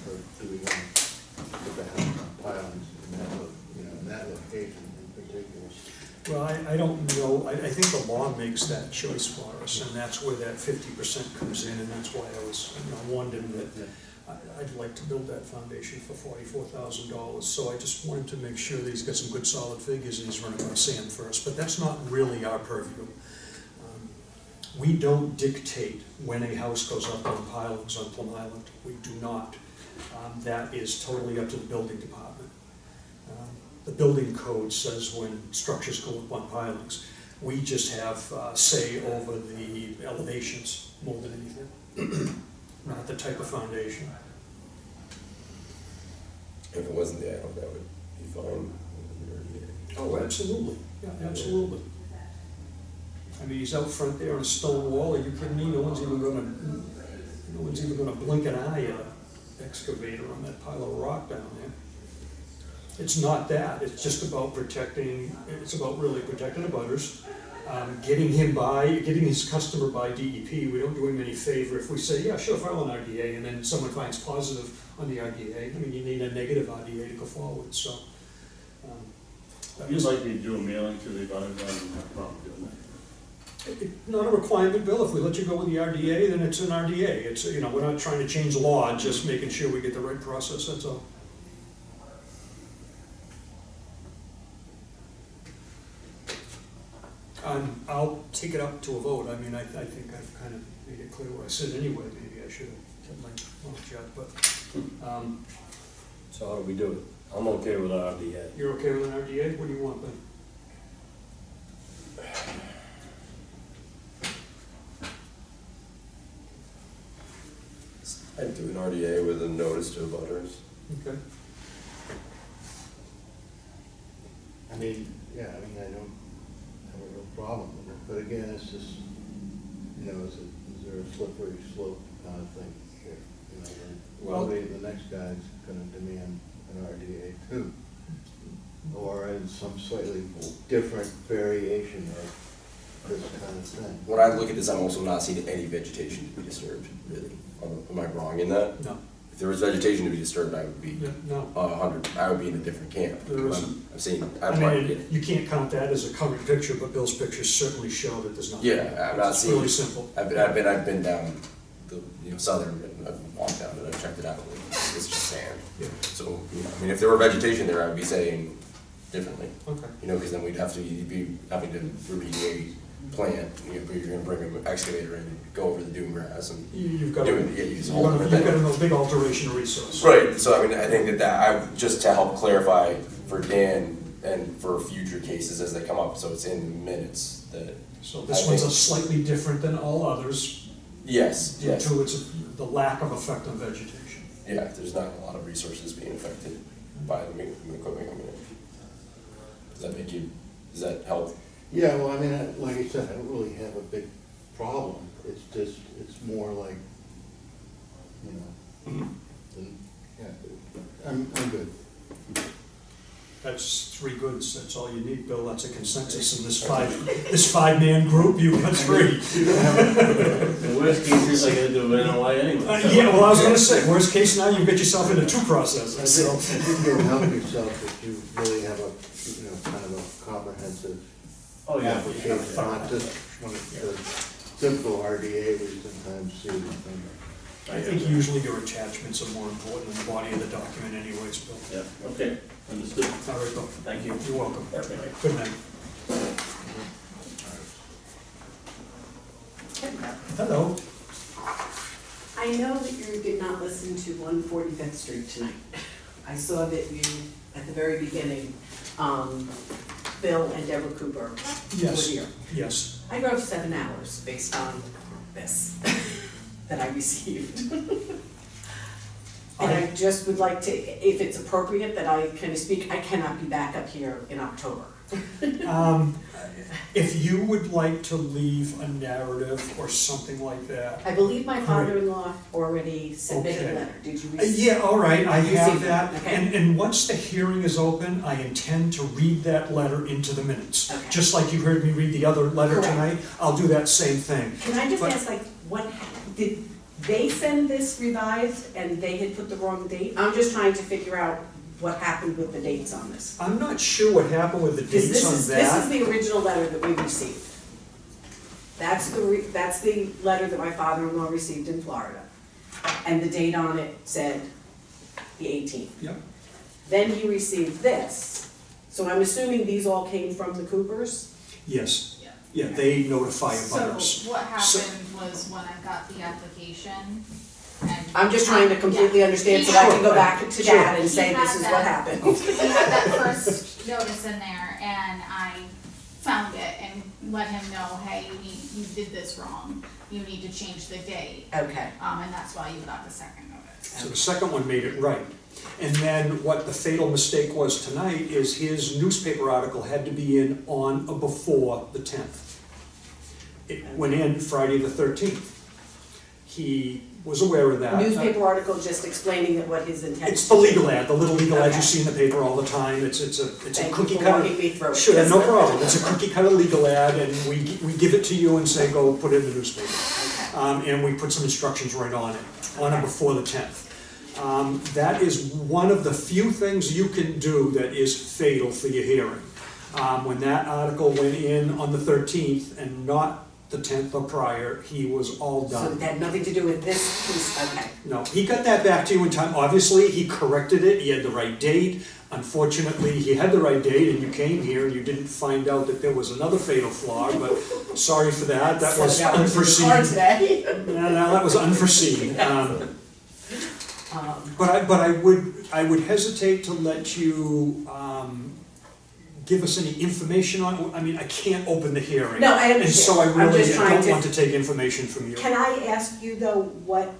Or do we want to put the house on pilings in that location in particular? Well, I don't know. I think the law makes that choice for us, and that's where that 50% comes in, and that's why I was, warned him that I'd like to build that foundation for $44,000. So I just wanted to make sure that he's got some good solid figures and he's running by Sam first. But that's not really our purview. We don't dictate when a house goes up on pilings on Plum Island. We do not. That is totally up to the building department. The building code says when structures go up on pilings. We just have say over the elevations more than anything, not the type of foundation. If it wasn't the aisle, that would be fine. Oh, absolutely, yeah, absolutely. I mean, he's out front there on a stone wall, are you kidding me? No one's even gonna blink an eye at an excavator on that pile of rock down there. It's not that, it's just about protecting, it's about really protecting the butters, getting his customer by DEP. We don't do him any favor if we say, yeah, sure, file an RDA, and then someone finds positive on the RDA. I mean, you need a negative RDA to go forward, so. If you'd like me to do a mailing to the abutters, I don't have a problem doing that. Not a requirement, Bill. If we let you go with the RDA, then it's an RDA. It's, you know, we're not trying to change law, just making sure we get the right process, that's all. I'll take it up to a vote. I mean, I think I've kind of made it clear where I sit anyway. Maybe I should have kept my mouth shut, but, So how do we do it? I'm okay with RDA. you're okay with an RDA? What do you want then? I'd do an RDA with a notice to abutters. Okay. I mean, yeah, I mean, I don't have a real problem with it, but again, it's just, you know, is there a slippery slope kind of thing here? You know, well, the next guy's gonna demand an RDA too, or in some slightly different variation of this kind of thing. When I look at this, I'm also not seeing any vegetation to be disturbed, really. Am I wrong in that? No. If there was vegetation to be disturbed, I would be No. 100, I would be in a different camp. There isn't. I've seen, I mean, you can't count that as a current picture, but Bill's pictures certainly show that there's nothing. Yeah, I'm not It's seeing. really simple. I've been down the, southern, and I've walked down and I've checked it out, it's just sand. Yeah. So, I mean, if there were vegetation there, I would be saying differently. Okay. Because then we'd have to be having to remediate plant, you're gonna bring an excavator in, go over the dune grass and You've got do a, it, use you've a whole got different thing. a big alteration resource. Right, so I mean, I think just to help clarify for Dan and for future cases as they come up, so it's in minutes that. So this one's a slightly different than all others. Yes, Due yes. to the lack of effect on vegetation. Yeah, there's not a lot of resources being affected by the equipment coming in. Does that help? Yeah, well, I mean, like I said, I don't really have a big problem. It's just, it's more like, you know, yeah, I'm good. That's three goods, that's all you need, Bill, that's a consensus in this five-man group, you've got three. The worst case is I gotta do an NOI anyway. Yeah, well, I was gonna say, worst case now, you get yourself into two processes, so. I think you can help yourself if you really have a, kind of a comprehensive application, not just one of the simple RDA we sometimes see. I think usually your attachments are more important than the body of the document anyways, Bill. Yeah, okay, understood. All right, Bill. Thank you. You're welcome. Okay. Good night. Hello. I know that you did not listen to 145th Street tonight. I saw that you, at the very beginning, Bill and Deborah Cooper were here. Yes. I drove 7 hours based on this that I received. And I just would like to, if it's appropriate, that I kind of speak. I cannot be back up here in October. If you would like to leave a narrative or something like that. I believe my father-in-law already submitted a letter. Did you receive? Yeah, all right, I have Received it. that. Okay. And once the hearing is open, I intend to read that letter into the minutes. Okay. Just like you heard me read the other letter Correct. tonight, I'll do that same thing. Can I just But- ask, like, did they send this revised and they had put the wrong date? I'm just trying to figure out what happened with the dates on this. I'm not sure what happened with the Because dates on this that. is the original letter that we received. That's the letter that my father-in-law received in Florida. And the date on it said the 18th. Yep. Then he received this. So I'm assuming these all came from the Coopers? Yes. Yeah, they notify abutters. So what happened was when I got the application, and. I'm just trying to completely understand so that I can go back to Sure. Dad and say He this had is that- what happened. We had that first notice in there, and I found it and let him know, hey, you did this wrong, you need to change the date. Okay. And that's why you got the second notice. So the second one made it right. And then what the fatal mistake was tonight is his newspaper article had to be in on or before the 10th. It went in Friday the 13th. He was aware of that. Newspaper article just explaining that what his intent. It's the legal ad, the little legal ad you Okay. see in the paper all the time. It's a Thank cookie you for cutter. walking me through it. Sure, no problem. It's a cookie cutter legal ad, and we give it to you and say, go put it in the newspaper. And we put some instructions right on it, on or before the 10th. That is one of the few things you can do that is fatal for your hearing. When that article went in on the 13th and not the 10th or prior, he was all So done. it had nothing to do with this piece, okay. No, he got that back to you in time. Obviously, he corrected it, he had the right date. Unfortunately, he had the right date and you came here and you didn't find out that there was another fatal flaw, but sorry for that, that was unforeseen. No, that was unforeseen. But I would hesitate to let you give us any information on, I mean, I can't open the hearing. No, I understand. And so I I'm really just trying don't to- want to take information from you. Can I ask you though, what,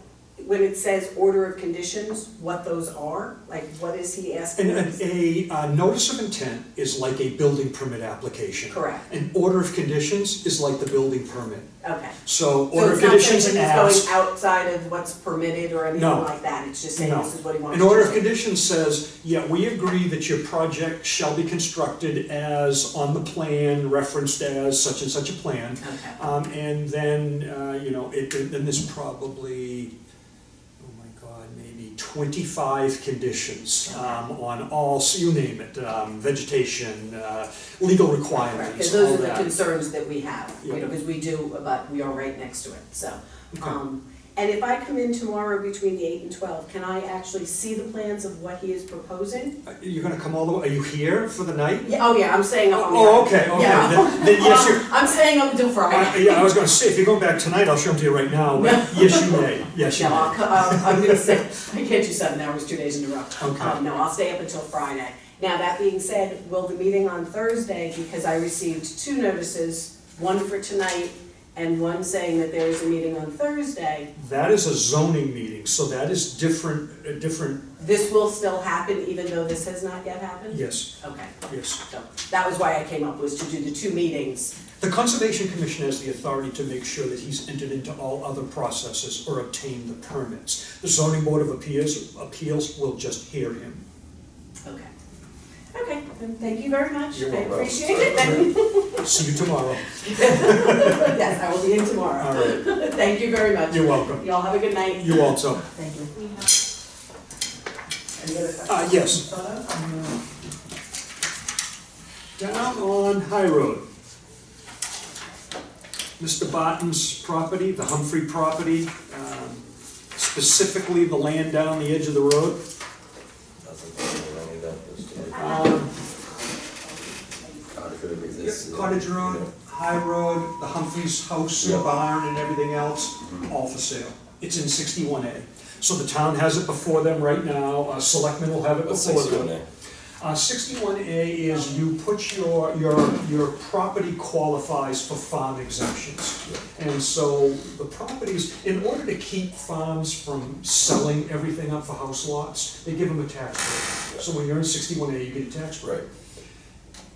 when it says order of conditions, what those are? Like, what is he asking? A notice of intent is like a building permit application. Correct. An order of conditions is like the building permit. Okay. So So order of it's not conditions saying asks. he's going outside of what's permitted or anything No. like that, it's just saying No. this is what he wants An to do. order of conditions says, yeah, we agree that your project shall be constructed as on the plan, referenced as such and such a plan. Okay. And then, then there's probably, oh my God, maybe 25 conditions on all, so you name it, vegetation, legal requirements, Because those all are the that. concerns that we have, Yeah. because we do, but we are right next to it, so. And if I come in tomorrow between the 8 and 12, can I actually see the plans of what he is proposing? You're gonna come all the way, are you here for the night? Yeah, oh yeah, I'm staying up on the. Oh, okay, okay. Yeah. Then yes, you're. I'm staying up until Friday. Yeah, I was gonna say, if you're going back tonight, I'll show them to you right now, but yes, you may, yes, you No, may. I'm gonna say, I can't do 7 hours, 2 days in a row. Okay. No, I'll stay up until Friday. Now, that being said, will the meeting on Thursday, because I received 2 notices, one for tonight and one saying that there is a meeting on Thursday, That is a zoning meeting, so that is different, this will still happen even though this has not yet happened? yes, Okay, yes. so that was why I came up, was to do the 2 meetings. The Conservation Commission has the authority to make sure that he's entered into all other processes or obtained the permits. The Zoning Board of Appeals will just hear him. Okay. Okay, then thank you very much. You're I welcome. appreciate it. See you tomorrow. Yes, I will be in tomorrow. All right. Thank you very much. You're welcome. Y'all have a good night. You also. Thank you. Any other questions? Yes. Down on High Road. Mr. Barton's property, the Humphrey property, specifically the land down the edge of the road. Cottage Road, High Road, the Humphreys house and barn and everything else, all for sale. It's in 61A. So the town has it before them right now, selectmen will have it What's before them. 61A? 61A is you put your property qualifies for farm exemptions. And so the properties, in order to keep farms from selling everything up for house lots, they give them a tax break. So when you're in 61A, you get a tax break.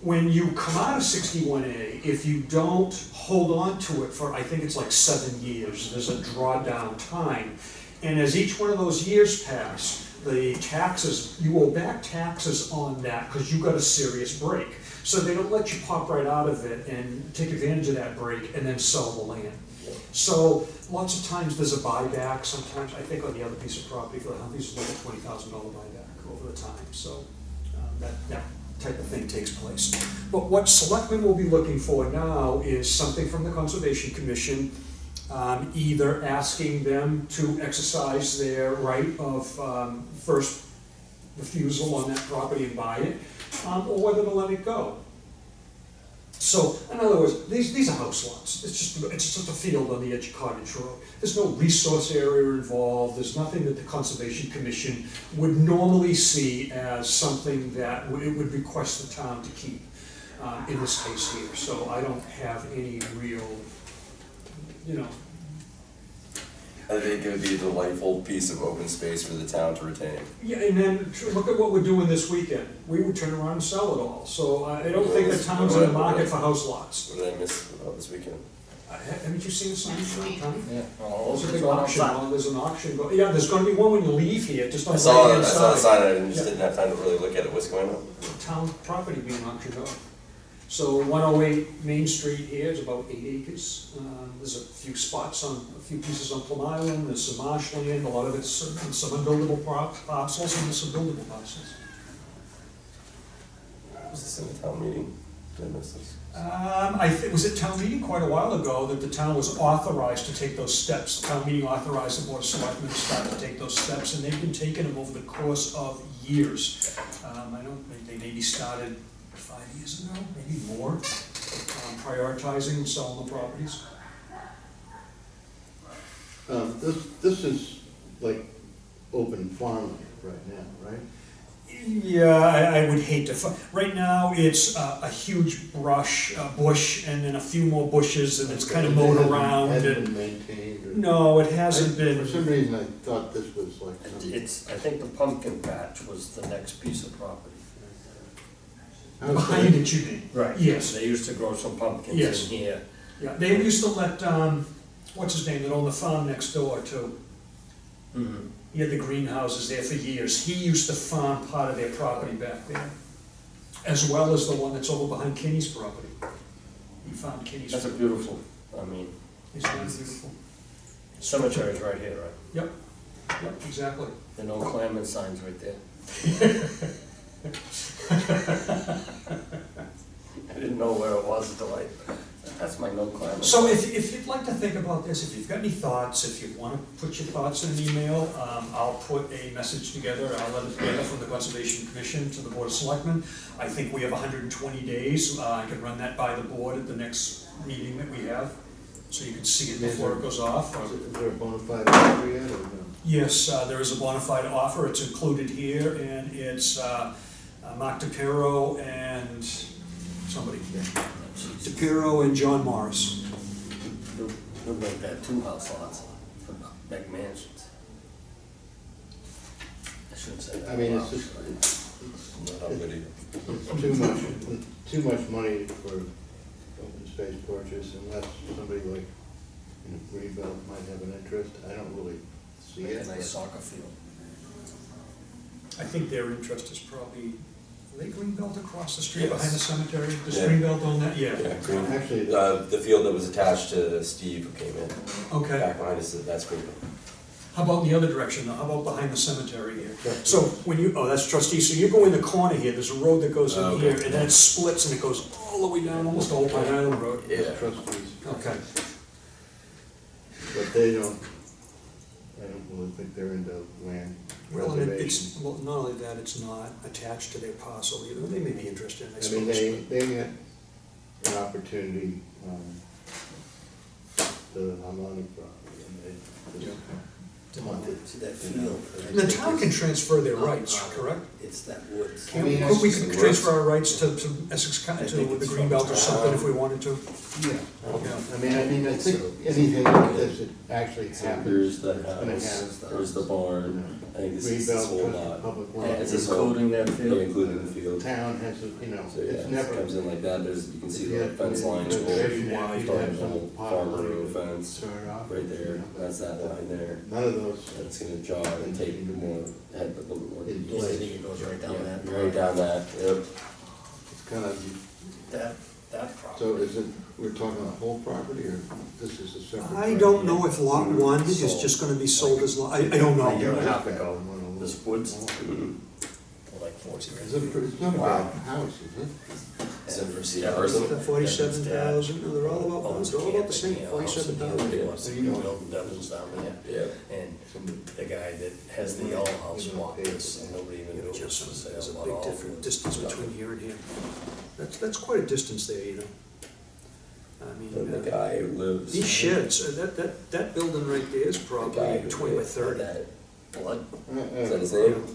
When you come out of 61A, if you don't hold on to it for, I think it's like 7 years, there's a drawdown time. And as each one of those years pass, the taxes, you owe back taxes on that because you got a serious break. So they don't let you pop right out of it and take advantage of that break and then sell the land. So lots of times there's a buyback. Sometimes, I think on the other piece of property for the Humvees, it's like a $20,000 buyback over the time. So that type of thing takes place. But what selectmen will be looking for now is something from the Conservation Commission, either asking them to exercise their right of first refusal on that property and buy it, or whether to let it go. So, in other words, these are house lots. It's just a field on the edge of Cottage Road. There's no resource area involved. There's nothing that the Conservation Commission would normally see as something that it would request the town to keep. in this case here. So I don't have any real, you know, I think it would be a delightful piece of open space for the town to retain. yeah, and then look at what we're doing this weekend. We would turn around and sell it all. So I don't think the town's in the market for house lots. What did I miss about this weekend? Haven't you seen the sign around town? Yeah. There's a big auction, there's an auction, yeah, there's gonna be one when you leave here, just on I the saw right-hand it, I side. saw the sign, I just Yeah. didn't have time to really look at it, what's going on? Town property being auctioned off. So 108 Main Street here is about 8 acres. There's a few spots on, a few pieces on Plum Island, there's some marshland, a lot of it's some unbuildable parcels and there's some buildable parcels. Was this in the town meeting? Did I miss this? It was at town meeting quite a while ago that the town was authorized to take those steps. The town meeting authorized the board of selectmen to start to take those steps, and they've been taking them over the course of years. I don't think they maybe started 5 years ago, maybe more, prioritizing and selling the properties. This is like open farmland right now, right? Yeah, I would hate to, right now, it's a huge bush, and then a few more bushes, and it's kind of mowed around. Hasn't and been maintained or? No, it hasn't been. For some reason, I thought this was like some. It's, I think the pumpkin patch was the next piece of property. Behind it, you mean? Right. Yes. They used to grow some pumpkins Yes. in here. Yeah, they used to let, what's his name, that owned the farm next door too. Mm-hmm. He had the greenhouses there for years. He used to farm part of their property back there, as well as the one that's over behind Kinney's property. He farmed Kinney's. That's a beautiful, I mean, It's really beautiful. cemetery's right here, right? Yep, yep, exactly. The no clamming sign's right there. I didn't know where it was until that's my no clamming. So if you'd like to think about this, if you've got any thoughts, if you want to put your thoughts in an email, I'll put a message together, I'll let it together from the Conservation Commission to the Board of Selectmen. I think we have 120 days. I can run that by the board at the next meeting that we have, so you can see it before it goes off. Is there a bona fide offer yet, or no? Yes, there is a bona fide offer. It's included here, and it's Mark DePiro and somebody. DePiro and John Morris. We'll make that 2 house lots for big mansions. I shouldn't say that. I mean, out it's loud. just, Not good either. it's too much money for open space purchase unless somebody like, Greenbelt might have an interest. I don't really see Make it. a nice soccer field. I think their interest is probably, are they Greenbelt across the street Yes. behind the cemetery? Does Yeah. Greenbelt own that? Yeah. Yeah, green, Actually, the field that was attached to Steve who came in, Okay. back behind us, that's green. How about the other direction though? How about behind the cemetery here? So when you, oh, that's trustee, so you go in the corner here, there's a road that goes in Okay. here, and then it splits and it goes all the way down, almost to Old Pine Island Road. Yeah. Trustees, Okay. but they don't, I don't really think they're into land Well, and reservation. it's, well, not only that, it's not attached to their parcel either. They may be interested, I I suppose. mean, they get an opportunity, the Harmonic property, and they just want it. See that field? And the town can transfer their rights, correct? It's that woods. Can I mean, we it's could the transfer woods. our rights to Essex County, to the Greenbelt or something if we wanted to? Yeah. Yeah. I mean, I think anything like this, it actually So happens. here's the It's gonna house, have- there's the barn, I think this is this Greenbelt, whole Trust lot. Public Yeah, Land. it's This whole- including that Yeah, field. including the field. Town has, a So yeah, it's it never. comes in like that, there's, you can see the Yeah, fence lines go registration, wide, you have some whole pot farm money row to fence start off right with, there, you know. that's that line there. None of those. That's gonna jog and take more, head a little bit more. In deep. place. I think it goes right down Yeah, that. right down that, yep. It's kind of, That property. so is it, we're talking about whole property, or this is a separate? I don't know if lot one is just gonna be sold as, I don't A year know. and a half ago, this woods, Mhm. like 40 It's not a bad house, is it? Except for see, Yeah, ours, The 47,000, no, they're all about the same, 47,000. So you know, building Devils down there. yeah. And the guy that has the yellow house bought this, and nobody even knew it was Just, for sale. there's a Bought big all different of it. distance between here and here. That's quite a distance there, you know. I And the mean, guy who lives. these sheds, that building right there is The guy probably who 20 by lived 30. that- Blood. Is that his name?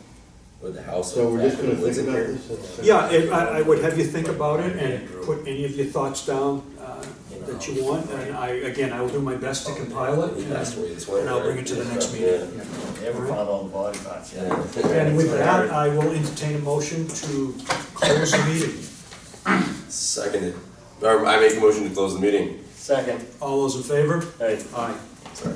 with the house. So we're just back in gonna the woods think in about here. this? Yeah, I would have you think about it and put any of your thoughts down that you want. And I will do my best to compile it, He passed away this winter. and I'll bring it to the next meeting. Never found all the body parts, yeah. And with that, I will entertain a motion to close the meeting. Seconded. Or I make a motion to close the meeting. Second. All those in favor? Hey. Aye. Sorry.